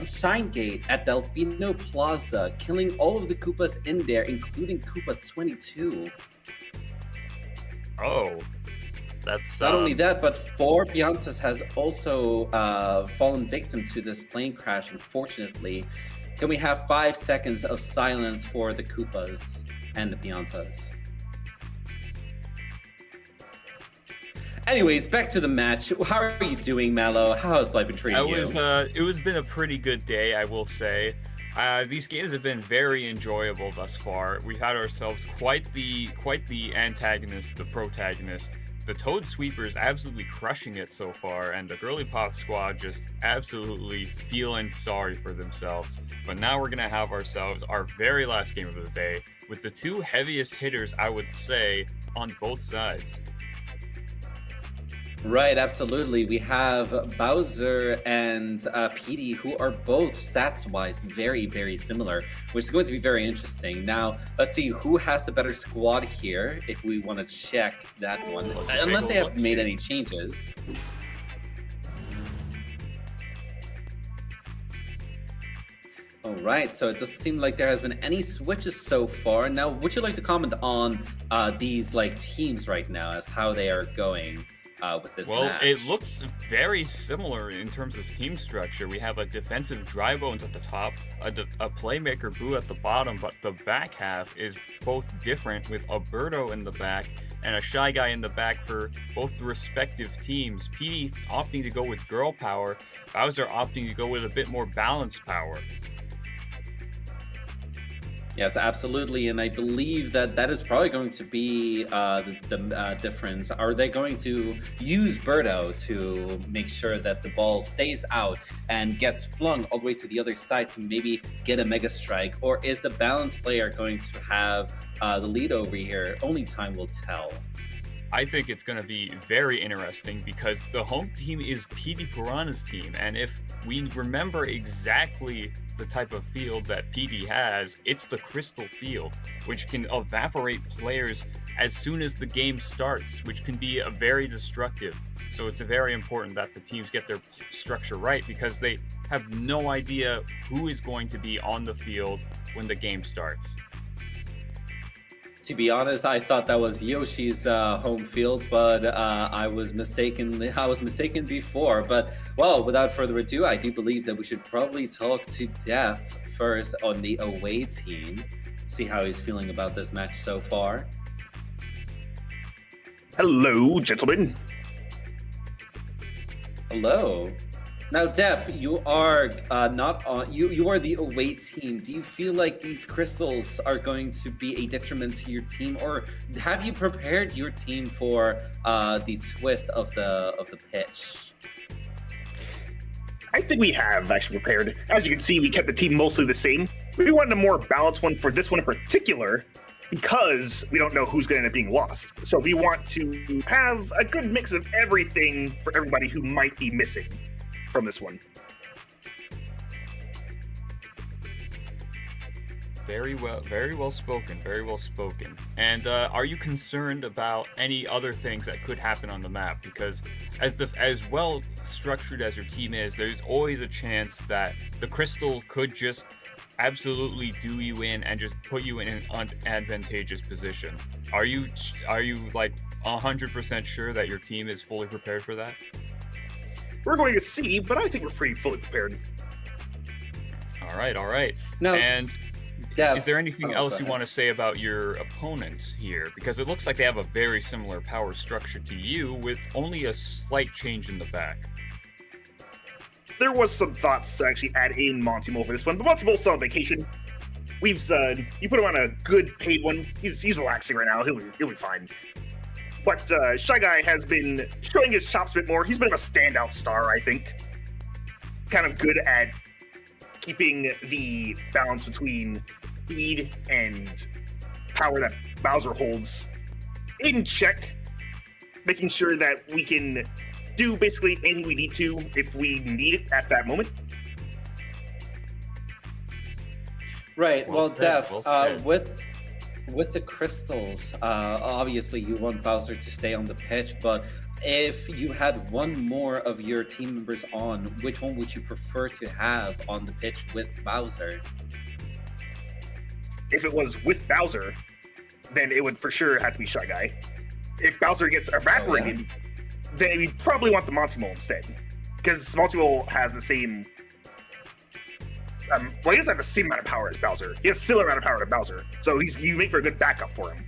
Shine Gate at Delfino Plaza, killing all of the Koopas in there, including Koopa 22. Oh. That's not only that, but 4 Piantas has also fallen victim to this plane crash, unfortunately. Can we have 5 seconds of silence for the Koopas and the Piantas? Anyways, back to the match. How are you doing, Mallow? How has life been treating you? It was been a pretty good day, I will say. These games have been very enjoyable thus far. We've had ourselves quite the antagonist, the protagonist. The Toad Sweepers absolutely crushing it so far, and the Girliepop squad just absolutely feeling sorry for themselves. But now we're gonna have ourselves our very last game of the day with the 2 heaviest hitters, I would say, on both sides. Right, absolutely. We have Bowser and Petey, who are both stats-wise very, very similar, which is going to be very interesting. Now, let's see who has the better squad here, if we want to check that one. Unless they have made any changes. All right, so it doesn't seem like there has been any switches so far. Now, would you like to comment on these teams right now, as how they are going? With this match. It looks very similar in terms of team structure. We have a defensive dry bones at the top, a playmaker Boo at the bottom, but the back half is both different, with Alberto in the back and a Shy Guy in the back for both the respective teams. Petey opting to go with girl power, Bowser opting to go with a bit more balanced power. Yes, absolutely, and I believe that is probably going to be the difference. Are they going to use Birdo to make sure that the ball stays out and gets flung all the way to the other side to maybe get a Mega Strike, or is the balanced player going to have the lead over here? Only time will tell. I think it's going to be very interesting because the home team is PD Piranha's team, and if we remember exactly the type of field that PD has, it's the crystal field, which can evaporate players as soon as the game starts, which can be very destructive. So it's very important that the teams get their structure right, because they have no idea who is going to be on the field when the game starts. To be honest, I thought that was Yoshi's home field, but I was mistaken. I was mistaken before. But well, without further ado, I do believe that we should probably talk to Def first on the away team, see how he's feeling about this match so far. Hello, gentlemen. Hello. Now, Def, you are not on. You are the away team. Do you feel like these crystals are going to be a detriment to your team, or have you prepared your team for the twist of the pitch? I think we have actually prepared. As you can see, we kept the team mostly the same. We wanted a more balanced one for this one in particular, because we don't know who's going to end up being lost. So we want to have a good mix of everything for everybody who might be missing from this one. Very well spoken. And are you concerned about any other things that could happen on the map? Because as well structured as your team is, there's always a chance that the crystal could just absolutely do you in and just put you in an advantageous position. Are you like 100% sure that your team is fully prepared for that? We're going to see, but I think we're pretty fully prepared. All right. Now, And Dev, Is there anything oh, else go you ahead. want to say about your opponents here? Because it looks like they have a very similar power structure to you, with only a slight change in the back. There was some thoughts to actually add in Monty Mole for this one, but Monty Mole's still on vacation. You put him on a good paid one. He's relaxing right now. He'll be fine. But Shy Guy has been showing his chops a bit more. He's been a standout star, I think. Kind of good at keeping the balance between speed and power that Bowser holds in check, making sure that we can do basically anything we need to if we need it at that moment. Right. Well, said, Dev, well said. with the crystals, obviously you want Bowser to stay on the pitch, but if you had one more of your team members on, which one would you prefer to have on the pitch with Bowser? If it was with Bowser, then it would for sure have to be Shy Guy. If Bowser gets evaporated, then we probably want the Monty Mole instead. Because Monty Mole has the same... well, he doesn't have the same amount of power as Bowser. He has a similar amount of power to Bowser. So you make for a good backup for him.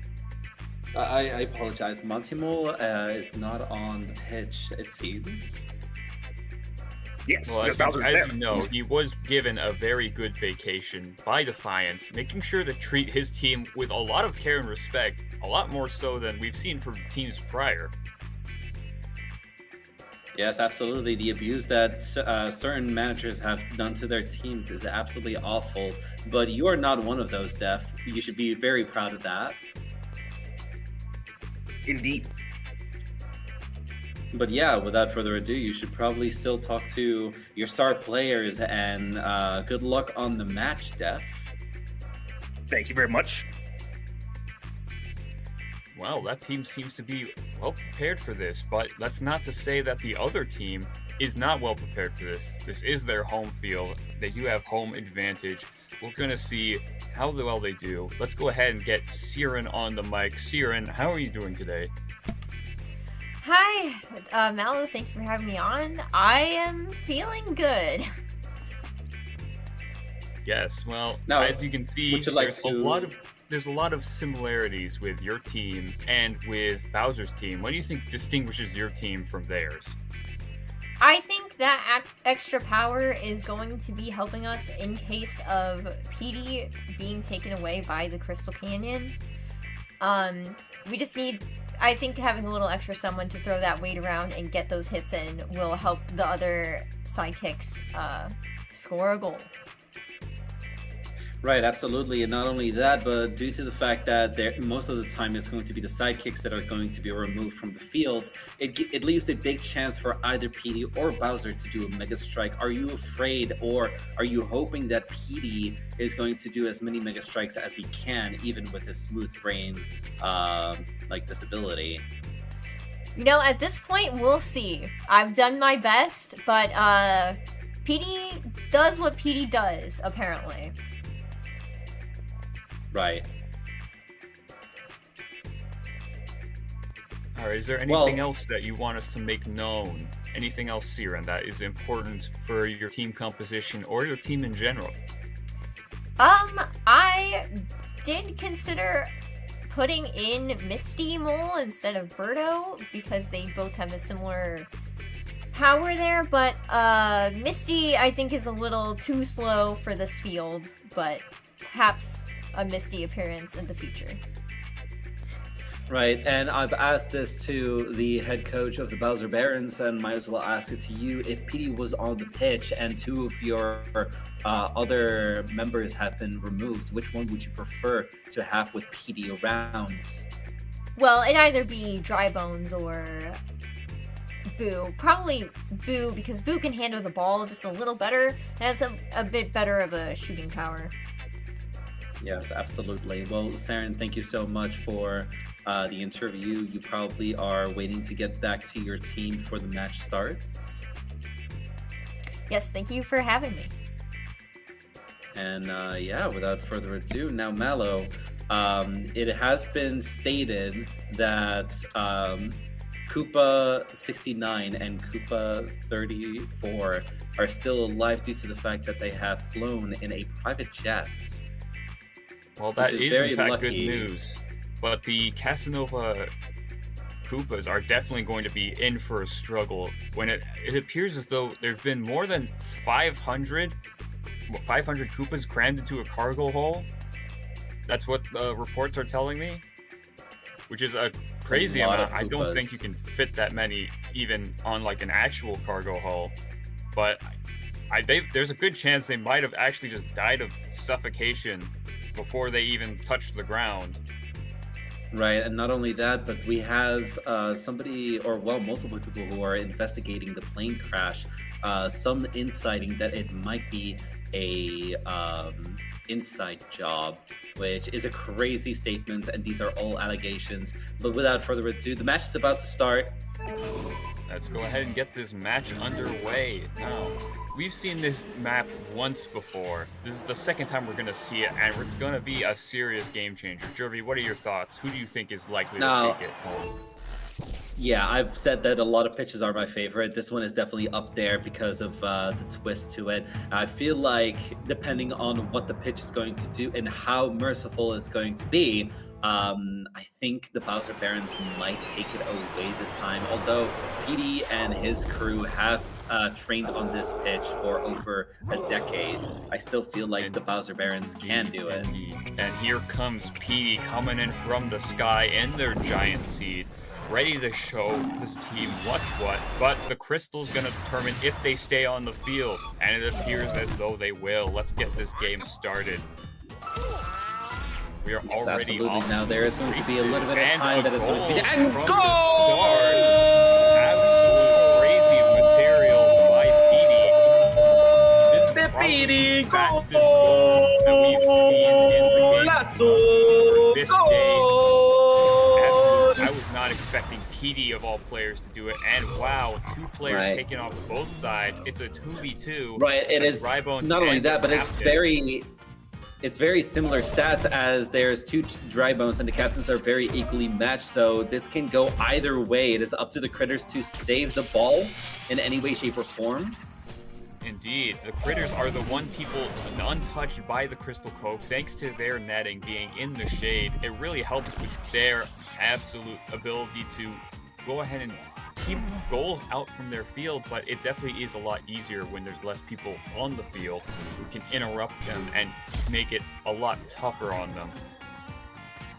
I apologize. Monty Mole is not on the pitch, it seems. Yes, Well, because as Bowser's there. you know, he was given a very good vacation by Defiance, making sure to treat his team with a lot of care and respect, a lot more so than we've seen from teams prior. Yes, absolutely. The abuse that certain managers have done to their teams is absolutely awful, but you are not one of those, Def. You should be very proud of that. Indeed. But yeah, without further ado, you should probably still talk to your star players, and good luck on the match, Def. Thank you very much. Wow, that team seems to be well prepared for this, but that's not to say that the other team is not well prepared for this. This is their home field. They do have home advantage. We're going to see how well they do. Let's go ahead and get Siren on the mic. Siren, how are you doing today? Hi, Mallow, thank you for having me on. I am feeling good. Yes, well, Now, as you can see, would you like there's a lot of similarities with your team and with Bowser's team. What do you think distinguishes your team from theirs? I think that extra power is going to be helping us in case of PD being taken away by the Crystal Canyon. We just need, I think having a little extra someone to throw that weight around and get those hits in will help the other sidekicks score a goal. Right, absolutely. And not only that, but due to the fact that most of the time it's going to be the sidekicks that are going to be removed from the field, it leaves a big chance for either PD or Bowser to do a Mega Strike. Are you afraid, or are you hoping that PD is going to do as many Mega Strikes as he can, even with his smooth brain disability? You know, at this point, we'll see. I've done my best, but PD does what PD does, apparently. Right. Alright, is there anything else that you want us to make known? Anything else, Siren, that is important for your team composition or your team in general? I did consider putting in Misty Mole instead of Birdo because they both have a similar power there, but Misty I think is a little too slow for this field, but perhaps a Misty appearance in the future. Right, and I've asked this to the head coach of the Bowser Barons, and might as well ask it to you. If PD was on the pitch and two of your other members have been removed, which one would you prefer to have with PD around? Well, it'd either be Dry Bones or Boo. Probably Boo, because Boo can handle the ball just a little better and has a bit better of a shooting power. Yes, absolutely. Well, Saren, thank you so much for the interview. You probably are waiting to get back to your team before the match starts. Yes, thank you for having me. And without further ado, now Mallow, it has been stated that Koopa 69 and Koopa 34 are still alive due to the fact that they have flown in a private jet. Well, that Which is is very in fact lucky. good news. But the Kasanova Koopas are definitely going to be in for a struggle when it appears as though there's been more than 500 Koopas crammed into a cargo hold. That's what the reports are telling me, which is a crazy lot amount. of I don't think Koopas. you can fit that many even on like an actual cargo hull, but there's a good chance they might have actually just died of suffocation before they even touched the ground. Right, and not only that, but we have multiple people who are investigating the plane crash. Some inciting that it might be a inside job, which is a crazy statement, and these are all allegations. But without further ado, the match is about to start. Let's go ahead and get this match underway. Now, we've seen this map once before. This is the second time we're going to see it, and it's going to be a serious game changer. Jervy, what are your thoughts? Who do you think is likely to take it home? Yeah, I've said that a lot of pitches are my favorite. This one is definitely up there because of the twist to it. I feel like depending on what the pitch is going to do and how merciful it's going to be, I think the Bowser Barons might take it away this time. Although PD and his crew have trained on this pitch for over a decade, I still feel like the Bowser Barons can do it. Indeed. And here comes PD coming in from the sky in their giant seed, ready to show this team what's what, but the crystal's going to determine if they stay on the field, and it appears as though they will. Let's get this game started. We are Yes, already absolutely. off Now there is going to be a little bit of and time a that is going to be goal and from goal! the start. Absolute crazy material by PD. This is probably the fastest goal that we've seen in the game thus far this day. Absolutely. I was not expecting PD of all players to do it, and wow, two players Right. taking off both sides. It's a 2v2. Right, it is Rybones not only and the that, but it's very similar stats, as there's two dry bones and the captains are very equally matched, so this can go either way. It is up to the critters to save the ball in any way, shape, or form. Indeed, the critters are the one people untouched by the Crystal Cove thanks to their netting being in the shade. It really helps with their absolute ability to go ahead and keep goals out from their field, but it definitely is a lot easier when there's less people on the field who can interrupt them and make it a lot tougher on them.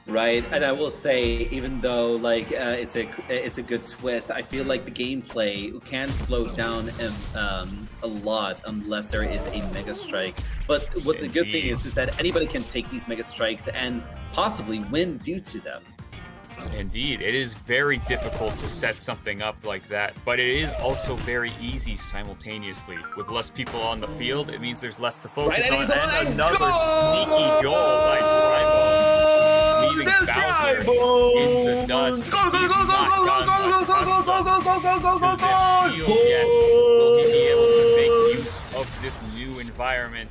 Right, and I will say, even though it's a good twist, I feel like the gameplay can slow down a lot unless there is a Mega Strike. But what the good thing is that anybody can take these Mega Strikes and possibly win due to them. Indeed, it is very difficult to set something up like that, but it is also very easy simultaneously. With less people on the field, it means there's less to focus on, and another sneaky goal by Drybones, leaving Bowser in the dust. He's not gotten accustomed to this field yet. Will he be able to make use of this new environment?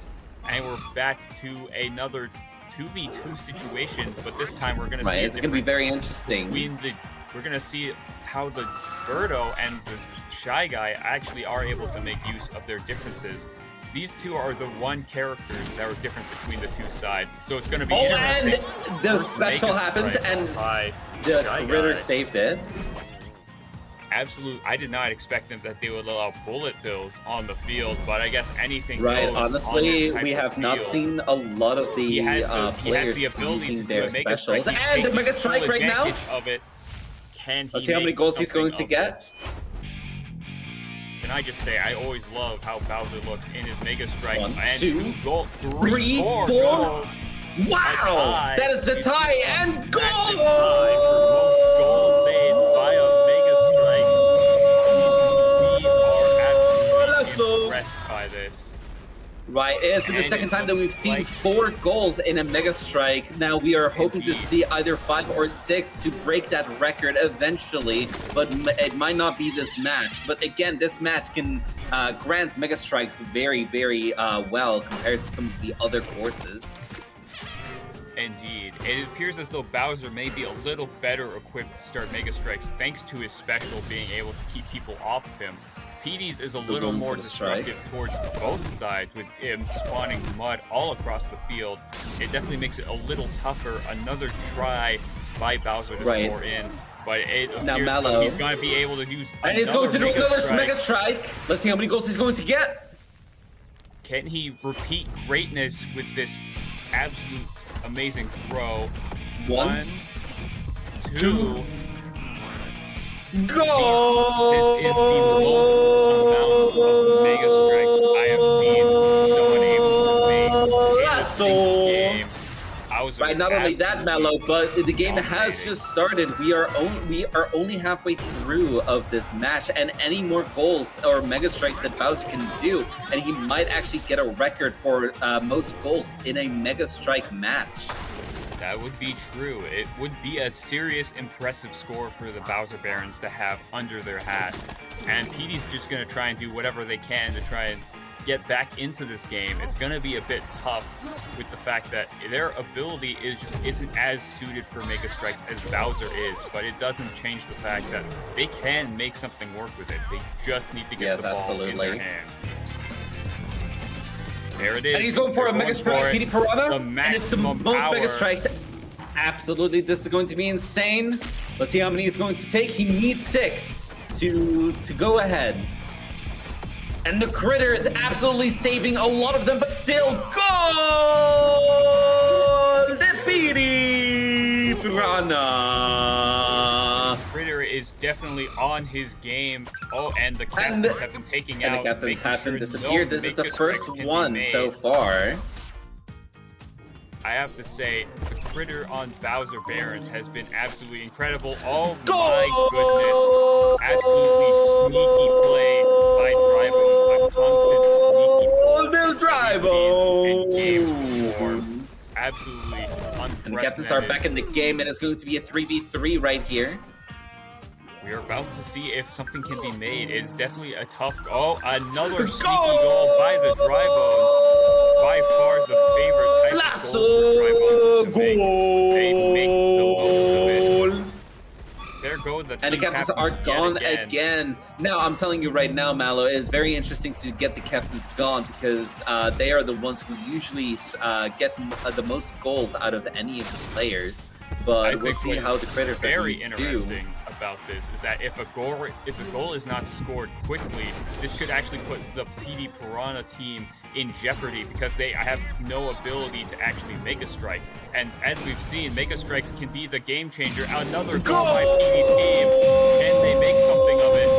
And we're back to another 2v2 situation, but this time we're going to see it's going to be very interesting. We're going to see how the Birdo and the Shy Guy actually are able to make use of their differences. These two are the one characters that are different between the two sides, so it's going to be interesting. And the special happens, and the Ritter saved it. I did not expect them that they would allow bullet bills on the field, but I guess anything Right, goes honestly, on this we type have of not field. seen a lot of the players the ability using to do their a Mega Strike. specials. He's And the taking Mega Strike full right now. advantage of it. Can he Let's see how many make goals he's going to something get. of this? Can I just say, I always love how Bowser looks in his Mega Strike. One, and two, three, four goals. Wow! That is the tie, and Massive goal! tie for most goals made by a Mega Strike. We are absolutely impressed by this. Right, it has been the And second it time that we've looks seen like- 4 goals in a Mega Strike. Now we are hoping to Indeed. see either 5 or 6 to break that record eventually, but it might not be this match. But again, this match can grant Mega Strikes very, very well compared to some of the other courses. Indeed. It appears as though Bowser may be a little better equipped to start Mega Strikes thanks to his special being able to keep people off of him. Petey's is a little more destructive towards both sides, with him spawning mud all across the field. It definitely makes it a little tougher. Another try by Bowser to score in, but it appears Mallow, he's going to be able to use and he's going to do another Mega Strike. Let's see how many goals he's going to get. Can he repeat greatness with this absolute amazing throw? 1, 2... Go! This is the most amount of Mega Strikes I have seen someone able to make in a single game. Right, not only that, Mallow, but the game has just started. We are only halfway through of this match, and any more goals or Mega Strikes that Bowser can do, and he might actually get a record for most goals in a Mega Strike match. That would be true. It would be a serious, impressive score for the Bowser Barons to have under their hat. And Petey's just going to try and do whatever they can to try and get back into this game. It's going to be a bit tough with the fact that their ability isn't as suited for Mega Strikes as Bowser is, but it doesn't change the fact that they can make something work with it. They just need to get the ball in their hands. There it is. And he's going for a Mega Strike, Petey Piranha. The And it's the maximum most power. Mega Strikes. Absolutely, this is going to be insane. Let's see how many he's going to take. He needs 6 to go ahead. And the critter is absolutely saving a lot of them, but still, goal! The Petey Piranha. Critter is definitely on his game. Oh, and the captains have been taking out. And the captains have been disappeared. This is the Mega first Strikes can be one made. so far. I have to say, the critter on Bowser Barons has been absolutely incredible. Oh Goal! my goodness. Absolutely sneaky play by Drivo. A constant sneaky play in game form. Absolutely unprecedented. And the captains are back in the game, and it's going to be a 3v3 right here. We are about to see if something can be made. It's definitely a tough... Oh, another sneaky goal by the Drybones. By far the favorite type of goal for Drybones to make. They make the most of it. There go the And the captains are gone again. Now, I'm telling you right now, Mallow, it is very interesting to get the captains gone because they are the ones who usually get the most goals out of any of the players. But we'll see how the critters are going to do. Very interesting about this is that if a goal is not scored quickly, this could actually put the PD Piranha team in jeopardy because they have no ability to actually Mega Strike. And as we've seen, Mega Strikes can be the game changer. Another goal by PD's game, and they make something of it.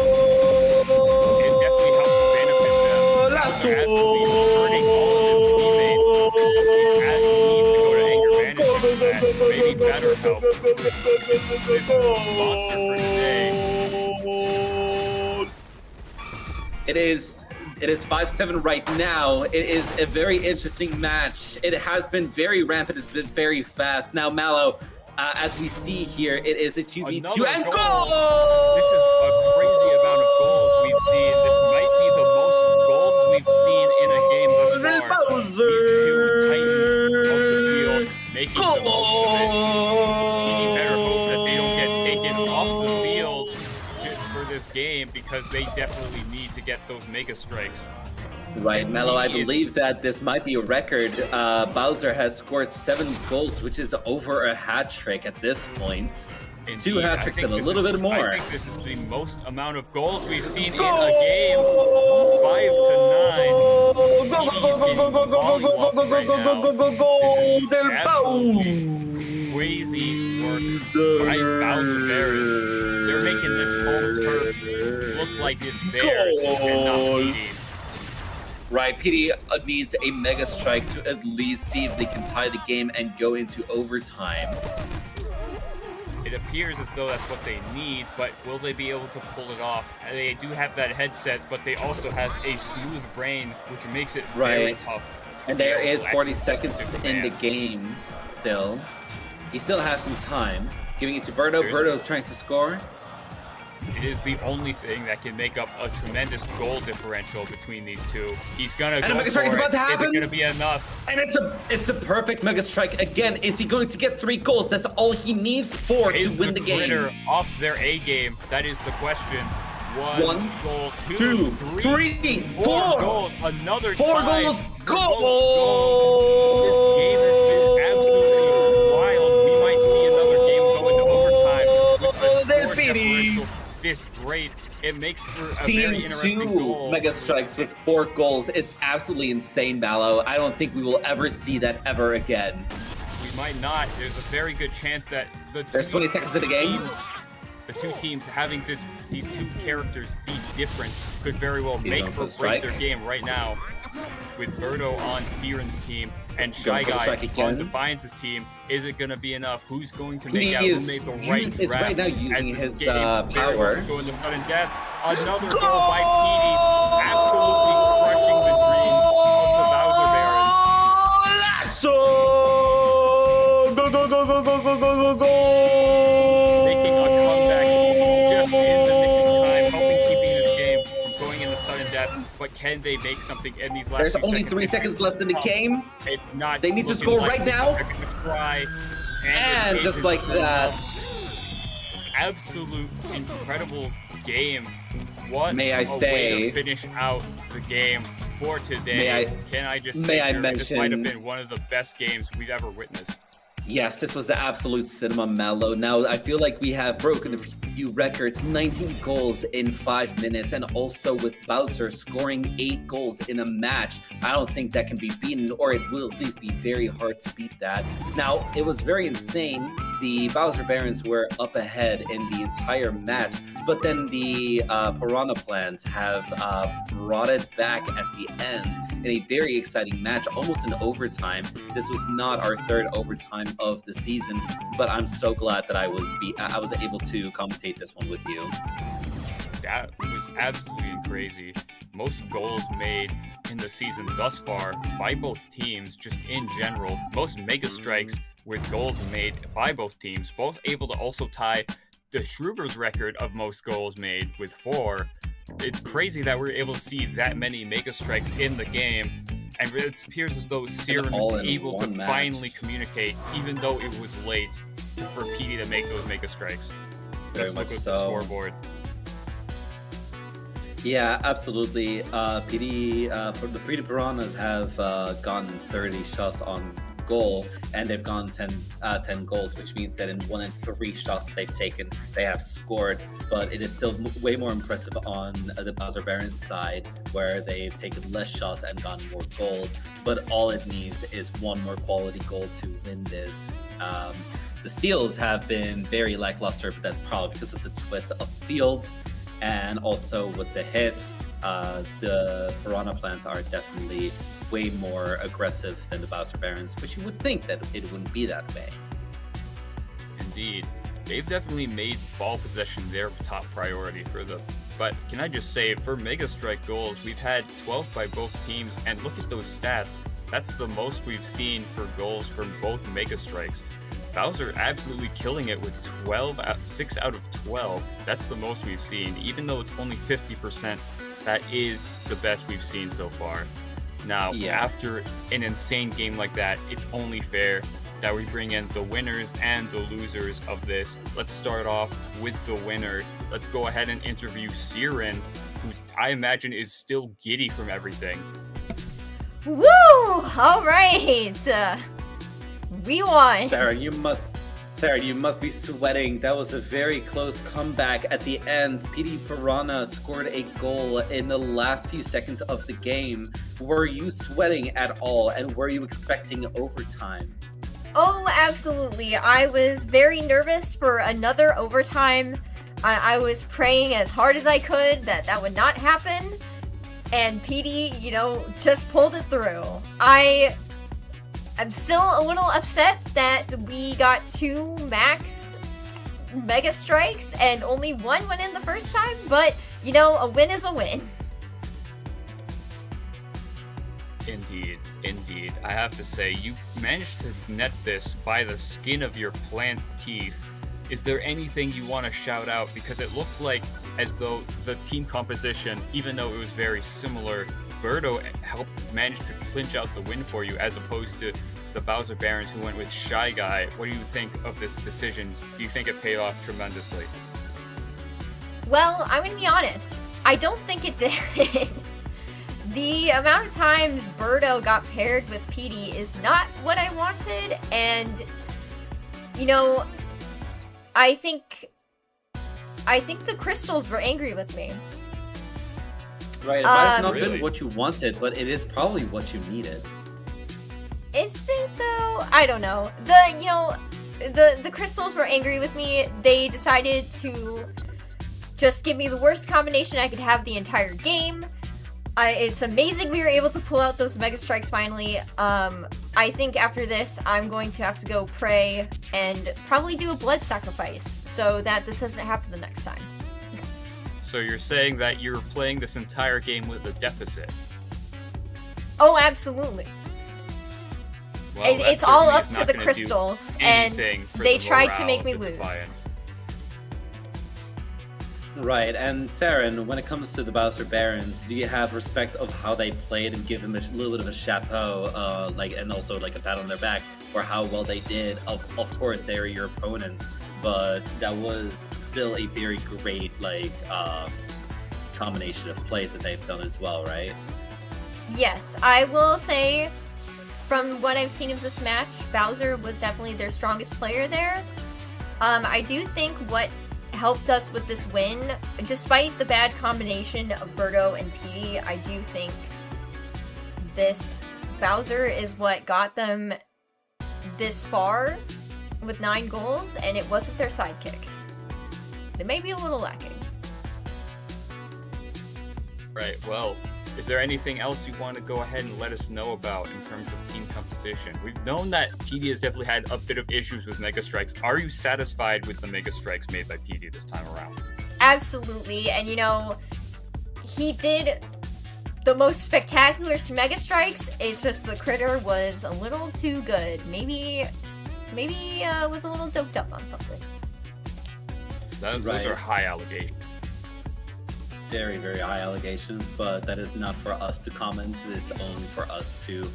It definitely helps benefit them. They're absolutely hurting all of his teammates. He needs to go to anger management for that. Maybe better help with this monster for today. It is 5-7 right now. It is a very interesting match. It has been very rampant. It's been very fast. Now, Mallow, as we see here, it is a 2v2 and goal! This is a crazy amount of goals we've seen. This might be the most goals we've seen in a game thus far. These two titans of the field making the most of it. Team better hope that they don't get taken off the field for this game because they definitely need to get those Mega Strikes. Right, Mallow, I believe that this might be a record. Bowser has scored 7 goals, which is over a hat trick at this point. Indeed, 2 hat tricks and a little bit more. I think this is the most amount of goals we've seen in a game. 5 to 9. This is absolutely crazy work by Bowser Barons. They're making this home turf look like it's theirs and not Petey's. Right, PD needs a Mega Strike to at least see if they can tie the game and go into overtime. It appears as though that's what they need, but will they be able to pull it off? They do have that headset, but they also have a smooth brain, which makes it very tough. And there is 40 seconds in the game still. He still has some time. Giving it to Birdo. Birdo trying to score. It is the only thing that can make up a tremendous goal differential between these two. He's gonna go Mega Strike is about to happen. Is it gonna be enough? And it's a perfect Mega Strike again. Is he going to get 3 goals? That's all he needs to win the game. Critter off their A game? That is the question. One, goal, two, three, four. goals. Another Four tie. goals. Goal! Goal! This game has been absolutely wild. We might see another game go into overtime with a they're score beating. differential this great. It makes for a Team very interesting 2 goal. Mega Strikes with 4 goals is absolutely insane, Mallow. I don't think we will ever see that ever again. We might not. There's a very good chance that There's 20 seconds in the game. The two teams having these two characters be different could very well You make know, or for break strike. their game right now. With Birdo on Siren's team and Shy Going for the Guy strike on again. Defiance's team, is it going to be enough? Who's going to He make out who is- made the he right is draft? right now as using this his, game's very power. about to go into sudden death. Another goal by Petey, absolutely crushing the dreams of the Bowser Barons. Lasso! Go, go, go, go, go, go, go, go, go! Making a comeback just in the nick of time, helping keeping this game from going into sudden death. But can they make something in these last There's few only seconds? 3 seconds left in the game. It's not They need to looking score like right now. they're gonna try. And it just isn't. like that. Absolute incredible game. What May I a way say- to finish out the game for today. May I- Can I just may say, I Jeremy, this might have mention- been one of the best games we've ever witnessed. Yes, this was the absolute cinema mellow. Now, I feel like we have broken a few records, 19 goals in 5 minutes, and also with Bowser scoring 8 goals in a match. I don't think that can be beaten, or it will at least be very hard to beat that. Now, it was very insane. The Bowser Barons were up ahead in the entire match, but then the Piranha Plans have brought it back at the end in a very exciting match, almost in overtime. This was not our third overtime of the season, but I'm so glad that I was able to commentate this one with you. That was absolutely crazy. Most goals made in the season thus far by both teams, just in general. Most mega strikes with goals made by both teams, both able to also tie the Shroobers record of most goals made with 4. It's crazy that we're able to see that many mega strikes in the game, and it appears as though Siren all was in able to one match. finally communicate, even though it was late, for Petey to make those mega strikes. Very Let's look much at the so. scoreboard. Yeah, absolutely. PD for the Pretty Piranhas have gotten 30 shots on goal, and they've gone 10 goals, which means that in 1 and 3 shots they've taken, they have scored. But it is still way more impressive on the Bowser Barons side, where they've taken less shots and gotten more goals. But all it needs is one more quality goal to win this. The steals have been very lackluster, but that's probably because of the twist of fields. And also with the hits, the Piranha Plants are definitely way more aggressive than the Bowser Barons, which you would think that it wouldn't be that way. Indeed. They've definitely made ball possession their top priority but can I just say, for Mega Strike goals, we've had 12 by both teams, and look at those stats. That's the most we've seen for goals from both Mega Strikes. Bowser absolutely killing it with 6 out of 12. That's the most we've seen. Even though it's only 50%, that is the best we've seen so far. Now, after an insane game like that, it's only fair that we bring in the winners and the losers of this. Let's start off with the winner. Let's go ahead and interview Siren, who I imagine is still giddy from everything. Woo! All right. We won. Sarah, you must be sweating. That was a very close comeback at the end. PD Piranha scored a goal in the last few seconds of the game. Were you sweating at all, and were you expecting overtime? Oh, absolutely. I was very nervous for another overtime. I was praying as hard as I could that that would not happen. And PD, just pulled it through. I'm still a little upset that we got 2 max Mega Strikes and only 1 went in the first time, but, a win is a win. Indeed. I have to say, you managed to net this by the skin of your plant teeth. Is there anything you want to shout out? Because it looked like as though the team composition, even though it was very similar, Birdo managed to clinch out the win for you, as opposed to the Bowser Barons who went with Shy Guy. What do you think of this decision? Do you think it paid off tremendously? Well, I'm gonna be honest. I don't think it did. The amount of times Birdo got paired with Petey is not what I wanted, and you know, I think the crystals were angry with me. Right, it might have not Really? been what you wanted, but it is probably what you needed. Is it though? I don't know. The crystals were angry with me. They decided to just give me the worst combination I could have the entire game. It's amazing we were able to pull out those Mega Strikes finally. I think after this, I'm going to have to go pray and probably do a blood sacrifice so that this doesn't happen the next time. So you're saying that you're playing this entire game with a deficit? Oh, absolutely. Well, that It's all certainly up is to not the gonna do crystals, and anything for they the tried to morale make of me the lose. Defiance. Right, and Saren, when it comes to the Bowser Barons, do you have respect of how they played and give them a little bit of a chapeau, and also like a pat on their back for how well they did? Of course, they are your opponents, but that was still a very great combination of plays that they've done as well, right? Yes, I will say, from what I've seen of this match, Bowser was definitely their strongest player there. I do think what helped us with this win, despite the bad combination of Birdo and Petey, I do think this Bowser is what got them this far with 9 goals, and it wasn't their sidekicks. They may be a little lacking. Right, well, is there anything else you want to go ahead and let us know about in terms of team composition? We've known that PD has definitely had a bit of issues with Mega Strikes. Are you satisfied with the Mega Strikes made by PD this time around? Absolutely, and he did the most spectacular Mega Strikes. It's just the critter was a little too good. Maybe was a little doped up on something. Those are high allegations. Very, very high allegations, but that is not for us to comment. It's only for us to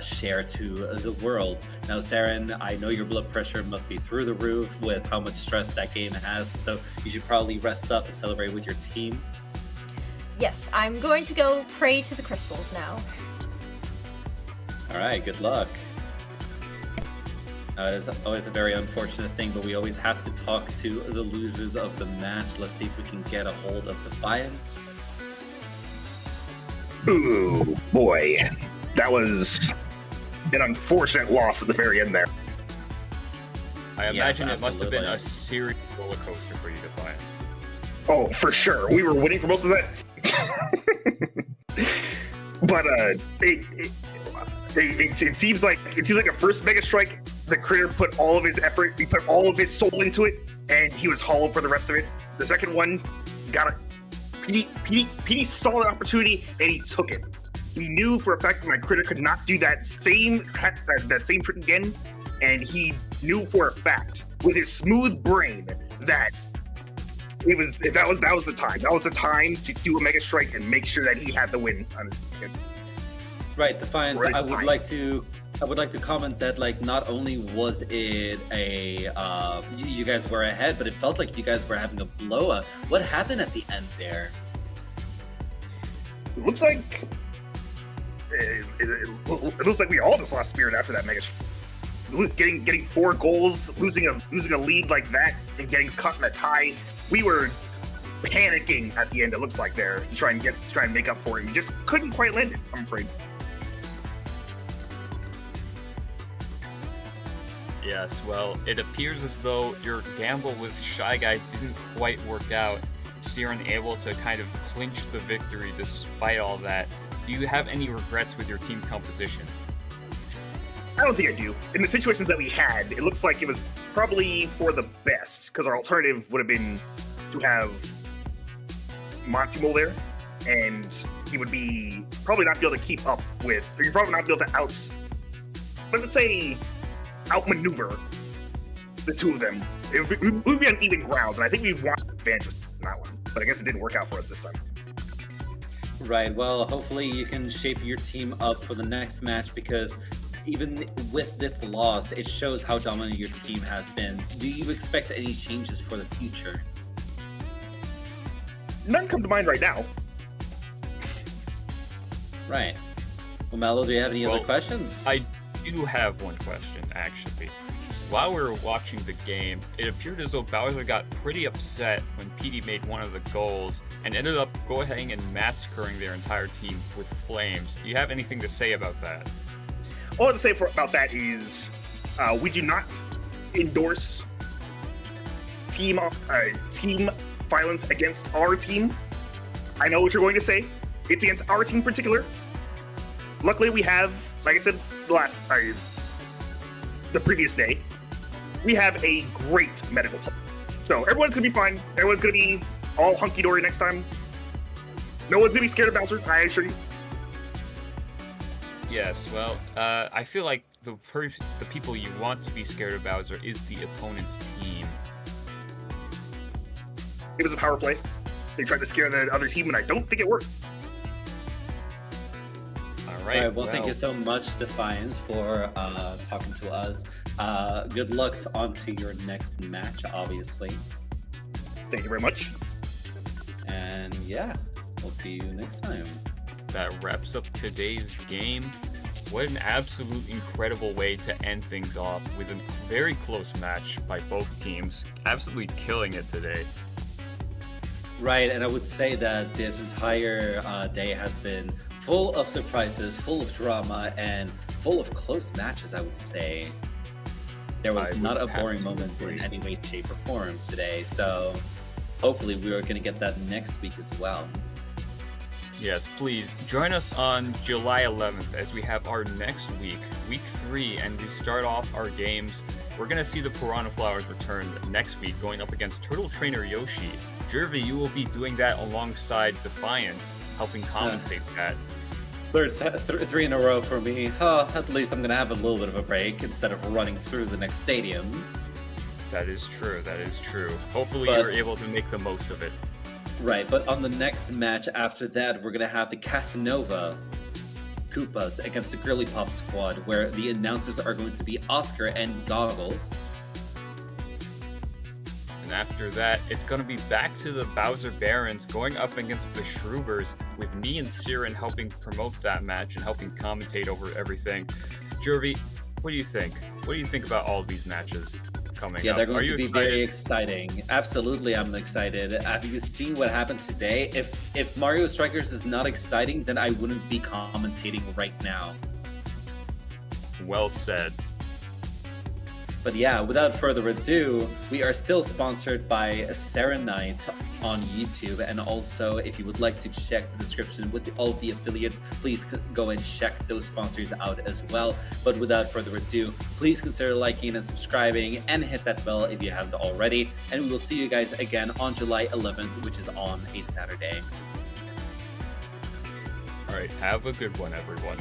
share to the world. Now, Saren, I know your blood pressure must be through the roof with how much stress that game has, so you should probably rest up and celebrate with your team. Yes, I'm going to go pray to the crystals now. All right, good luck. It's always a very unfortunate thing, but we always have to talk to the losers of the match. Let's see if we can get a hold of Defiance. Ooh, boy. That was an unfortunate loss at the very end there. I imagine Yes, it must have been absolutely. a serious roller coaster for you, Defiance. Oh, for sure. We were winning for most of that. But it seems like a first Mega Strike, the critter put all of his effort, he put all of his soul into it, and he was hollow for the rest of it. The second one got PD saw the opportunity and he took it. He knew for a fact that my critter could not do that same trick again, and he knew for a fact with his smooth brain that that was the time. That was the time to do a Mega Strike and make sure that he had the win on his end. Right, Defiance. Where's I the would time? like to comment that not only was it you guys were ahead, but it felt like you guys were having a blowout. What happened at the end there? It looks like it looks like we all just lost spirit after that Mega Strike. Getting 4 goals, losing a lead like that, and getting caught in a tie. We were panicking at the end. It looks like there to try and make up for it. We just couldn't quite land it, I'm afraid. Yes, well, it appears as though your gamble with Shy Guy didn't quite work out. Siren able to kind of clinch the victory despite all that. Do you have any regrets with your team composition? I don't think I do. In the situations that we had, it looks like it was probably for the best, because our alternative would have been to have Montimo there, and he would be probably not be able to keep up with, or you'd probably not be able to outmaneuver the two of them. It would be on even ground, and I think we want advantage in that one, but I guess it didn't work out for us this time. Right, well, hopefully you can shape your team up for the next match, because even with this loss, it shows how dominant your team has been. Do you expect any changes for the future? none come to mind right now. Right. Well, Mello, do you have any other questions? I do have one question, actually. While we were watching the game, it appeared as though Bowser got pretty upset when Petey made one of the goals and ended up going and massacring their entire team with flames. Do you have anything to say about that? All I have to say about that is we do not endorse team violence against our team. I know what you're going to say. It's against our team in particular. Luckily, we have, like I said the previous day, we have a great medical plan. So everyone's going to be fine. Everyone's going to be all hunky-dory next time. No one's going to be scared of Bowser, I assure you. Yes, well, I feel like the people you want to be scared of Bowser is the opponent's team. It was a power play. They tried to scare the other team, and I don't think it worked. All right, well, thank you so much, Defiance, for talking to us. Good luck on to your next match, obviously. Thank you very much. And yeah, we'll see you next time. That wraps up today's game. What an absolute incredible way to end things off with a very close match by both teams. Absolutely killing it today. Right, and I would say that this entire day has been full of surprises, full of drama, and full of close matches, I would say. There was not a boring moment in any way, shape, or form today, so hopefully we are going to get that next week as well. Yes, please join us on July 11th as we have our next week, week 3, and we start off our games. We're going to see the Piranha Flowers return next week, going up against Turtle Trainer Yoshi. Jervy, you will be doing that alongside Defiance, helping commentate that. Three in a row for me. At least I'm going to have a little bit of a break instead of running through the next stadium. That is true, that is true. Hopefully you're able to make the most of it. Right, but on the next match after that, we're going to have the Kasanova Koopas against the Girliepop squad, where the announcers are going to be Oscar and Goggles. And after that, it's going to be back to the Bowser Barons going up against the Shroobers, with me and Siren helping promote that match and helping commentate over everything. Jervy, what do you think? What do you think about all of these matches coming up? Yeah, they're going to be excited? very exciting. Absolutely, I'm excited. Have you seen what happened today? If Mario Strikers is not exciting, then I wouldn't be commentating right now. Well said. But yeah, without further ado, we are still sponsored by Serenite on YouTube, and also if you would like to check the description with all of the affiliates, please go and check those sponsors out as well. But without further ado, please consider liking and subscribing and hit that bell if you haven't already, and we will see you guys again on July 11th, which is on a Saturday. All right, have a good one, everyone.